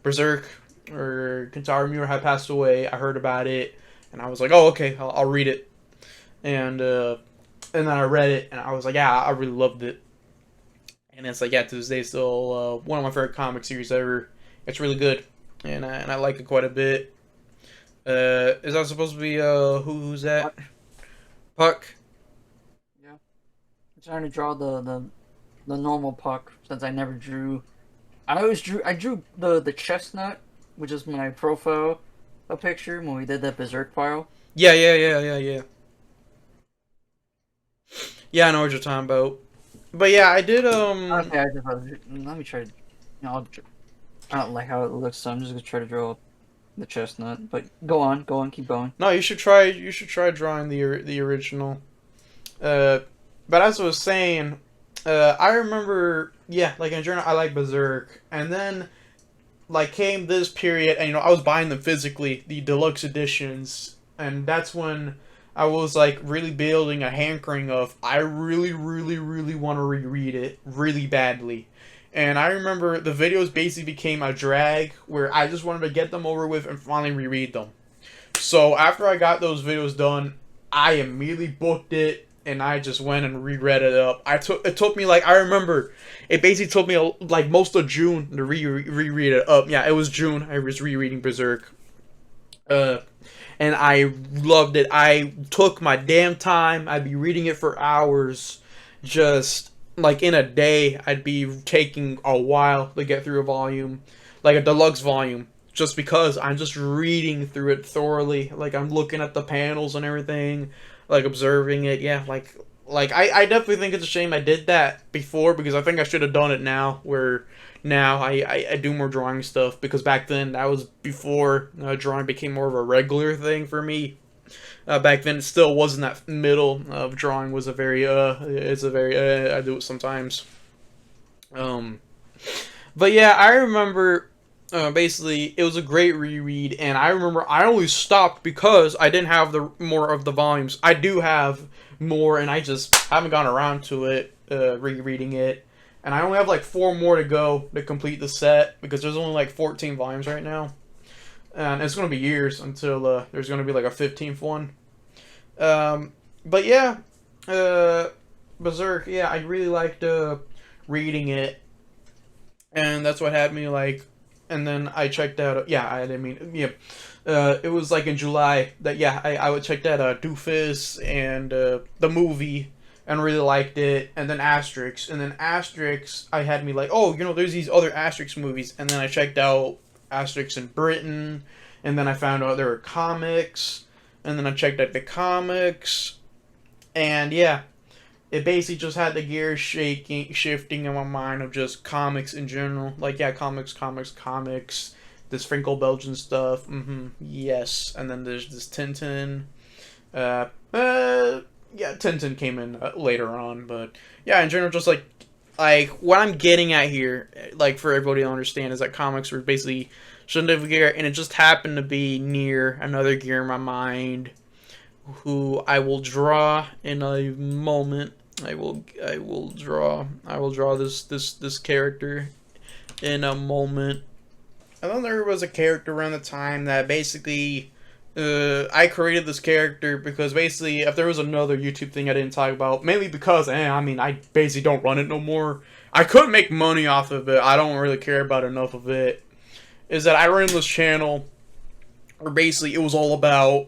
Berserk, or Kentaro Miura had passed away. I heard about it, and I was like, oh, okay, I'll read it, and then I read it, and I was like, yeah, I really loved it, and it's like, yeah, to this day, still one of my favorite comic series ever. It's really good, and I like it quite a bit. Is that supposed to be who's that? Puck. Yeah. I'm trying to draw the normal puck since I never drew. I drew the chestnut, which is my profile a picture when we did that Berserk file. Yeah. Yeah, I know what you're talking about. But yeah, I did Okay, let me try. I don't like how it looks, so I'm just gonna try to draw the chestnut. But go on, keep going. No, you should try drawing the original. But as I was saying, I remember, yeah, like in general, I like Berserk, and then like came this period, and I was buying them physically, the deluxe editions, and that's when I was like really building a hankering of I really, really, really want to reread it really badly. And I remember the videos basically became a drag where I just wanted to get them over with and finally reread them. So after I got those videos done, I immediately booked it and I just went and reread it up. It took me like I remember it basically took me like most of June to reread it up. Yeah, it was June. I was rereading Berserk. Uh, and I loved it. I took my damn time. I'd be reading it for hours. Just like in a day, I'd be taking a while to get through a volume, like a deluxe volume, just because I'm just reading through it thoroughly. Like I'm looking at the panels and everything, like observing it. Yeah, I definitely think it's a shame I did that before because I think I should have done it now. Where now I do more drawing stuff because back then that was before drawing became more of a regular thing for me. Back then it still wasn't that middle of drawing was a very it's a very I do it sometimes. Um, but yeah, I remember basically it was a great reread, and I remember I only stopped because I didn't have the more of the volumes. I do have more, and I just haven't gone around to it rereading it. And I only have like 4 more to go to complete the set because there's only like 14 volumes right now, and it's gonna be years until there's gonna be like a 15th one. But yeah, uh, Berserk. Yeah, I really liked reading it, and that's what had me like. And then I checked out. Yeah, I didn't mean. Yeah, it was like in July that yeah I would check out Doofus and the movie and really liked it. And then Asterix I had me like oh there's these other Asterix movies. And then I checked out Asterix in Britain, and then I found out there were comics, and then I checked out the comics, and yeah, it basically just had the gears shifting in my mind of just comics in general. Like, yeah, comics, this Franco Belgian stuff, yes. And then there's this Tintin. Yeah, Tintin came in later on, but yeah, in general, just like what I'm getting at here, like for everybody to understand, is that comics were basically shouldn't have gear, and it just happened to be near another gear in my mind, who I will draw in a moment. I will draw this character in a moment. And then there was a character around the time that basically I created this character because basically if there was another YouTube thing I didn't talk about, mainly because I basically don't run it no more. I couldn't make money off of it. I don't really care about enough of it. Is that I ran this channel where basically it was all about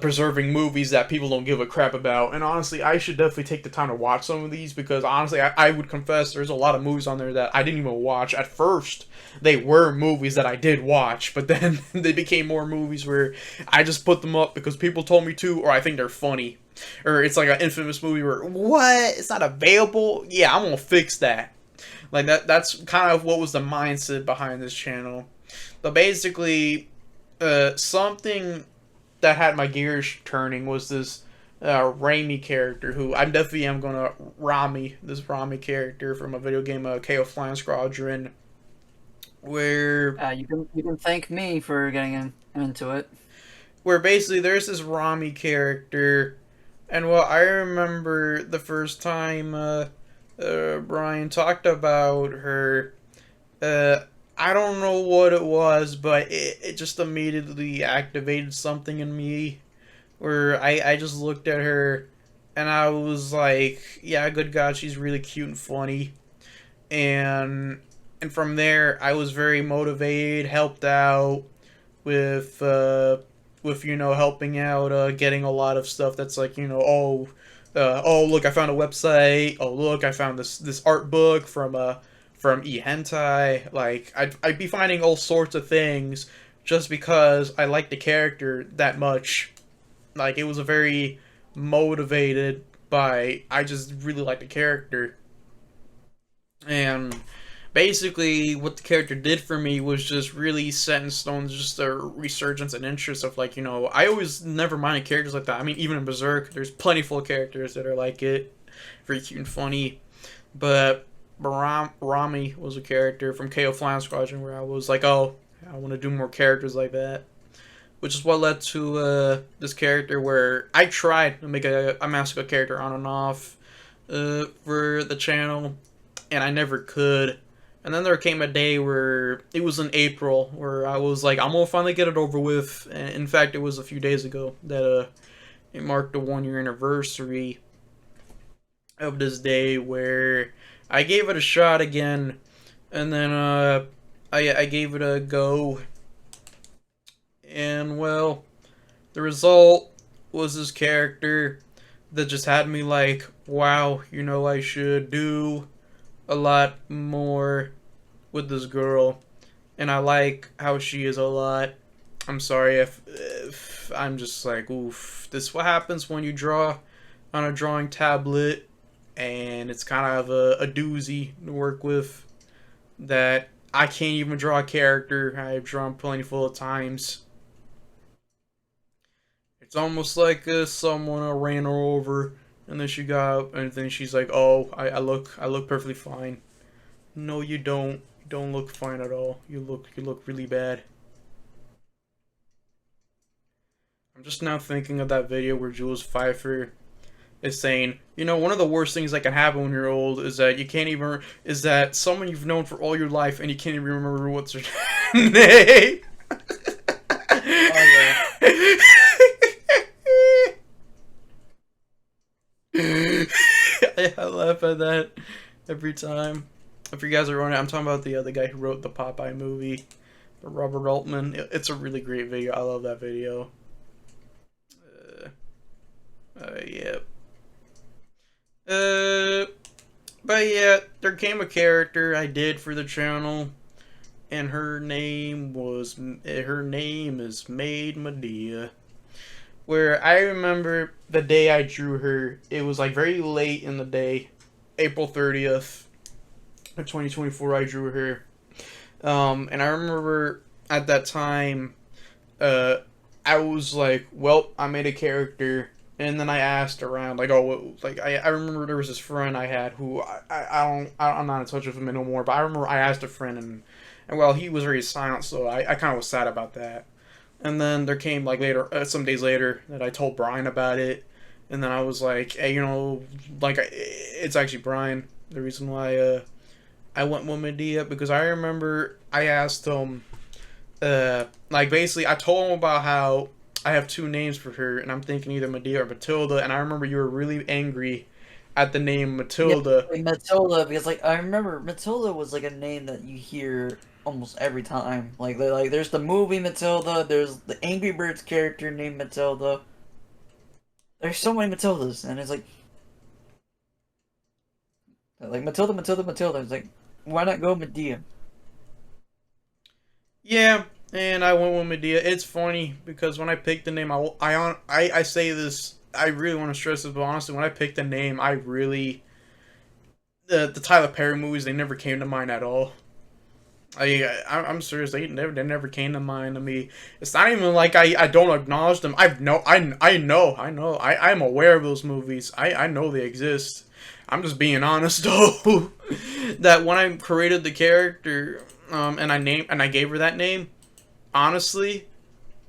preserving movies that people don't give a crap about. And honestly, I should definitely take the time to watch some of these because honestly, I would confess there's a lot of movies on there that I didn't even watch. At first, they were movies that I did watch, but then they became more movies where I just put them up because people told me to, or I think they're funny. Or it's like an infamous movie where, what? It's not available? Yeah, I'm gonna fix that. Like, that's kind of what was the mindset behind this channel. But basically, something that had my gears turning was this Raimi character who I definitely am gonna this Rami character from a video game, KO Flying Squadron, where you can thank me for getting into it. Where basically there's this Rami character, and well, I remember the first time Brian talked about her. I don't know what it was, but it just immediately activated something in me where I just looked at her and I was like, yeah, good God, she's really cute and funny. And from there, I was very motivated, helped out with helping out, getting a lot of stuff that's like, oh, look, I found a website. Oh, look, I found this art book from eHentai. Like, I'd be finding all sorts of things just because I liked the character that much. Like, it was a very motivated by, I just really liked the character. And basically, what the character did for me was just really set in stone, just a resurgence and interest of, like, I always never minded characters like that. I mean, even in Berserk, there's plenty full of characters that are like it. Very cute and funny. But Rami was a character from KO Flying Squadron where I was like, oh, I want to do more characters like that. which is what led to this character where I tried to make a Masuka character on and off for the channel, and I never could. And then there came a day where it was in April where I was like, I'm gonna finally get it over with. And in fact, it was a few days ago that it marked the 1 year anniversary of this day where I gave it a shot again, and then I gave it a go, and well, the result was this character that just had me like, wow, you know, I should do a lot more with this girl, and I like how she is a lot. I'm sorry if I'm just like, oof, this is what happens when you draw on a drawing tablet, and it's kind of a doozy to work with. That I can't even draw a character I've drawn plenty full of times. It's almost like someone ran her over, and then she got up, and then she's like, "Oh, I look perfectly fine." No, you don't. You don't look fine at all. You look really bad. I'm just now thinking of that video where Jules Pfeiffer is saying, you know, one of the worst things that can happen when you're old is that you can't even, is that someone you've known for all your life and you can't even remember what's their name. Oh yeah. I laugh at that every time. If you guys are wondering, I'm talking about the guy who wrote the Popeye movie, Robert Altman. It's a really great video. I love that video. Yeah. But yeah, there came a character I did for the channel, and her name is Maid Medea. Where I remember the day I drew her, it was like very late in the day, April 30th of 2024. I drew her, and I remember at that time, I was like, well, I made a character. And then I asked around, like, oh, like I remember there was this friend I had who I'm not in touch with him anymore. But I remember I asked a friend, and well, he was very silent, so I kind of was sad about that. And then there came like later, some days later, that I told Brian about it, and then I was like, hey, you know, like it's actually Brian. The reason why I went with Medea, because I remember I asked him, like basically I told him about how I have two names for her, and I'm thinking either Medea or Matilda. And I remember you were really angry at the name Matilda. Yeah, like Matilda, because like I remember Matilda was like a name that you hear almost every time. Like there's the movie Matilda, there's the Angry Birds character named Matilda. There's so many Matildas, and it's like Matilda, Matilda, Matilda. It's like, why not go Medea? Yeah, and I went with Medea. It's funny because when I picked the name, I say this. I really want to stress this, but honestly, when I picked the name, I really the Tyler Perry movies, they never came to mind at all. I'm serious. They never came to mind to me. It's not even like I don't acknowledge them. I'm aware of those movies. I know they exist. I'm just being honest though. That when I created the character, and I gave her that name, honestly,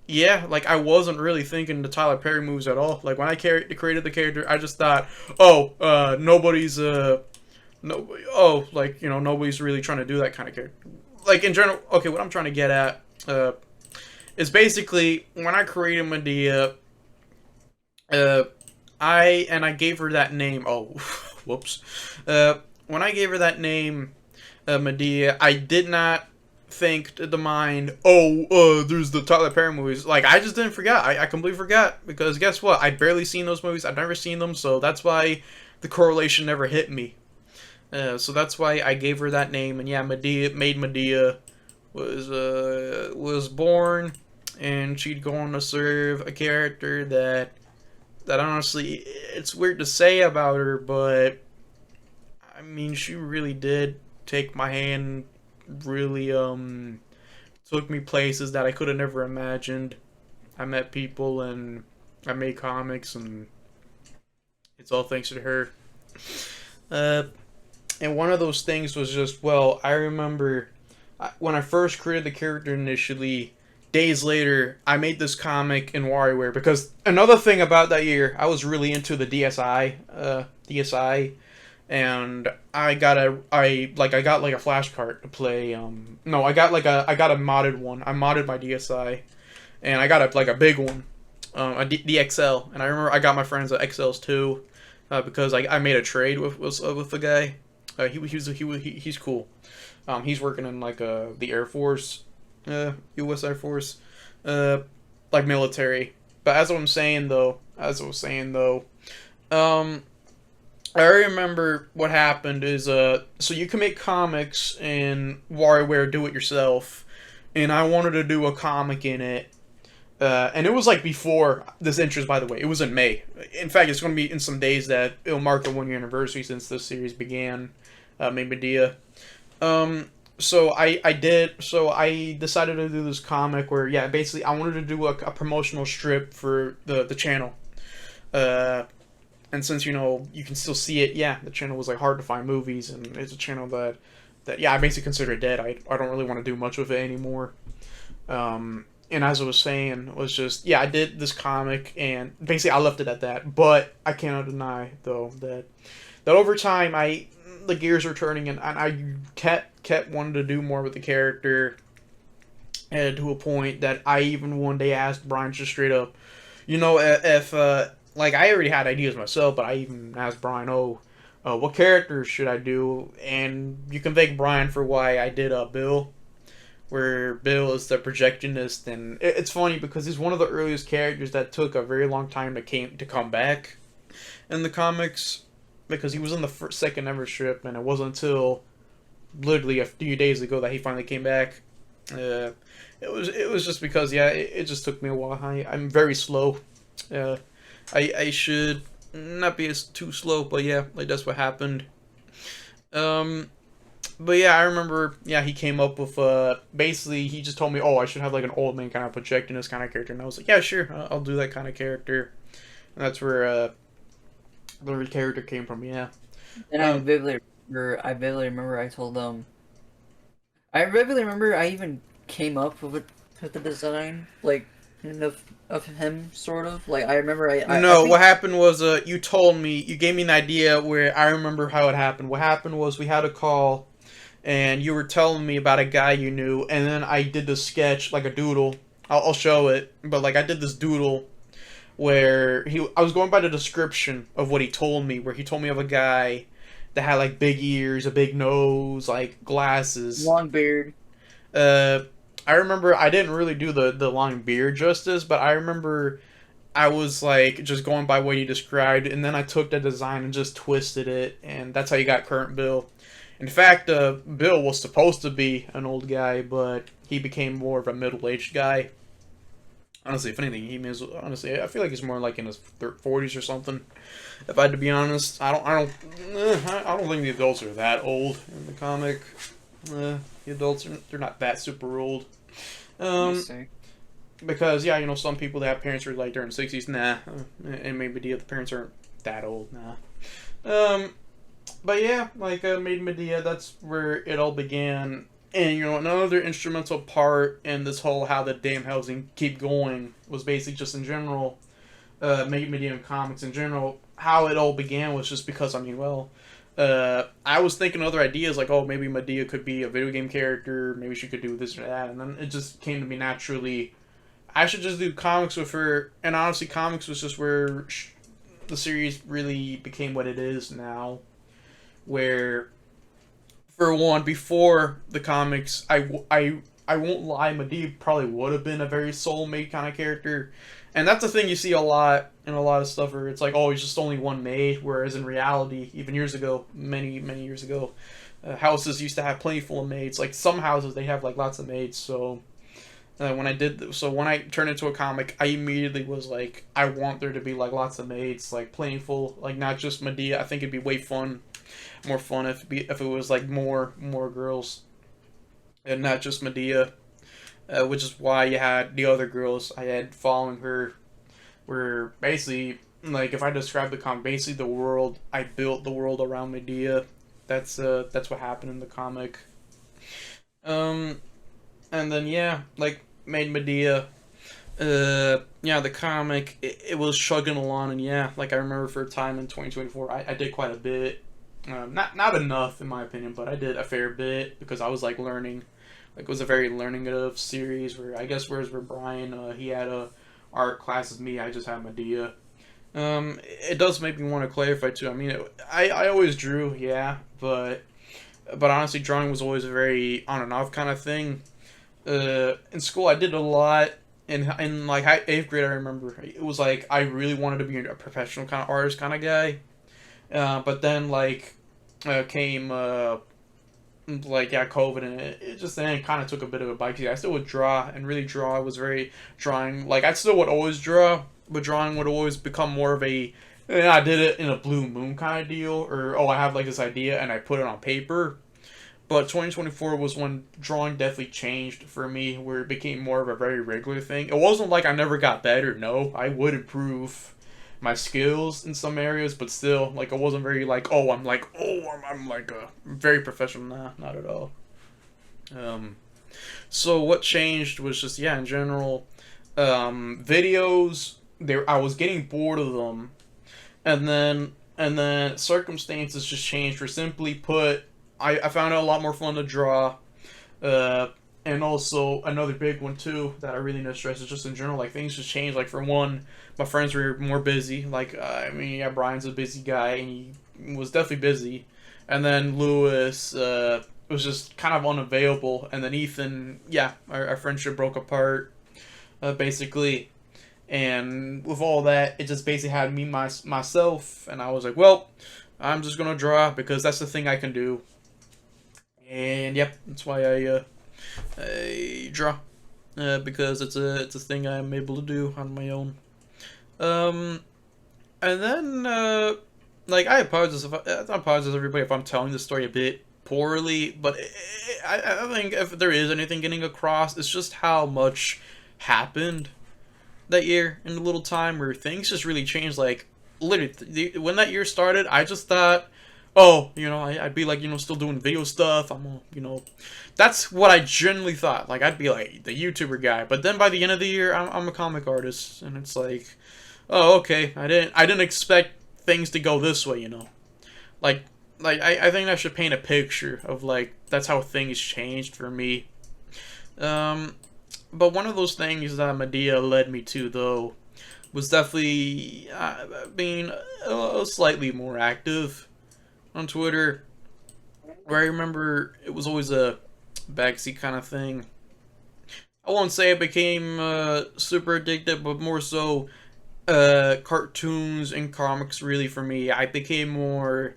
yeah, like I wasn't really thinking the Tyler Perry movies at all. Like when I created the character, I just thought, oh, nobody's nobody, oh, like, you know, nobody's really trying to do that kind of character. Like in general, okay, what I'm trying to get at is basically when I created Medea, I gave her that name. Oh, whoops. When I gave her that name, Medea, I did not think to the mind, oh, there's the Tyler Perry movies. Like, I just didn't forget. I completely forgot, because guess what? I'd barely seen those movies. I've never seen them, so that's why the correlation never hit me. So that's why I gave her that name. And yeah, Maid Medea was born, and she'd go on to serve a character that honestly, it's weird to say about her, but I mean, she really did take my hand, really took me places that I could have never imagined. I met people and I made comics, and it's all thanks to her. And one of those things was just, well, I remember when I first created the character initially, days later, I made this comic in WarioWare because another thing about that year, I was really into the DSi, and I got like a flash cart to play. No, I got a modded one. I modded my DSi, and I got a big one, the XL. And I remember I got my friends the XLs too, because I made a trade with the guy. He's cool. He's working in like the Air Force, U.S. Air Force, like military. But as I was saying though, um, I remember what happened is so you can make comics in WarioWare do it yourself, and I wanted to do a comic in it. And it was like before this interest, by the way. It was in May. In fact, it's going to be in some days that it'll mark the 1 year anniversary since this series began. Made Medea. So I decided to do this comic where, yeah, basically I wanted to do a promotional strip for the channel. And since, you can still see it, yeah, the channel was like hard to find movies, and it's a channel that yeah, I basically consider it dead. I don't really want to do much with it anymore. And as I was saying, it was just, yeah, I did this comic, and basically I left it at that. But I cannot deny, though, that over time, the gears were turning, and I kept wanting to do more with the character, and to a point that I even one day asked Brian just straight up, if like I already had ideas myself, but I even asked Brian, what characters should I do? And you can thank Brian for why I did Bill, where Bill is the projectionist, and it's funny because he's one of the earliest characters that took a very long time to come back in the comics, because he was in the second ever strip, and it wasn't until literally a few days ago that he finally came back. It was just because, yeah, it just took me a while. I'm very slow. I should not be as too slow, but yeah, like that's what happened. But yeah, I remember, yeah, he came up with, basically, he just told me, I should have like an old man kind of projecting this kind of character, and I was like, yeah, sure, I'll do that kind of character. And that's where, the character came from, yeah. And I vividly remember I told them. I vividly remember I even came up with the design, like, of him, sort of. Like, I remember I No, think, what happened was, you told me, you gave me an idea where I remember how it happened. What happened was we had a call, and you were telling me about a guy you knew, and then I did the sketch, like a doodle. I'll show it, but like I did this doodle where I was going by the description of what he told me, where he told me of a guy that had like big ears, a big nose, like glasses, long beard. uh, I remember I didn't really do the long beard justice, but I remember I was like just going by what you described, and then I took the design and just twisted it, and that's how you got current Bill. In fact, Bill was supposed to be an old guy, but he became more of a middle-aged guy. Honestly, if anything, honestly, I feel like he's more like in his 40s or something. If I had to be honest, I don't think the adults are that old in the comic. The adults they're not that super old. Because yeah, some people that have parents who are like they're in the 60s, nah, and maybe the other parents aren't that old, nah. But yeah, like Made in Medea, that's where it all began. And another instrumental part in this whole how the damn Hellsing keep going was basically just in general, Made in Medea comics in general. How it all began was just because I was thinking other ideas like, maybe Medea could be a video game character, maybe she could do this or that, and then it just came to me naturally. I should just do comics with her, and honestly, comics was just where the series really became what it is now. Where, for one, before the comics, I won't lie, Medea probably would have been a very soulmate kind of character. And that's the thing you see a lot in a lot of stuff where it's like, he's just only one maid, whereas in reality, even years ago, many years ago, houses used to have plenty full of maids. Like some houses, they have like lots of maids. So when I turned into a comic, I immediately was like, I want there to be like lots of maids, like plenty full, like not just Medea. I think it'd be way more fun if it was like more girls, and not just Medea. Which is why you had the other girls I had following her, where basically, like, if I describe the comic, basically I built the world around Medea. That's what happened in the comic. And then yeah, like made Medea. Yeah, the comic, it was chugging along, and yeah, like I remember for a time in 2024, I did quite a bit. Not enough in my opinion, but I did a fair bit because I was like learning. Like it was a very learning of series where I guess where Brian, he had a art class with me, I just had Medea. It does make me want to clarify too. I mean, I always drew, yeah, but honestly, drawing was always a very on and off kind of thing. In school, I did a lot. In like eighth grade, I remember it was like I really wanted to be a professional kind of artist kind of guy. But then came like yeah COVID, and it just then kind of took a bit of a bite. I still would draw and really draw. I was very drawing. Like I still would always draw, but drawing would always become more of a I did it in a blue moon kind of deal, or oh I have like this idea and I put it on paper. But 2024 was when drawing definitely changed for me, where it became more of a very regular thing. It wasn't like I never got better. No, I would improve my skills in some areas, but still, like I wasn't very I'm like a very professional. Nah, not at all. Um, so what changed was just yeah, in general, videos. There, I was getting bored of them, and then circumstances just changed. For simply put, I found it a lot more fun to draw. Uh, and also another big one too that I really know stress is just in general like things just changed. Like for one, my friends were more busy. Like I mean, yeah, Brian's a busy guy and he was definitely busy. And then Lewis was just kind of unavailable. And then Ethan, yeah, our friendship broke apart basically. And with all that, it just basically had me myself, and I was like, well, I'm just gonna draw because that's the thing I can do. And yep, that's why I draw because it's a thing I'm able to do on my own. Um, and then like I apologize everybody if I'm telling the story a bit poorly, but I think if there is anything getting across, it's just how much happened that year in a little time where things just really changed. Like literally, when that year started, I just thought, oh, I'd be like, still doing video stuff. That's what I generally thought. Like I'd be like the YouTuber guy. But then by the end of the year, I'm a comic artist, and it's like, oh, okay. I didn't expect things to go this way. Like I think that should paint a picture of like that's how things changed for me. Um, but one of those things that Medea led me to though was definitely being slightly more active on Twitter, where I remember it was always a backseat kind of thing. I won't say it became super addictive, but more so cartoons and comics really for me. I became more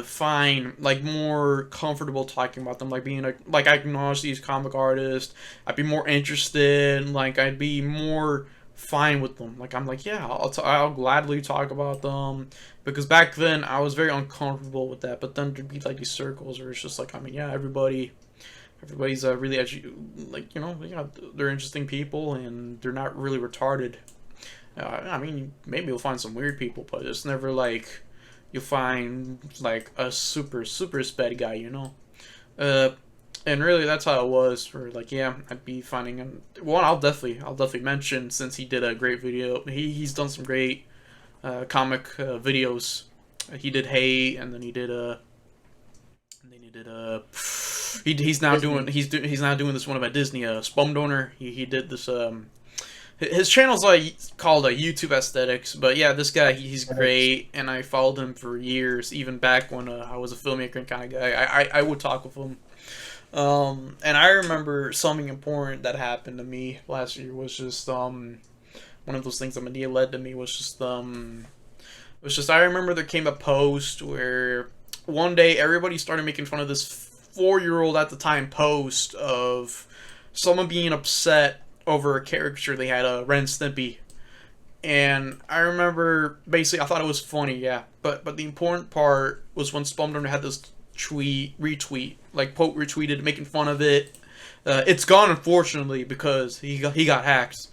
fine, like more comfortable talking about them, like being like I acknowledge these comic artists. I'd be more interested, like I'd be more fine with them. Like I'm like, yeah, I'll gladly talk about them because back then I was very uncomfortable with that. But then there'd be like these circles where it's just like, I mean, yeah, everybody's really like yeah, they're interesting people and they're not really retarded. I mean, maybe you'll find some weird people, but it's never like you'll find like a super sped guy. Uh, and really that's how it was for like yeah I'd be finding him. Well, I'll definitely mention since he did a great video. He's done some great comic videos. He did Hey, and then he did he's now Disney. he's now doing this one about Disney, Spum Donor. He did this his channel's like called YouTube Aesthetics, but yeah, this guy he's great, and I followed him for years, even back when I was a filmmaker kind of guy. I would talk with him. And I remember something important that happened to me last year was just one of those things that Medea led to me was just I remember there came a post where one day everybody started making fun of this 4-year-old at the time post of someone being upset over a caricature they had, a Ren Stimpy. And I remember basically I thought it was funny, yeah. But the important part was when Spumdorner had this retweet, like Pope retweeted making fun of it. It's gone unfortunately because he got hacked.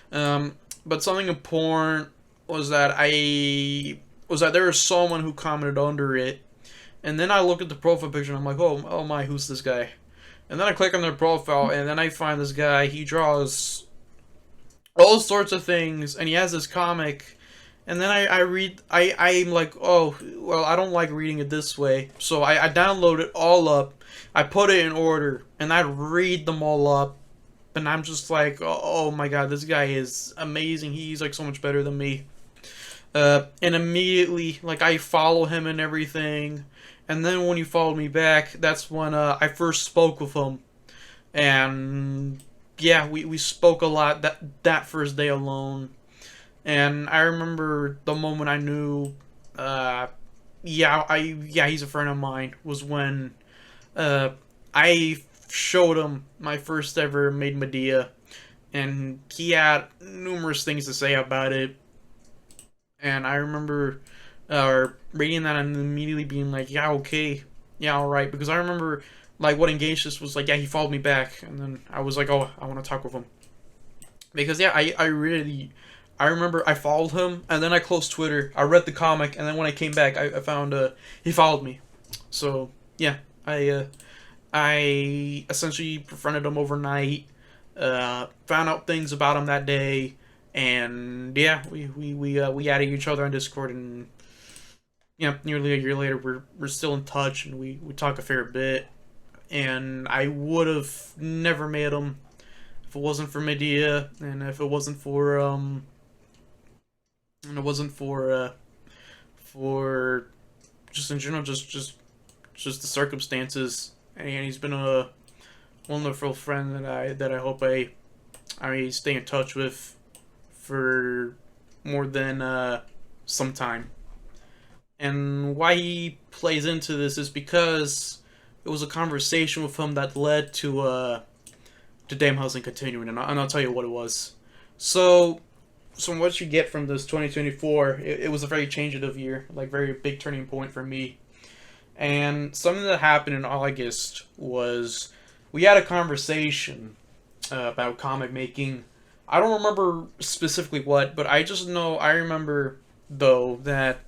But something important was that there was someone who commented under it, and then I look at the profile picture and I'm like, oh my, who's this guy? And then I click on their profile, and then I find this guy. He draws all sorts of things, and he has this comic. And then I read, I'm like, oh, well, I don't like reading it this way. So I download it all up. I put it in order, and I read them all up. And I'm just like, oh my god, this guy is amazing. He's like so much better than me. And immediately, like, I follow him and everything. And then when he followed me back, that's when I first spoke with him. And yeah, we spoke a lot that first day alone. And I remember the moment I knew, yeah, he's a friend of mine, was when I showed him my first ever made Medea, and he had numerous things to say about it. And I remember reading that and immediately being like, yeah, okay, yeah, all right, because I remember like what engaged this was like, yeah, he followed me back, and then I was like, oh, I want to talk with him because yeah, I remember I followed him, and then I closed Twitter. I read the comic, and then when I came back, I found he followed me. So yeah, I essentially befriended him overnight. Found out things about him that day, and yeah, we added each other on Discord, and yeah, nearly a year later, we're still in touch, and we talk a fair bit. And I would have never met him if it wasn't for Medea, and if it wasn't for and it wasn't for just in general, just the circumstances. And he's been a wonderful friend that I hope I stay in touch with for more than some time. And why he plays into this is because it was a conversation with him that led to Damn Hellsing continuing, and I'll tell you what it was. So what you get from this 2024, it was a very changeable year, like very big turning point for me. And something that happened in August was we had a conversation about comic making. I don't remember specifically what, but I just know I remember though that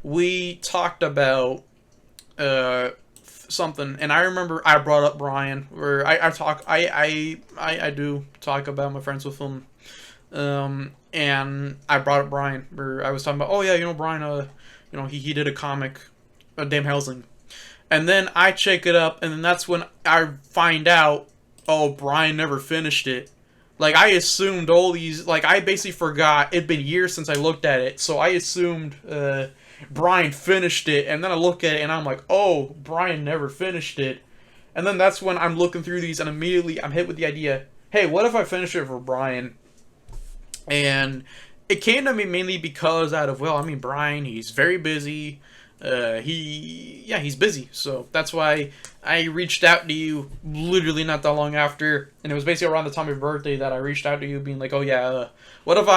we talked about something, and I remember I brought up Brian, or I do talk about my friends with him, and I brought up Brian, where I was talking about, oh yeah, Brian, he did a comic, Damn Helsing, and then I check it up, and then that's when I find out, oh, Brian never finished it. Like, I assumed all these, like, I basically forgot, it'd been years since I looked at it, so I assumed, Brian finished it, and then I look at it and I'm like, oh, Brian never finished it. And then that's when I'm looking through these, and immediately I'm hit with the idea, hey, what if I finish it for Brian? And it came to me mainly because Brian, he's very busy. He's busy, so that's why I reached out to you literally not that long after, and it was basically around the time of your birthday that I reached out to you, being like, oh yeah, what if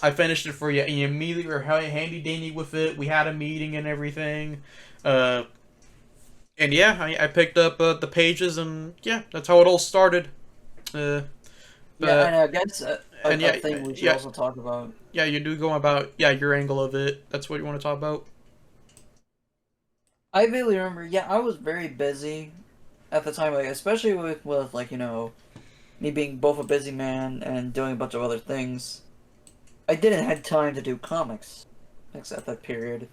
I finished it for you, and you immediately were handy dandy with it. We had a meeting and everything, and yeah, I picked up the pages, and yeah, that's how it all started. Yeah, and I guess a thing we should also talk about. Yeah, you do go about your angle of it. That's what you want to talk about. I vaguely remember. Yeah, I was very busy at the time, like especially with like me being both a busy man and doing a bunch of other things. I didn't have time to do comics at that period.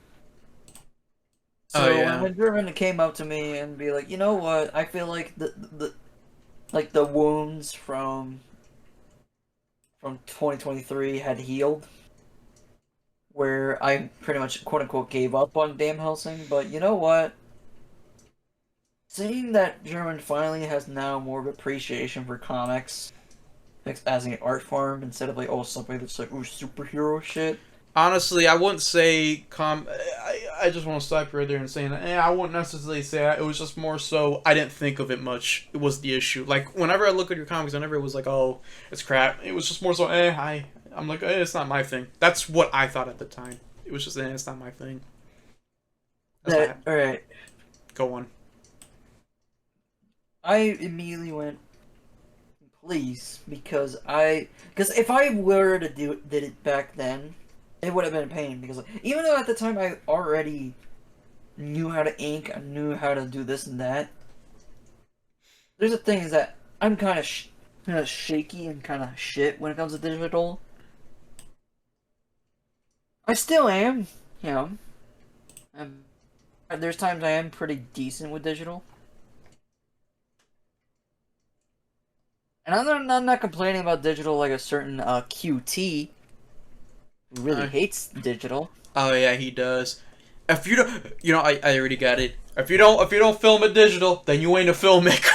So when German came up to me and be like, you know what, I feel like the wounds from 2023 had healed, where I pretty much quote unquote gave up on Damn Helsing, but you know what? Seeing that German finally has now more of appreciation for comics as an art form instead of like something that's like superhero shit. Honestly, I wouldn't say I just want to stop right there and saying I wouldn't necessarily say that. It was just more so I didn't think of it much. It was the issue. Like whenever I look at your comics, I never was like, oh, it's crap. It was just more so I'm like, it's not my thing. That's what I thought at the time. It was just it's not my thing. All right. Go on. I immediately went, please, because if I were to did it back then, it would have been a pain, because even though at the time I already knew how to ink, I knew how to do this and that, there's the thing is that I'm kind of shaky and kind of shit when it comes to digital. I still am, you know. Um, there's times I am pretty decent with digital, and I'm not complaining about digital like a certain QT who really Uh, hates digital. oh yeah, he does. If you don't, I already got it. If you don't film it digital, then you ain't a filmmaker.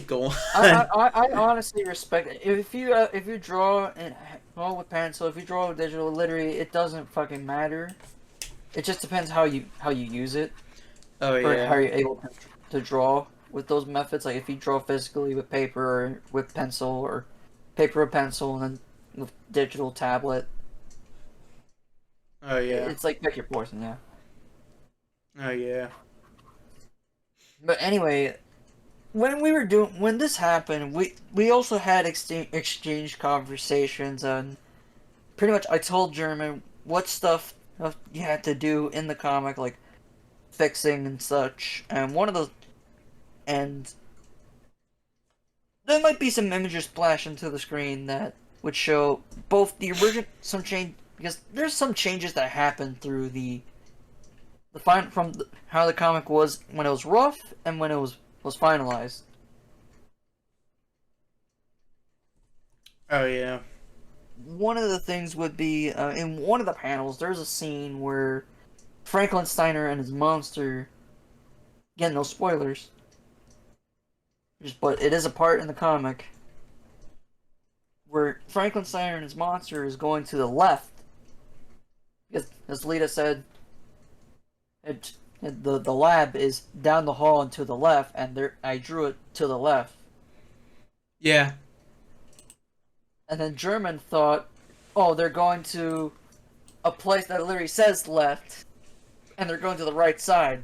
Go on. I honestly respect it. If you draw and draw with pencil, if you draw with digital, literally it doesn't fucking matter. It just depends how you use it Oh or how yeah. you're able to draw with those methods. Like if you draw physically with paper or with pencil or paper or pencil and then with digital tablet, Oh yeah. it's like pick your poison, yeah. Oh yeah. But anyway, when this happened, we also had exchange conversations and pretty much I told German what stuff you had to do in the comic, like fixing and such, and and there might be some images splash into the screen that would show both the original some change because there's some changes that happened through how the comic was when it was rough and when it was finalized. Oh yeah. One of the things would be in one of the panels. There's a scene where Franklin Steiner and his monster. Again, no spoilers. But it is a part in the comic where Franklin Steiner and his monster is going to the left. Because, as Lita said, the lab is down the hall and to the left, and I drew it to the left. Yeah. And then German thought, oh, they're going to a place that literally says left, and they're going to the right side.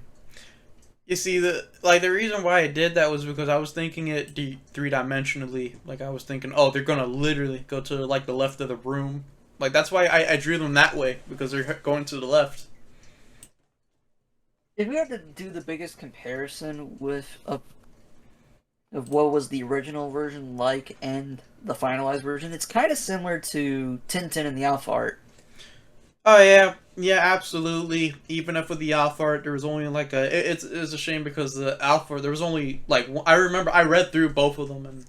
You see, the reason why I did that was because I was thinking it three dimensionally. Like I was thinking, oh, they're gonna literally go to like the left of the room. Like that's why I drew them that way because they're going to the left. If we had to do the biggest comparison of what was the original version like and the finalized version, it's kind of similar to Tintin and the Alpha art. Oh yeah, yeah, absolutely. Even if with the alpha art, there was only like it's a shame because the alpha there was only like I remember I read through both of them and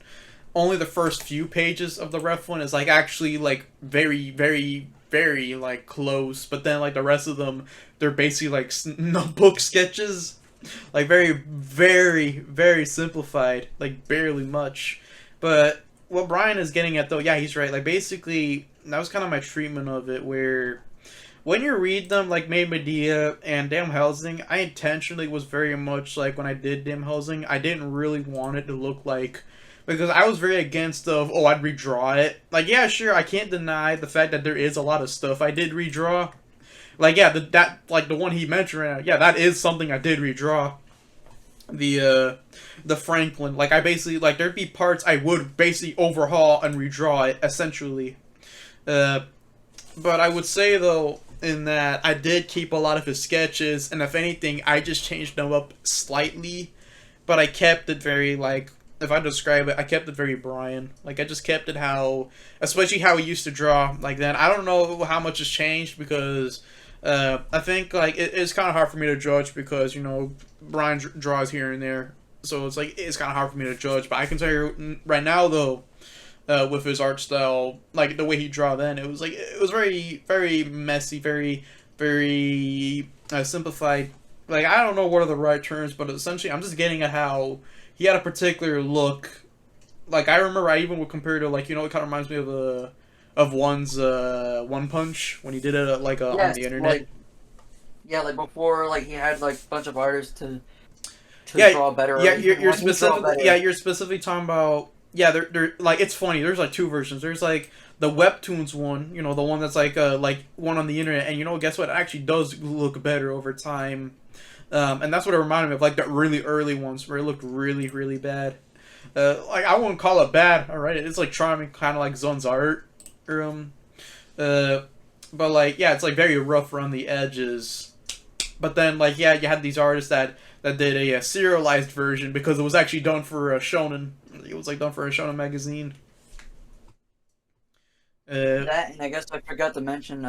only the first few pages of the ref one is like actually like very very very like close, but then like the rest of them they're basically like notebook sketches, like very very very simplified, like barely much. But what Brian is getting at though, yeah, he's right. Like basically that was kind of my treatment of it where when you read them, like Maid Medea and Damn Hellsing, I intentionally was very much like when I did Damn Hellsing, I didn't really want it to look like because I was very against of I'd redraw it. Like yeah, sure, I can't deny the fact that there is a lot of stuff I did redraw. Like yeah, that like the one he mentioned right now, yeah, that is something I did redraw. The Franklin, like I basically like there'd be parts I would basically overhaul and redraw it essentially. Uh, but I would say though in that I did keep a lot of his sketches, and if anything, I just changed them up slightly, but I kept it very like if I describe it, I kept it very Brian. Like I just kept it how, especially how he used to draw like that. I don't know how much has changed because I think like it's kind of hard for me to judge because Brian draws here and there, so it's like it's kind of hard for me to judge. But I can tell you right now though with his art style, like the way he draw then, it was very very messy, very very simplified. Like I don't know what are the right terms, but essentially I'm just getting at how he had a particular look. Like I remember I even would compare to like it kind of reminds me of one's One Punch when he did it on Yes, the internet. like before, like he had like a bunch of artists to Yeah, draw better. yeah, Or even you're when he draw specifically yeah better. you're specifically talking about yeah they're like it's funny. There's like two versions. There's like the webtoons one, the one that's like one on the internet, and guess what? It actually does look better over time, and that's what it reminded me of, like the really early ones where it looked really really bad. Like I wouldn't call it bad. All right, it's like charming, kind of like Zun's art, or, uh, but like yeah, it's like very rough around the edges. But then, like, yeah, you had these artists that that did a serialized version because it was actually done for a shonen. It was like done for a shonen magazine. That, and I guess I forgot to mention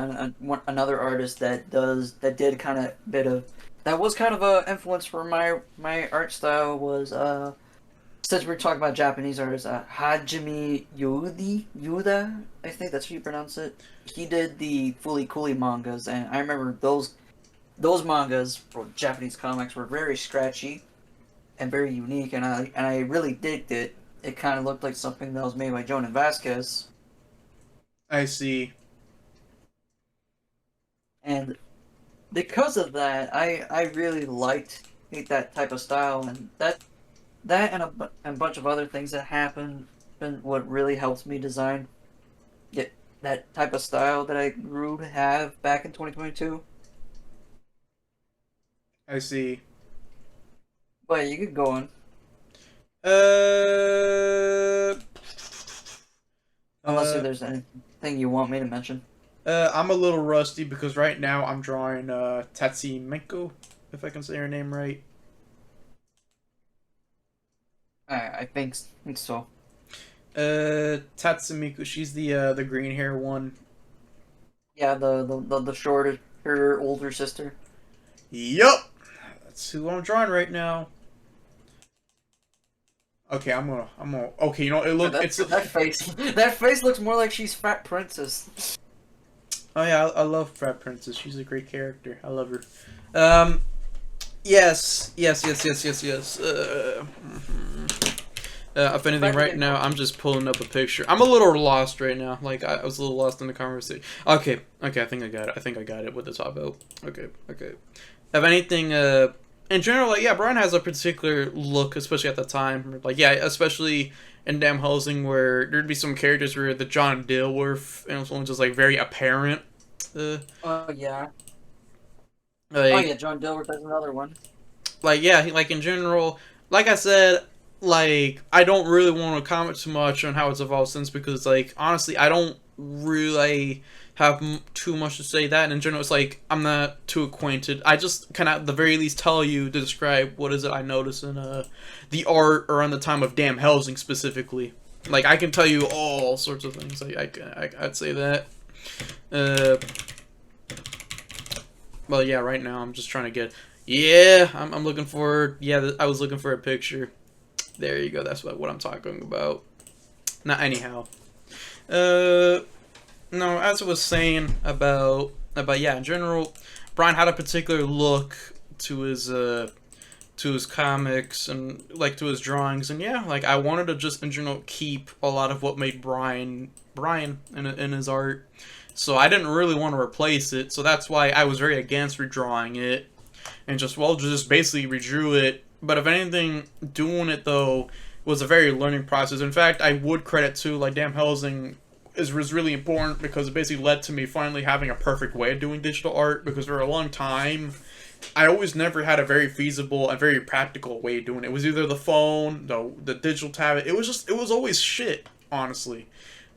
another artist that did kind of bit of that was kind of a influence for my art style was since we're talking about Japanese artists, Hajime Yuda, I think that's how you pronounce it. He did the Fooly Cooly mangas, and I remember those mangas for Japanese comics were very scratchy and very unique, and I really digged it. It kind of looked like something that was made by Jonan Vasquez, I see. and because of that, I really liked that type of style, and that and and a bunch of other things that happened been what really helps me design get that type of style that I grew to have back in 2022. I see. But you could go on. Uh, Unless uh, there's anything you want me to mention. I'm a little rusty because right now I'm drawing Tatsumenko, if I can say her name right. I think so. Tatsumiku, she's the green hair one. Yeah, the shorter, her older sister. Yup, that's who I'm drawing right now. Okay, I'm gonna. Okay, you know it look it's. That face. That face looks more like she's Fat Princess. Oh yeah, I love Frat Princess. She's a great character. I love her. Um, yes. If anything, right now I'm just pulling up a picture. I'm a little lost right now. Like I was a little lost in the conversation. Okay. I think I got it. I think I got it with the top out. Okay. If anything, in general, like yeah, Brian has a particular look, especially at the time. Like yeah, especially in Damn Hellsing, where there'd be some characters where the John Dilworth and someone just like very apparent. Oh yeah. Oh Like yeah, John Dilworth has another one. like yeah, like in general, like I said, like I don't really want to comment too much on how it's evolved since because like honestly, I don't really have too much to say that. And in general, it's like I'm not too acquainted. I just can at the very least tell you to describe what is it I notice in the art around the time of Damn Helsing specifically. Like I can tell you all sorts of things. I'd say that. Uh, well, yeah. Right now, I'm just trying to get. Yeah, I'm looking for. Yeah, I was looking for a picture. There you go. That's what I'm talking about. Now, anyhow. No, as I was saying about yeah, in general, Brian had a particular look to his comics and like to his drawings, and yeah, like I wanted to just in general keep a lot of what made Brian in his art. So I didn't really want to replace it. So that's why I was very against redrawing it and just basically redrew it. But if anything, doing it though was a very learning process. In fact, I would credit to like Damn Helsing was really important because it basically led to me finally having a perfect way of doing digital art because for a long time I always never had a very feasible and very practical way of doing it. It was either the phone, the digital tablet. It was always shit, honestly.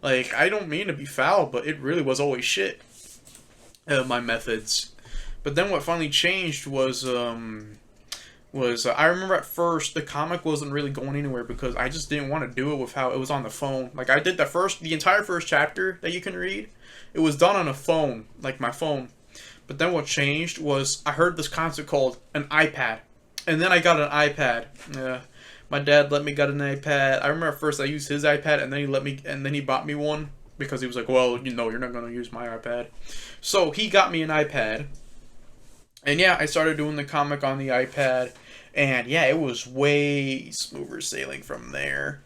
Like I don't mean to be foul, but it really was always shit. My methods. But then what finally changed was I remember at first the comic wasn't really going anywhere because I just didn't want to do it with how it was on the phone. Like I did the entire first chapter that you can read. It was done on a phone, like my phone. But then what changed was I heard this concept called an iPad, and then I got an iPad. My dad let me get an iPad. I remember at first I used his iPad, and then he bought me one because he was like, "Well, you know, you're not gonna use my iPad." So he got me an iPad, and yeah, I started doing the comic on the iPad, and yeah, it was way smoother sailing from there,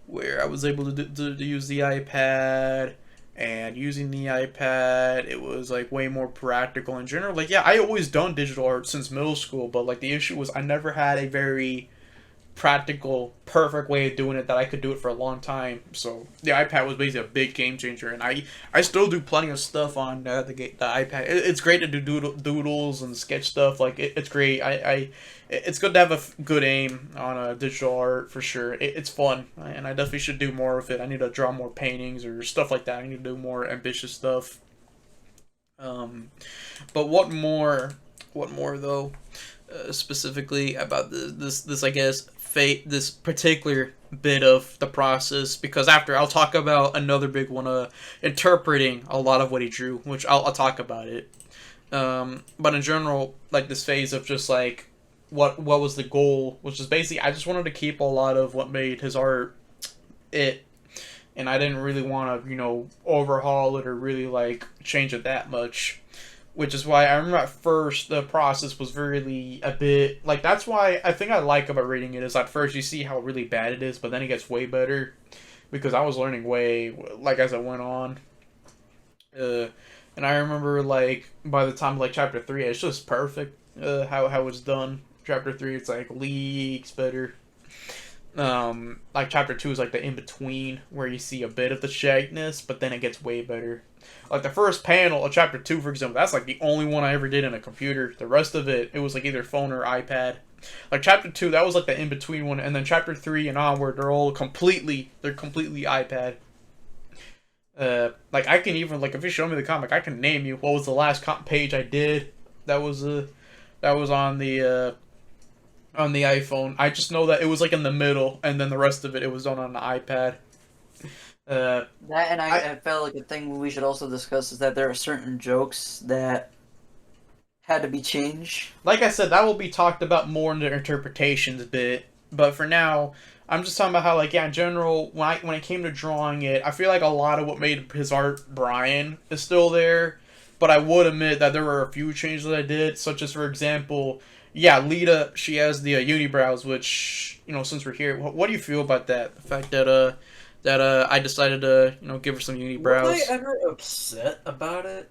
where I was able to use the iPad. And using the iPad, it was like way more practical in general. Like, yeah, I always done digital art since middle school, but like the issue was I never had a very practical, perfect way of doing it that I could do it for a long time. So the iPad was basically a big game changer, and I still do plenty of stuff on the iPad. It's great to do doodles and sketch stuff. Like it's great. It's good to have a good aim on digital art for sure. It's fun, and I definitely should do more of it. I need to draw more paintings or stuff like that. I need to do more ambitious stuff. But what more? What more though? specifically about this I guess fate this particular bit of the process, because after I'll talk about another big one, interpreting a lot of what he drew, which I'll talk about it. But in general, like this phase of just like what was the goal, which is basically I just wanted to keep a lot of what made his art it, and I didn't really want to overhaul it or really like change it that much. Which is why I remember at first the process was really a bit like, that's why I think I like about reading it is at first you see how really bad it is, but then it gets way better because I was learning way like as it went on. Uh, and I remember like by the time like chapter 3, it's just perfect. How it's done. Chapter 3, it's like leagues better. Like chapter 2 is like the in between where you see a bit of the shakiness, but then it gets way better. Like the first panel of chapter 2, for example, that's like the only one I ever did in a computer. The rest of it, it was like either phone or iPad. Like chapter 2, that was like the in between one, and then chapter 3 and onward, they're completely iPad. Like I can even like if you show me the comic, I can name you what was the last page I did. That was on the iPhone. I just know that it was like in the middle, and then the rest of it was done on the iPad. That and I felt like a thing we should also discuss is that there are certain jokes that had to be changed. Like I said, that will be talked about more in the interpretations bit. But for now, I'm just talking about how, like, yeah, in general, when it came to drawing it, I feel like a lot of what made his art Brian is still there. But I would admit that there were a few changes that I did, such as, for example, yeah, Lita, she has the unibrows, which, since we're here, what do you feel about that? The fact that I decided to, give her some unibrows. Was I ever upset about it?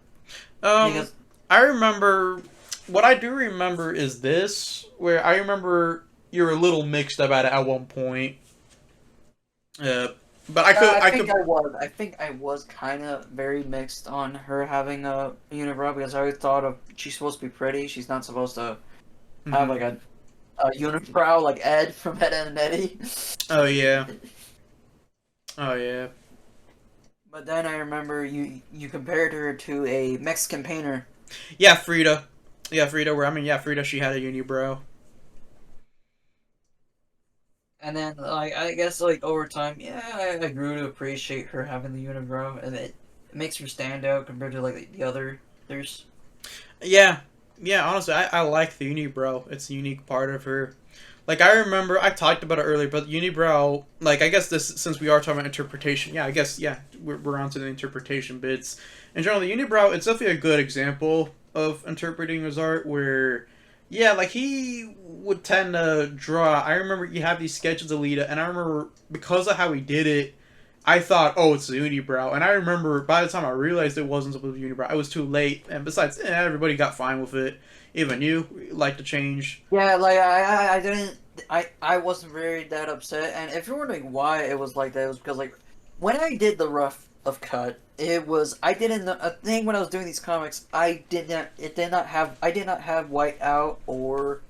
Because I remember, what I do remember is this, where I remember you were a little mixed about it at one point. But I think I was kind of very mixed on her having a unibrow because I always thought of she's supposed to be pretty. She's not supposed to have like a unibrow like Ed from Ed and Eddie. Oh yeah. Oh yeah. But then I remember you compared her to a Mexican painter. Yeah, Frida. Yeah, Frida. Frida. She had a unibrow. And then, like, I guess, like, over time, yeah, I grew to appreciate her having the unibrow, and it makes her stand out compared to, like, the others. Yeah. Yeah, honestly, I like the unibrow. It's a unique part of her. Like, I remember, I talked about it earlier, but unibrow, like, I guess this, since we are talking about interpretation, yeah, I guess, yeah, we're on to the interpretation bits. In general, the unibrow, it's definitely a good example of interpreting his art, where, yeah, like, he would tend to draw. I remember you have these sketches of Lita, and I remember, because of how he did it, I thought, oh, it's a unibrow. And I remember, by the time I realized it wasn't supposed to be unibrow, I was too late. And besides, everybody got fine with it. Even you like to change. Yeah, like, I didn't... I wasn't very that upset. And if you're wondering why it was like that, it was because, like, when I did the rough cut, it was... I didn't... A thing when I was doing these comics, I did not have white out or...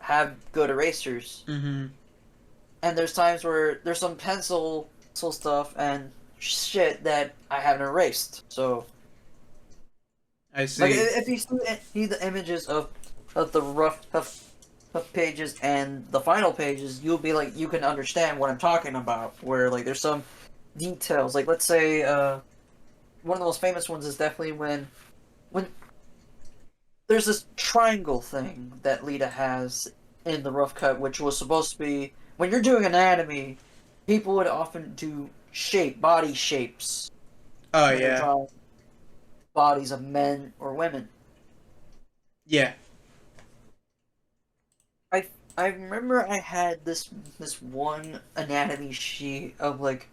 have good erasers. Mm-hmm. And there's times where there's some pencil stuff and shit that I haven't erased. So I see. like if you see the images of the rough pages and the final pages, you'll be like, you can understand what I'm talking about. Where like there's some details, like let's say one of the most famous ones is definitely when there's this triangle thing that Lita has in the rough cut, which was supposed to be when you're doing anatomy, people would often do body shapes. Oh yeah. Bodies of men or women. Yeah. I remember I had this one anatomy sheet of like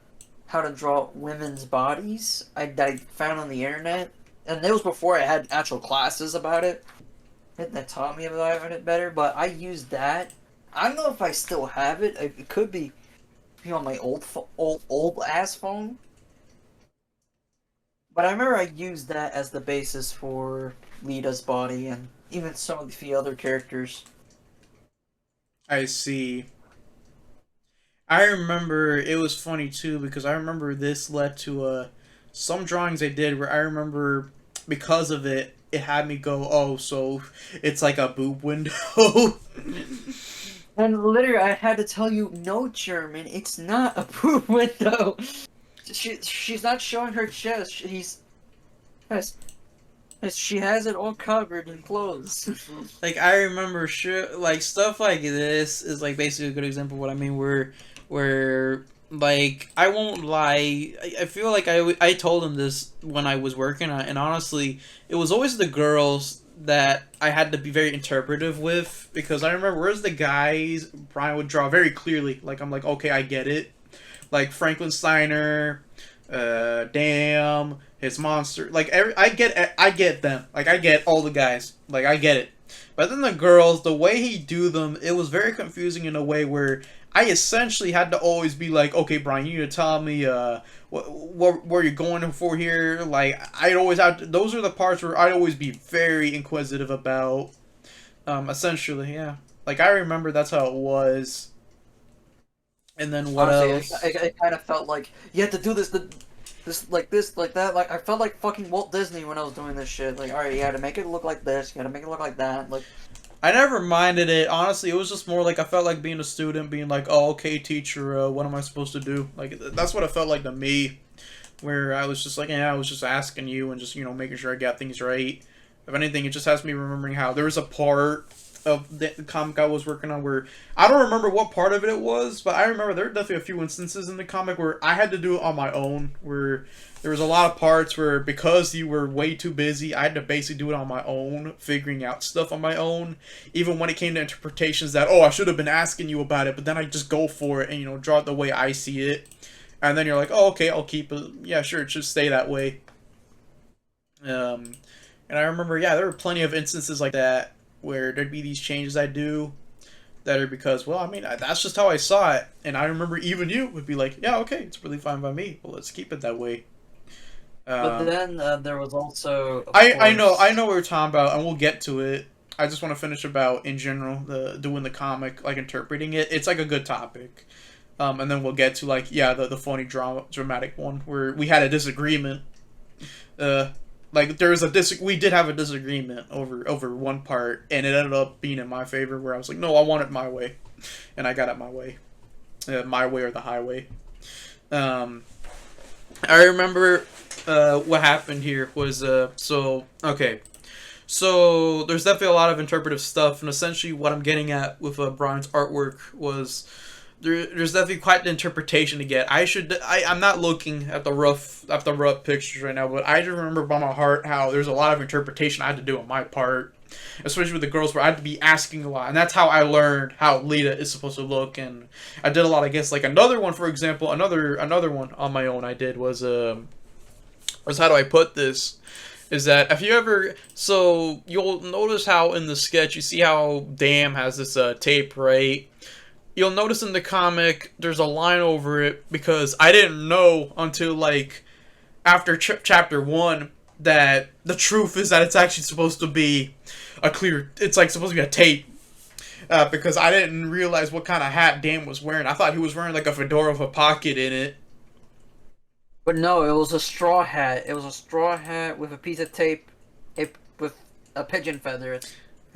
how to draw women's bodies that I found on the internet. And it was before I had actual classes about it that taught me about it better, but I used that. I don't know if I still have it. It could be on my old ass phone. But I remember I used that as the basis for Lita's body and even some of the other characters. I see. I remember it was funny too because I remember this led to some drawings I did where I remember because of it it had me go, oh, so it's like a boob window. And literally, I had to tell you, no, German, it's not a poop window. She's not showing her chest. Yes, she has it all covered in clothes. Like I remember shit like stuff like this is like basically a good example of what I mean where like I won't lie, I feel like I told him this when I was working on it, and honestly it was always the girls that I had to be very interpretive with, because I remember whereas the guys Brian would draw very clearly, like I'm like okay I get it, like Franklin Steiner, Damn, his monster. Like I get them. Like I get all the guys. Like I get it. But then the girls, the way he do them, it was very confusing in a way where I essentially had to always be like, okay, Brian, you need to tell me what where you're going for here. Like I'd always have to, those are the parts where I'd always be very inquisitive about. Essentially, yeah. Like I remember that's how it was. And then what Honestly, else? I kind of felt like you had to do this, like that. Like I felt like fucking Walt Disney when I was doing this shit. Like, all right, you had to make it look like this. You had to make it look like that. Like, I never minded it. Honestly, it was just more like I felt like being a student, being like, "Oh, okay, teacher, what am I supposed to do?" Like that's what it felt like to me. Where I was just like, "Yeah, I was just asking you and just making sure I got things right." If anything, it just has me remembering how there was a part of the comic I was working on where I don't remember what part of it was, but I remember there were definitely a few instances in the comic where I had to do it on my own. Where there was a lot of parts where because you were way too busy, I had to basically do it on my own, figuring out stuff on my own. Even when it came to interpretations that, oh, I should have been asking you about it, but then I just go for it and draw it the way I see it. And then you're like, oh, okay, I'll keep it. Yeah, sure, it should stay that way. And I remember, yeah, there were plenty of instances like that where there'd be these changes I do that are because, well, I mean, that's just how I saw it. And I remember even you would be like, yeah, okay, it's really fine by me. Well, let's keep it that way. but Um, then there was also, of I course, know what you're talking about, and we'll get to it. I just want to finish about in general the doing the comic, like interpreting it. It's like a good topic, and then we'll get to like yeah the funny dramatic one where we had a disagreement. Uh, like there was we did have a disagreement over one part, and it ended up being in my favor. Where I was like, no, I want it my way, and I got it my way or the highway. Um, I remember what happened here was so okay. So there's definitely a lot of interpretive stuff, and essentially what I'm getting at with Brian's artwork was there's definitely quite the interpretation to get. I'm not looking at the rough pictures right now, but I just remember by my heart how there's a lot of interpretation I had to do on my part, especially with the girls where I had to be asking a lot, and that's how I learned how Lita is supposed to look. And I did a lot. I guess like another one, for example, another one on my own I did was how do I put this? Is that if you ever so you'll notice how in the sketch you see how Damn has this tape, right? You'll notice in the comic there's a line over it because I didn't know until like after chapter 1 that the truth is that it's actually supposed to be it's like supposed to be a tape, because I didn't realize what kind of hat Dan was wearing. I thought he was wearing like a fedora with a pocket in it. but no, it was a straw hat. It was a straw hat with a piece of tape, with a pigeon feather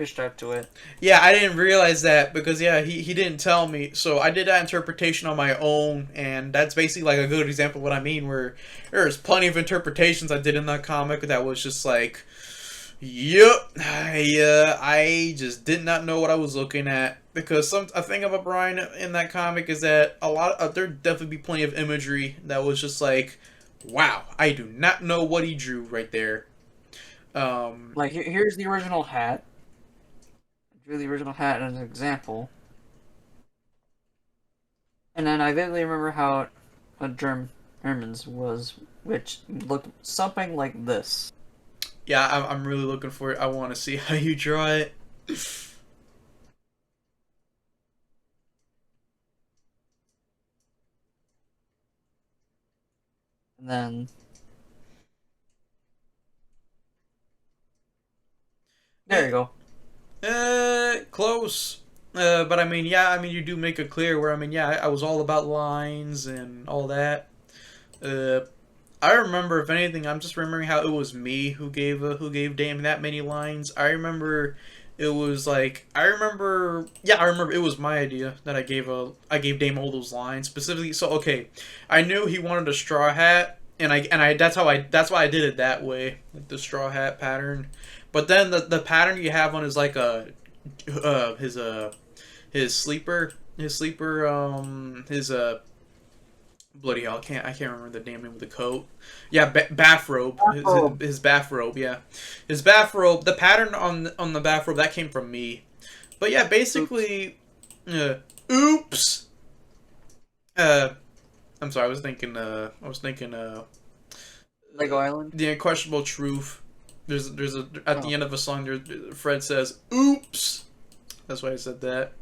strapped to it. Yeah, I didn't realize that because yeah, he didn't tell me. So I did that interpretation on my own, and that's basically like a good example of what I mean. Where there's plenty of interpretations I did in that comic that was just like, yep, I just did not know what I was looking at. Because a thing about Brian in that comic is that there definitely be plenty of imagery that was just like, wow, I do not know what he drew right there. Like here's the original hat. Drew the original hat as an example. And then I vividly remember how a German's was, which looked something like this. Yeah, I'm really looking for it. I want to see how you draw it. And then there you go. Close. But I mean, yeah, I mean, you do make it clear where I mean, yeah, I was all about lines and all that. Uh, I remember, if anything, I'm just remembering how it was me who gave Dame that many lines. I remember it was like I remember it was my idea that I gave Dame all those lines specifically. So okay, I knew he wanted a straw hat, and I that's why I did it that way, like the straw hat pattern. But then the pattern you have on is like a uh his uh his sleeper his bloody hell, I can't remember the damn name of the coat. Yeah, bathrobe. Oh, His bathrobe. Yeah, his bathrobe. The pattern on the bathrobe that came from me. But yeah, oops. basically, oops. Uh, I'm sorry. I was thinking. Lego Island. The unquestionable truth. There's a at the Oh. end of a song. There, Fred says, "Oops." That's why I said that.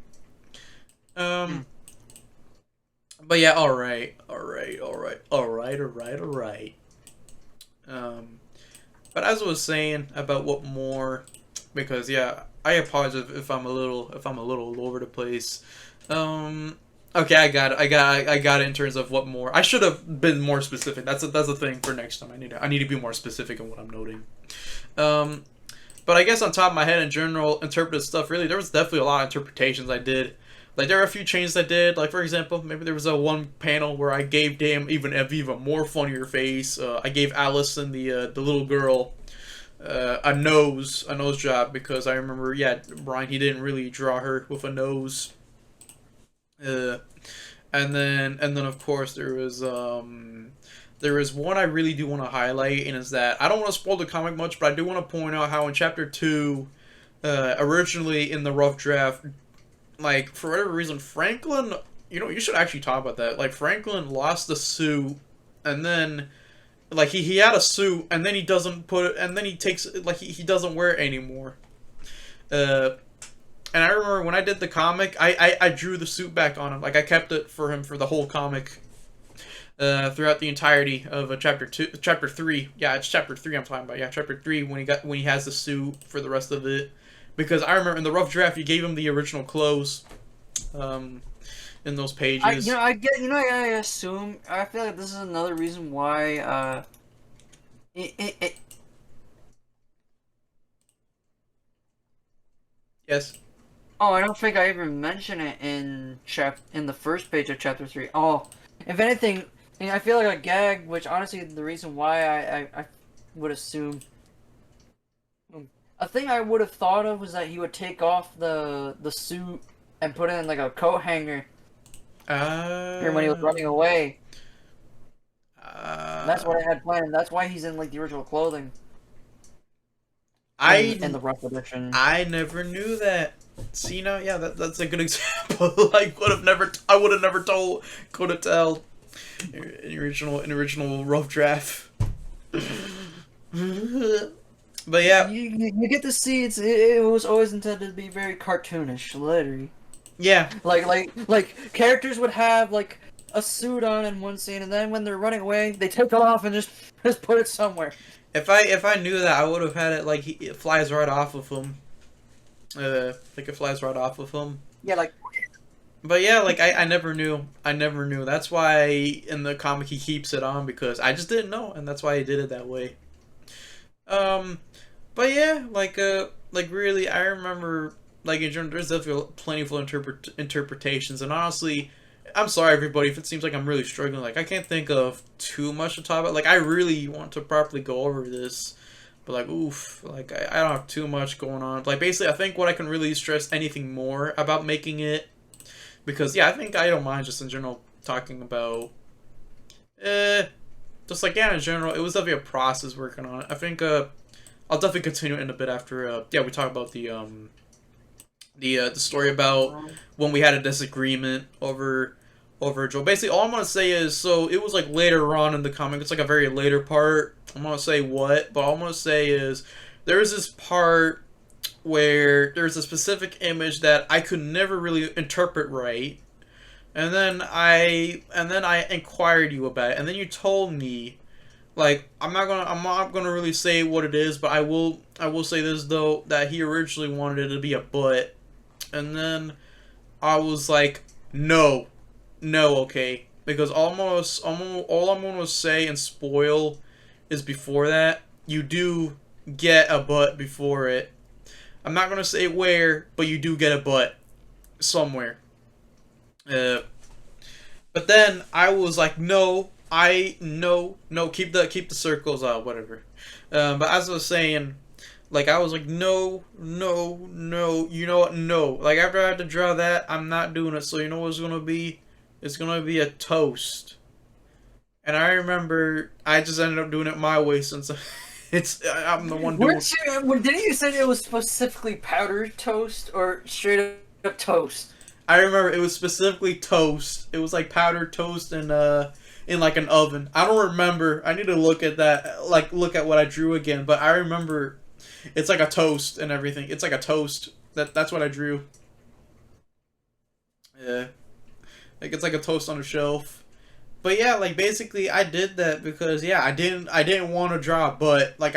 Hmm. Um. But yeah, all right. Um, but as I was saying about what more, because yeah, I apologize if I'm a little all over the place. Um, okay, I got it in terms of what more. I should have been more specific. That's a thing for next time. I need to be more specific in what I'm noting. Um, but I guess on top of my head in general, interpretive stuff. Really, there was definitely a lot of interpretations I did. Like there are a few changes I did. Like for example, maybe there was a one panel where I gave Dame even more funnier face. I gave Allison the little girl a nose job because I remember Brian he didn't really draw her with a nose. Uh, and then of course there is one I really do want to highlight, and is that I don't want to spoil the comic much, but I do want to point out how in chapter two, originally in the rough draft, like for whatever reason, Franklin, you should actually talk about that. Like Franklin lost the suit, and then like he had a suit, and then he doesn't put it, and then he takes like he doesn't wear it anymore. Uh, and I remember when I did the comic, I drew the suit back on him. Like I kept it for him for the whole comic. Throughout the entirety of chapter three. Yeah, it's chapter three I'm talking about. Yeah, chapter three when he has the suit for the rest of it. Because I remember in the rough draft you gave him the original clothes, um, in those pages. I assume. I feel like this is another reason why. It Yes. Oh, I don't think I even mentioned it in the first page of chapter 3. Oh, if anything, I feel like a gag, which honestly the reason why I would assume a thing I would have thought of was that he would take off the suit and put it in like a coat hanger here when he was Uh, running away. That's uh, what I had planned. That's why he's in like the original clothing in I the rough edition. I never knew that. See now, yeah, that's a good example. I would have never told, could have tell in original rough draft. But yeah, You get to see it was always intended to be very cartoonish, literally. yeah. Like characters would have like a suit on in one scene, and then when they're running away, they take it off and just put it somewhere. If I knew that, I would have had it like it flies right off of him. Like it flies right off of him. Yeah, like But yeah, like I never knew. I never knew. That's why in the comic he keeps it on because I just didn't know, and that's why he did it that way. Um, but yeah, like really, I remember like in general, there's definitely plenty of interpretations, and honestly, I'm sorry everybody if it seems like I'm really struggling. Like I can't think of too much to talk about. Like I really want to properly go over this, but like oof, like I don't have too much going on. Like basically, I think what I can really stress anything more about making it because yeah, I think I don't mind just in general talking about eh just like yeah in general it was definitely a process working on it. I think I'll definitely continue in a bit after yeah we talk about the story about when we had a disagreement over Joe. Basically, all I'm gonna say is so it was like later on in the comic. It's like a very later part. I'm gonna say what, but all I'm gonna say is there's this part where there's a specific image that I could never really interpret right, and then I inquired you about it, and then you told me like I'm not gonna really say what it is, but I will say this though that he originally wanted it to be a butt, and then I was like no, no, okay. because almost all I'm gonna say and spoil is before that you do get a butt before it. I'm not gonna say where, but you do get a butt somewhere. Uh, but then I was like, no, no, keep the circles out, whatever. But as I was saying, like I was like, no, no, no. You know what? No. Like after I had to draw that, I'm not doing it. So you know what it's gonna be? It's gonna be a toast. And I remember I just ended up doing it my way since I'm the one doing. Didn't you say it was specifically powdered toast or straight up toast? I remember it was specifically toast. It was like powdered toast in like an oven. I don't remember. I need to look at that, like look at what I drew again. But I remember it's like a toast and everything. It's like a toast. That's what I drew. Yeah, like it's like a toast on a shelf. But yeah, like basically I did that because yeah, I didn't want to draw a butt. Like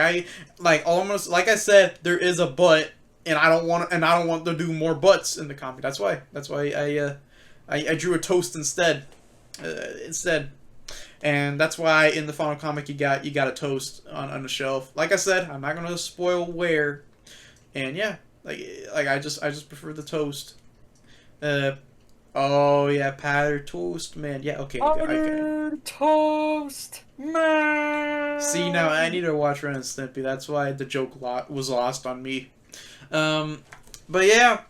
almost like I said, there is a butt, and I don't want to do more butts in the comic. That's why I drew a toast instead. Instead. And that's why in the final comic you got a toast on the shelf. Like I said, I'm not gonna spoil where. And yeah, like I just prefer the toast. Oh yeah, powdered toast, man. Yeah, okay. Powdered toast, man. See now, I need to watch Ren and Stimpy. That's why the joke was lost on me. But yeah,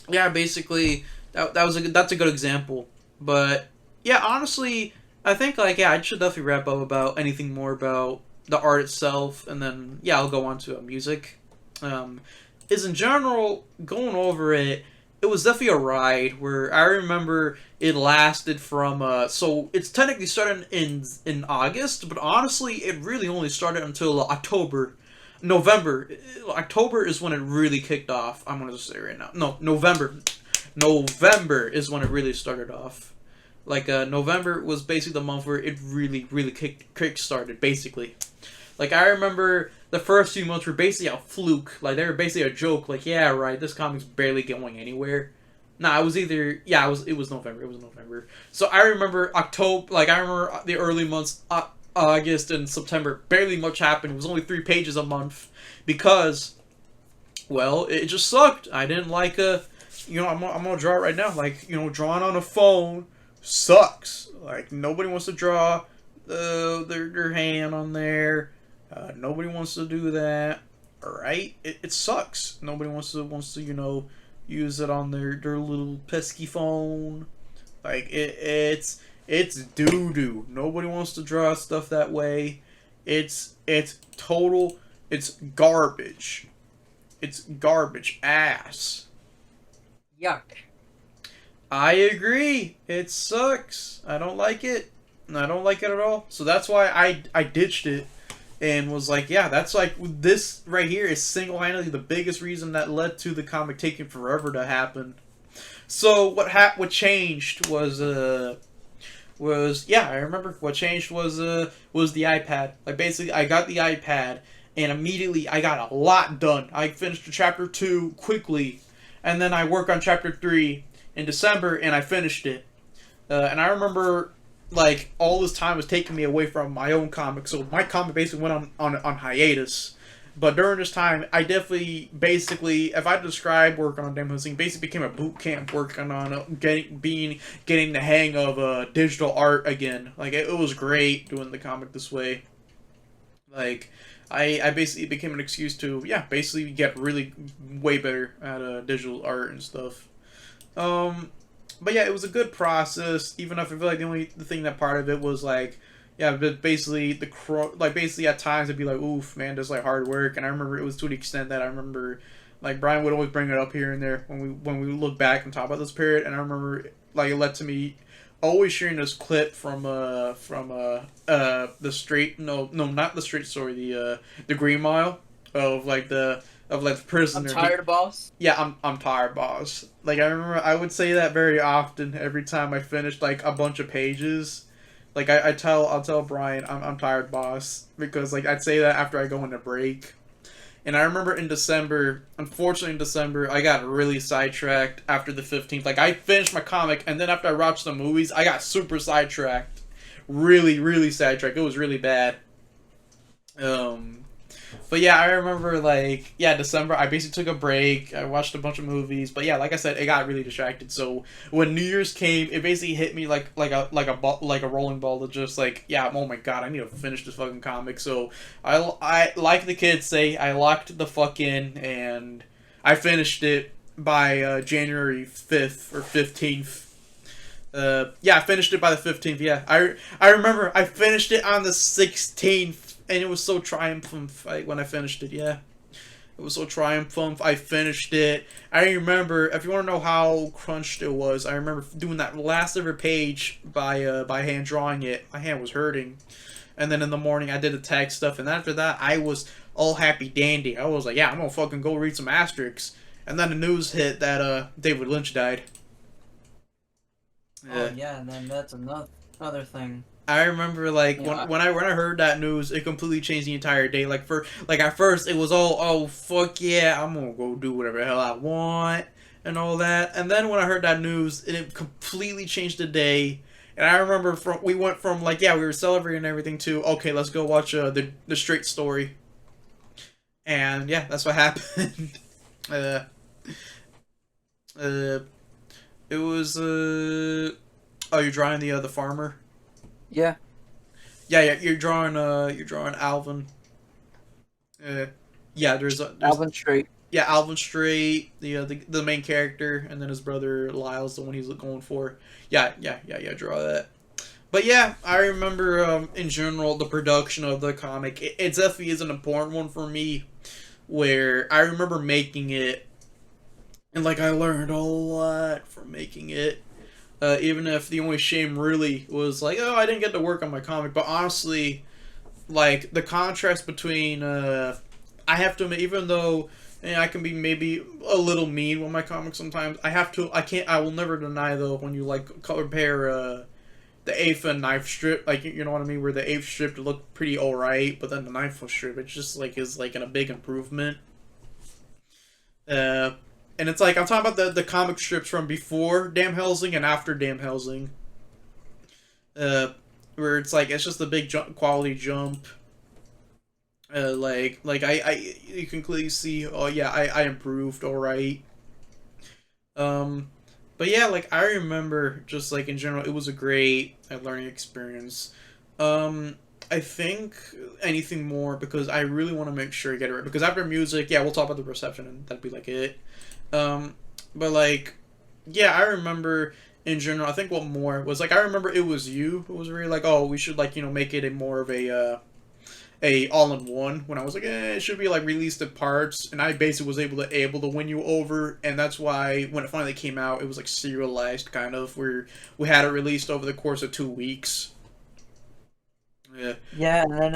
yeah. Basically, that's a good example. But yeah, honestly, I think like yeah, I should definitely wrap up about anything more about the art itself, and then yeah, I'll go on to music. Is in general going over it. It was definitely a ride where I remember it lasted from so it's technically started in August, but honestly it really only started until November. October is when it really kicked off. I'm gonna just say right now. No, November is when it really started off. Like November was basically the month where it really kick started basically. Like I remember the first few months were basically a fluke. Like they were basically a joke. Like yeah, right, this comic's barely going anywhere. Nah, it was either yeah, it was November. It was November. So I remember October. Like I remember the early months, August and September. Barely much happened. It was only 3 pages a month because well, it just sucked. I didn't like I'm gonna draw it right now. Like drawing on a phone sucks. Like nobody wants to draw their hand on there. Nobody wants to do that. Alright? It sucks. Nobody wants to use it on their little pesky phone. Like it's doo-doo. Nobody wants to draw stuff that way. It's garbage. It's garbage ass. Yuck. I agree. It sucks. I don't like it. I don't like it at all. So that's why I ditched it and was like, yeah, that's like this right here is single-handedly the biggest reason that led to the comic taking forever to happen. So what changed was yeah, I remember what changed was the iPad. Like basically I got the iPad and immediately I got a lot done. I finished chapter 2 quickly and then I worked on chapter 3 in December and I finished it. And I remember like all this time was taking me away from my own comic, so my comic basically went on hiatus. But during this time, I definitely basically, if I describe working on Hellsing, basically became a boot camp working on getting the hang of digital art again. Like it was great doing the comic this way. Like I basically became an excuse to basically get really way better at digital art and stuff. But yeah, it was a good process. Even if I feel like the thing that part of it was like, yeah, but basically basically at times it'd be like, oof, man, that's like hard work. And I remember it was to the extent that I remember, like Brian would always bring it up here and there when we look back and talk about this period. And I remember like it led to me always sharing this clip from the straight not the straight story the Green Mile of like the prisoner. I'm tired, boss. Yeah, I'm tired, boss. Like I remember, I would say that very often every time I finished like a bunch of pages. Like I'll tell Brian I'm tired, boss, because like I'd say that after I go on a break, And I remember in December, unfortunately in December, I got really sidetracked after the 15th. Like, I finished my comic, and then after I watched the movies, I got super sidetracked. Really, really sidetracked. It was really bad. Um, but yeah, I remember like yeah, December. I basically took a break. I watched a bunch of movies, but yeah, like I said, it got really distracted. So when New Year's came, it basically hit me like a rolling ball to just like yeah, oh my god, I need to finish this fucking comic. So I like the kids say, I locked the fuck in and I finished it by January 5th or 15th. Yeah, I finished it by the 15th. Yeah, I remember I finished it on the 16th, and it was so triumphant when I finished it. Yeah, it was so triumphant. I finished it. I remember, if you want to know how crunched it was, I remember doing that last ever page by hand drawing it. My hand was hurting, and then in the morning I did the tag stuff, and after that I was all happy dandy. I was like, yeah, I'm gonna fucking go read some Asterix, and then the news hit that David Lynch died. Oh yeah, and then that's another thing. I remember like Yeah, when I heard that news, it completely changed the entire day. Like at first it was all oh fuck yeah, I'm gonna go do whatever the hell I want and all that. And then when I heard that news, it completely changed the day. And I remember we went from like yeah, we were celebrating and everything to okay, let's go watch the straight story. And yeah, that's what happened. uh, uh, it was oh, you're drawing the farmer. yeah. Yeah, you're drawing Alvin. Yeah, there's Alvin Straight. yeah Alvin Straight, the main character, and then his brother Lyle's the one he's going for. Yeah. Draw that. But yeah, I remember in general the production of the comic. It definitely is an important one for me, where I remember making it, and like I learned a lot from making it. Even if the only shame really was like, oh, I didn't get to work on my comic. But honestly, like the contrast between, I have to admit, even though I can be maybe a little mean with my comics sometimes, I will never deny though when you like compare the eighth and ninth strip, like you know what I mean, where the eighth strip looked pretty alright, but then the ninth strip, it just like is like in a big improvement. Uh, and it's like I'm talking about the comic strips from before Damn Hellsing and after Damn Hellsing. Where it's like it's just a big quality jump. You can clearly see. Oh yeah, I improved. All right. Um, but yeah, like I remember, just like in general, it was a great learning experience. I think anything more because I really want to make sure I get it right. Because after music, yeah, we'll talk about the reception and that'd be like it. Um, but like, yeah, I remember in general. I think what more was like I remember it was you who was really like, oh, we should like make it a more of a all in one. When I was like, it should be like released in parts, and I basically was able to win you over, and that's why when it finally came out, it was like serialized kind of where we had it released over the course of 2 weeks. Yeah. Yeah, and then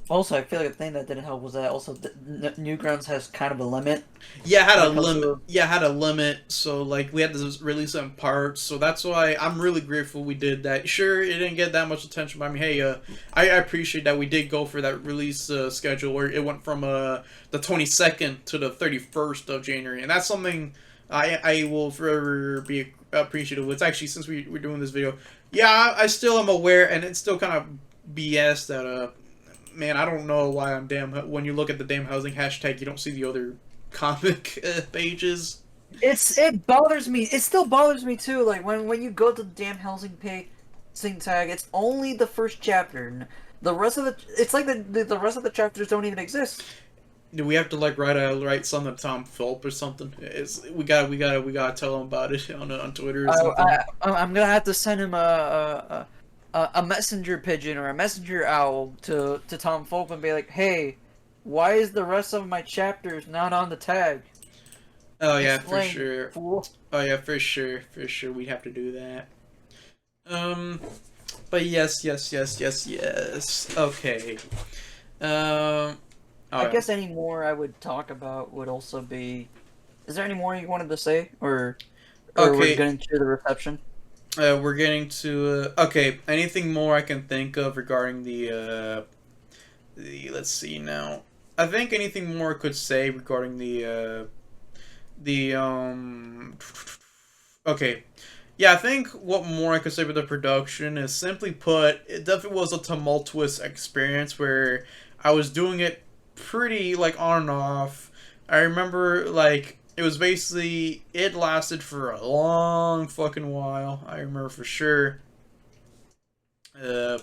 also I feel like the thing that didn't help was that also Newgrounds has kind of a limit. Yeah, had When a it comes limit. to Yeah, had a limit. So like we had to release it in parts. So that's why I'm really grateful we did that. Sure, it didn't get that much attention, but I mean, hey, I appreciate that we did go for that release schedule where it went from the 22nd to the 31st of January, and that's something I will forever be appreciative. It's actually since we're doing this video, yeah, I still am aware, and it's still kind of BS that man, I don't know why when you look at the damn housing hashtag, you don't see the other comic pages. it bothers me. It still bothers me too. Like when you go to the damn Hellsing sing tag, it's only the first chapter. The rest of it's like the rest of the chapters don't even exist. Do we have to like write something to Tom Philp or something? We gotta tell him about it on Twitter or something. I'm gonna have to send him a messenger pigeon or a messenger owl to Tom Fulp and be like, hey, why is the rest of my chapters not on the tag? Oh yeah, for Explain, sure. fool. Oh yeah, for sure, we'd have to do that. But yes. Okay. I Alright. guess any more I would talk about would also be. Is there any more you wanted to say, or we're Okay. getting to the reception? We're getting to okay. Anything more I can think of regarding the let's see now. I think anything more I could say regarding the okay. Yeah, I think what more I could say about the production is, simply put, it definitely was a tumultuous experience where I was doing it pretty like on and off. I remember like it was basically, it lasted for a long fucking while. I remember for sure. Uh,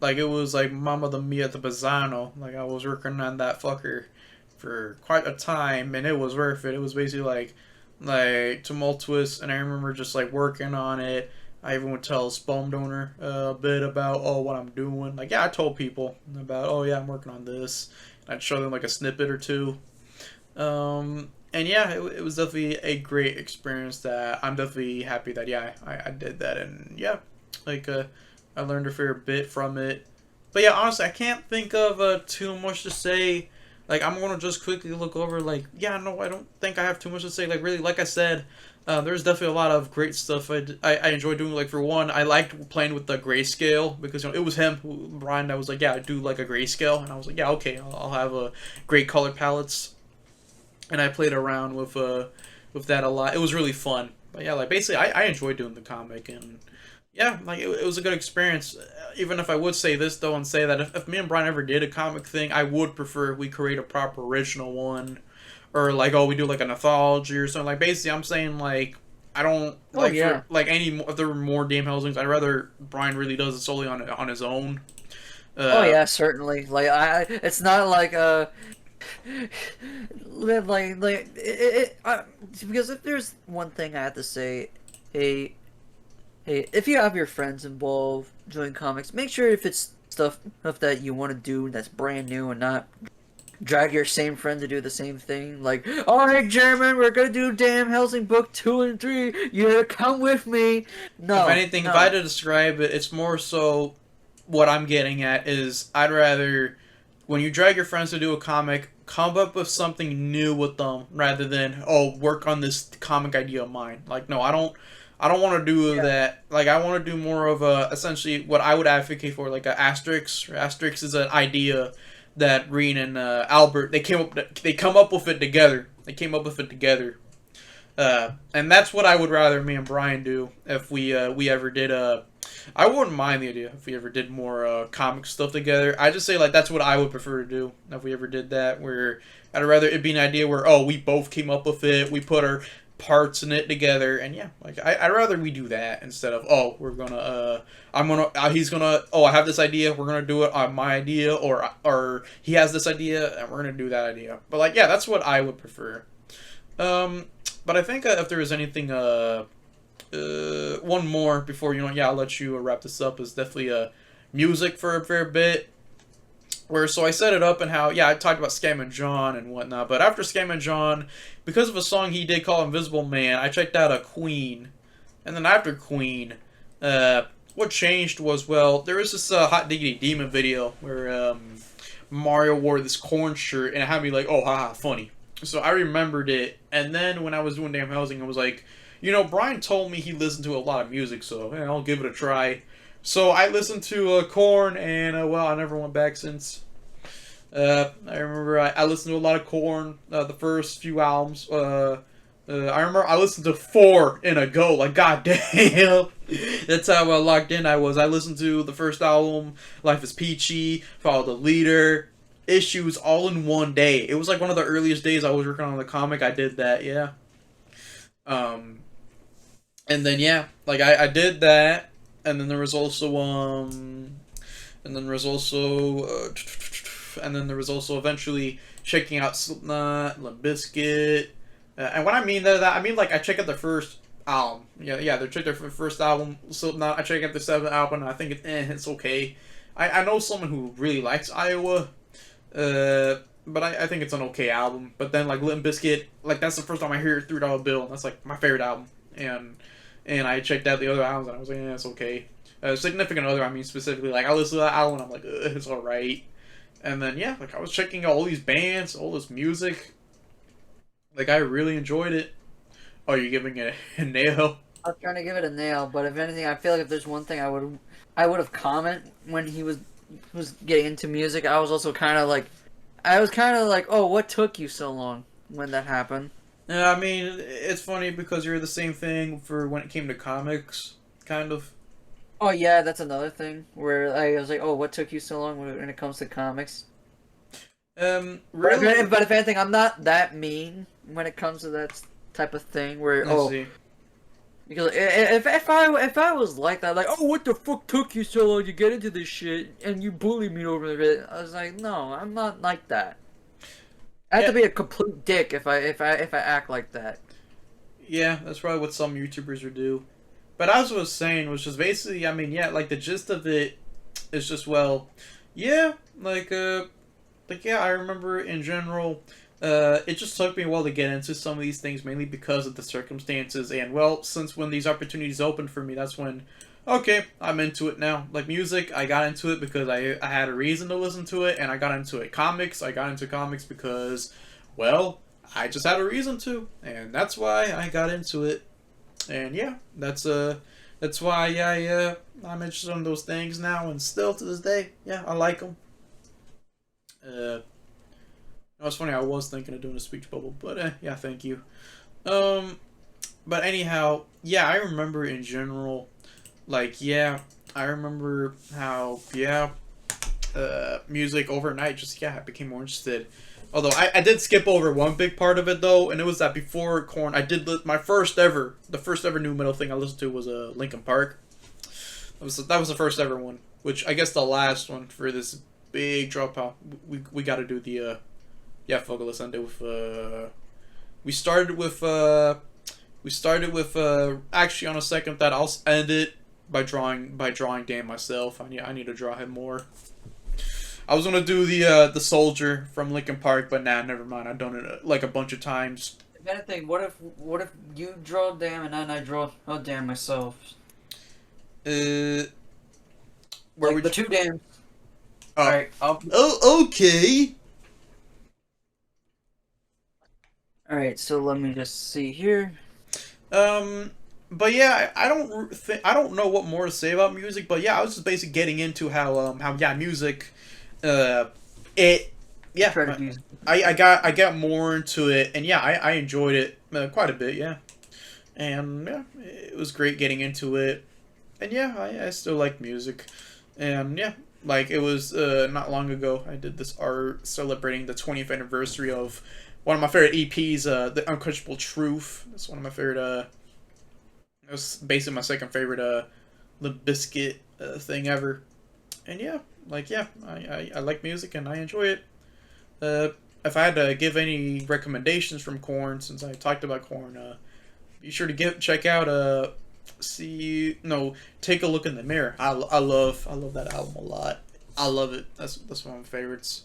like it was like Mama the Mia the Bazzano. Like I was working on that fucker for quite a time, and it was worth it. It was basically like tumultuous, and I remember just like working on it. I even would tell sperm donor a bit about what I'm doing. Like yeah, I told people about yeah, I'm working on this. I'd show them like a snippet or two. And yeah, it was definitely a great experience that I'm definitely happy that yeah I did that, and yeah, like I learned a fair bit from it. But yeah, honestly, I can't think of too much to say. Like I'm gonna just quickly look over. Like yeah, no, I don't think I have too much to say. Like really, like I said, there's definitely a lot of great stuff I enjoy doing. Like for one, I liked playing with the grayscale because it was him, Brian, that was like yeah, I do like a grayscale, and I was like yeah, okay, I'll have a great color palettes, and I played around with that a lot. It was really fun. But yeah, like basically, I enjoyed doing the comic, and yeah, like it was a good experience. Even if I would say this though, and say that if me and Brian ever did a comic thing, I would prefer we create a proper original one, or like we do like an anthology or something. Like basically, I'm saying like I don't Oh like yeah. for like if there were more damn Hellsings, I'd rather Brian really does it solely on his own. Oh Uh, yeah, certainly. Like it's not like because if there's one thing I have to say, hey, if you have your friends involved doing comics, make sure if it's stuff that you want to do that's brand new and not drag your same friend to do the same thing. Like, all right, German, we're gonna do damn Helsing book 2 and 3. You come with me. if No, anything, if I had no. to describe it, it's more so what I'm getting at is I'd rather when you drag your friends to do a comic, come up with something new with them rather than work on this comic idea of mine. Like no, I don't want to do Yeah. that. Like I want to do more of a essentially what I would advocate for, like a asterisk. Asterisk is an idea that Reen and Albert they come up with it together. They came up with it together. And that's what I would rather me and Brian do if we ever did I wouldn't mind the idea if we ever did more comic stuff together. I just say like that's what I would prefer to do if we ever did that. Where I'd rather it be an idea where we both came up with it, we put our parts in it together, and yeah, like I'd rather we do that instead of we're gonna I'm gonna he's gonna I have this idea, we're gonna do it on my idea, or he has this idea and we're gonna do that idea. But like yeah, that's what I would prefer. Um, but I think if there was anything one more before yeah, I'll let you wrap this up, is definitely music for a fair bit. Where so I set it up and how yeah, I talked about Scam and John and whatnot, but after Scam and John, because of a song he did called Invisible Man, I checked out a Queen, and then after Queen, what changed was, well, there was this Hot Diggity Demon video where Mario wore this corn shirt and it had me like, oh haha, funny. So I remembered it, and then when I was doing Damn Housing, I was like, Brian told me he listened to a lot of music, so I'll give it a try. So I listened to Korn, and well, I never went back since. I remember I listened to a lot of Korn, the first few albums. I remember I listened to 4 in a go, like goddamn. That's how locked in I was. I listened to the first album, Life is Peachy, Follow the Leader, Issues, all in one day. It was like one of the earliest days I was working on the comic. I did that, yeah. Um, and then yeah, like I did that, and then there was also and then there was also and then there was also eventually checking out Slipknot, Limp Bizkit, and when I mean that I mean like I check out the first album. Yeah, they checked their first album, Slipknot. I check out the 7th album, and I think it's okay. I know someone who really likes Iowa, but I think it's an okay album. But then like Limp Bizkit, like that's the first time I hear $3 Bill, and that's like my favorite album. And I checked out the other albums, and I was like, yeah, it's okay. Significant Other, I mean specifically, like I listened to that album, and I'm like, it's alright. And then yeah, like I was checking out all these bands, all this music. Like I really enjoyed it. Oh, you're giving it a nail? I was trying to give it a nail, but if anything, I feel like if there's one thing I would have comment when he was getting into music, I was also kind of like I was kind of like, oh, what took you so long when that happened? Yeah, I mean, it's funny because you're the same thing for when it came to comics, kind of. Oh yeah, that's another thing where I was like, oh, what took you so long when it comes to comics? Really? But if anything, I'm not that mean when it comes to that type of thing. Where I see. because if I was like that, like, oh, what the fuck took you so long to get into this shit, and you bullied me over it, I was like, no, I'm not like that. I have Yeah, to be a complete dick if I act like that. yeah, that's probably what some YouTubers would do. But as I was saying, was just basically, I mean, yeah, like the gist of it is just, well, yeah, yeah, I remember in general, it just took me a while to get into some of these things, mainly because of the circumstances. And well, since when these opportunities opened for me, that's when, okay, I'm into it now. Like music, I got into it because I had a reason to listen to it, and I got into it. Comics, I got into comics because, well, I just had a reason to, and that's why I got into it. And yeah, that's why I'm interested in those things now, and still to this day, yeah, I like them. It was funny. I was thinking of doing a speech bubble, but yeah, thank you. Um, but anyhow, yeah, I remember in general, like, yeah, I remember how, yeah, music overnight just, yeah, I became more interested. Although I did skip over one big part of it though, and it was that before Korn, I did my the first ever new metal thing I listened to was Linkin Park. That was the first ever one, which I guess the last one for this big dropout. We got to do the yeah, fuck it, let's end it with we started with actually on a second that I'll end it by drawing Dan myself. I need to draw him more. I was gonna do the soldier from Linkin Park, but nah, never mind. I've done it like a bunch of times. If anything, what if you draw damn and then I draw oh damn myself? Uh, where Like would the you? two damn. All Oh, right, I'll. oh, okay. All right, so let me just see here. Um, but yeah, I don't know what more to say about music. But yeah, I was just basically getting into how yeah, music, uh, it yeah, Try to use. I got more into it, and yeah, I enjoyed it quite a bit. Yeah, and yeah, it was great getting into it, and yeah, I still like music, and yeah. Like it was not long ago, I did this art celebrating the 20th anniversary of one of my favorite EPs, "The Unquenchable Truth." It's one of my favorite. It was basically my second favorite Limp Bizkit thing ever. And yeah, like yeah, I like music and I enjoy it. Uh, if I had to give any recommendations from Korn, since I talked about Korn, be sure to check out see no take a look in the mirror. I love that album a lot. I love it. That's one of my favorites.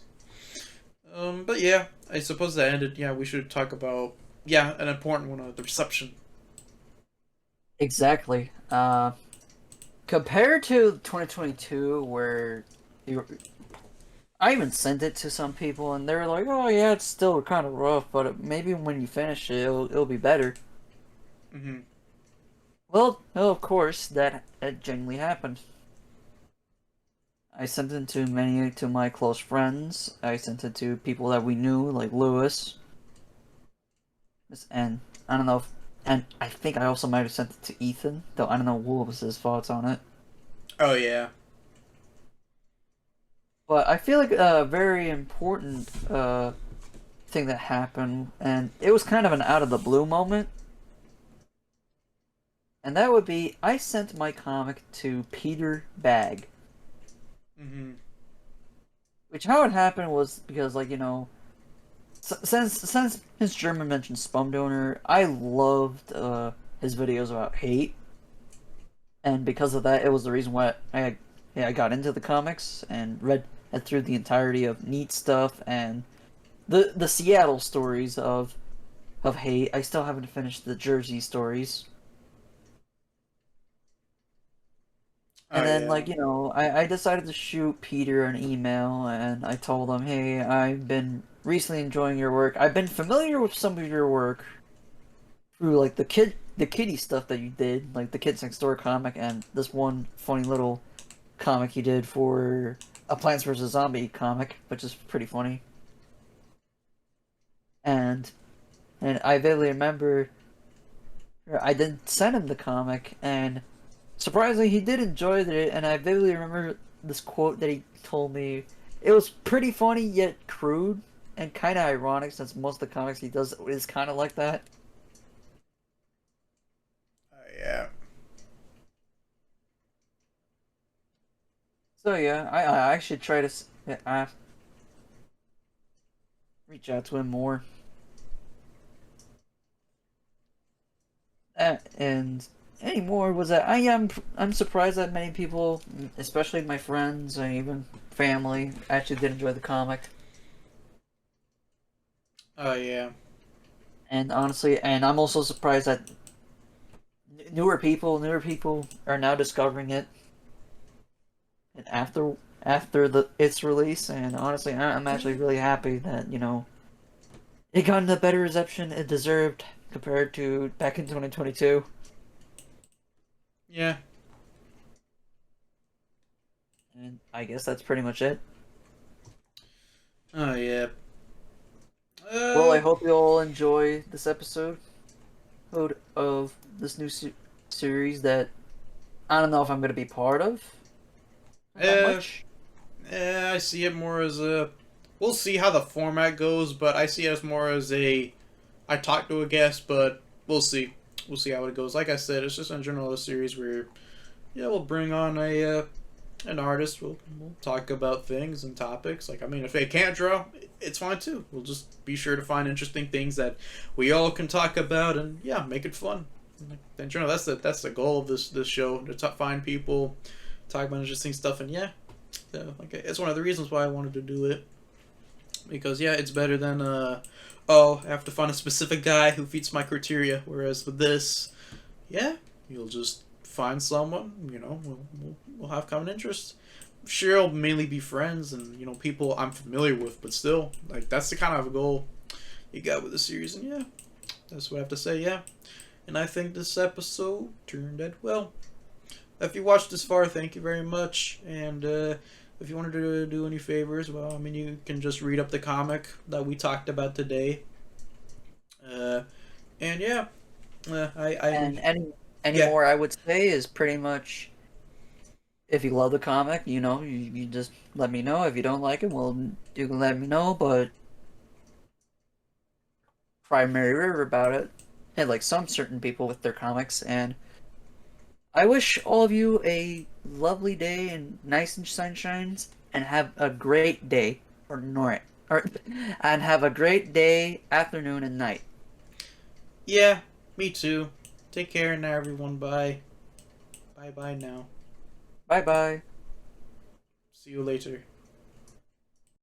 But yeah, I suppose that ended. Yeah, we should talk about yeah an important one, the reception. Exactly. Compared to 2022, where you, I even sent it to some people, and they were like, "Oh yeah, it's still kind of rough, but maybe when you finish it, it'll be better." Hmm. Well, no, of course, that genuinely happened. I sent it to many to my close friends. I sent it to people that we knew, like Lewis, and I don't know if, and I think I also might have sent it to Ethan, though I don't know what was his thoughts on it. Oh yeah. But I feel like a very important thing that happened, and it was kind of an out of the blue moment, and that would be I sent my comic to Peter Bagge. Hmm. Which how it happened was because, like, since his German mentioned Spum Donor, I loved his videos about hate, and because of that, it was the reason why I got into the comics and read through the entirety of Neat Stuff and the Seattle stories of hate. I still haven't finished the Jersey stories. Oh And then, yeah. like, I decided to shoot Peter an email, and I told him, hey, I've been recently enjoying your work. I've been familiar with some of your work through, like, the kitty stuff that you did, like the Kids Next Door comic, and this one funny little comic you did for a Plants vs. Zombie comic, which is pretty funny. and I vividly remember I did send him the comic, and surprisingly, he did enjoy it. And I vividly remember this quote that he told me. It was pretty funny yet crude and kind of ironic, since most of the comics he does is kind of like that. Yeah. So yeah, I actually try to reach out to him more. And anymore was that I'm surprised that many people, especially my friends and even family, actually did enjoy the comic. Oh yeah. And honestly, and I'm also surprised that newer people are now discovering it, and after the its release. And honestly, I'm actually really happy that it got a better reception it deserved compared to back in 2022. Yeah. And I guess that's pretty much it. Oh yeah. Well, I Uh. hope you all enjoy this episode of this new series that I don't know if I'm going to be part of that Uh. much. I see it more as a. We'll see how the format goes, but I see it as more as a. I talk to a guest, but we'll see. We'll see how it goes. Like I said, it's just in general a series where, yeah, we'll bring on a an artist. We'll talk about things and topics. Like, I mean, if they can't draw, it's fine too. We'll just be sure to find interesting things that we all can talk about, and yeah, make it fun. In general, that's the goal of this show, to find people, talk about interesting stuff, and yeah, like it's one of the reasons why I wanted to do it, because yeah, it's better than oh, I have to find a specific guy who fits my criteria. Whereas with this, yeah, you'll just find someone. We'll have common interests. Sure, it'll mainly be friends and people I'm familiar with, but still, like that's the kind of goal you got with the series, and yeah, that's what I have to say. Yeah, and I think this episode turned out well. If you watched this far, thank you very much. And if you wanted to do any favors, well, I mean, you can just read up the comic that we talked about today. Uh, and yeah, And any yeah, more I would say is pretty much, if you love the comic, you just let me know. If you don't like it, well, you can let me know. But primary river about it, and like some certain people with their comics. And I wish all of you a lovely day and nice and sunshines, and have a great day or night, or and have a great day, afternoon, and night. yeah, me too. Take care now, everyone. Bye. Bye bye now. Bye bye. See you later.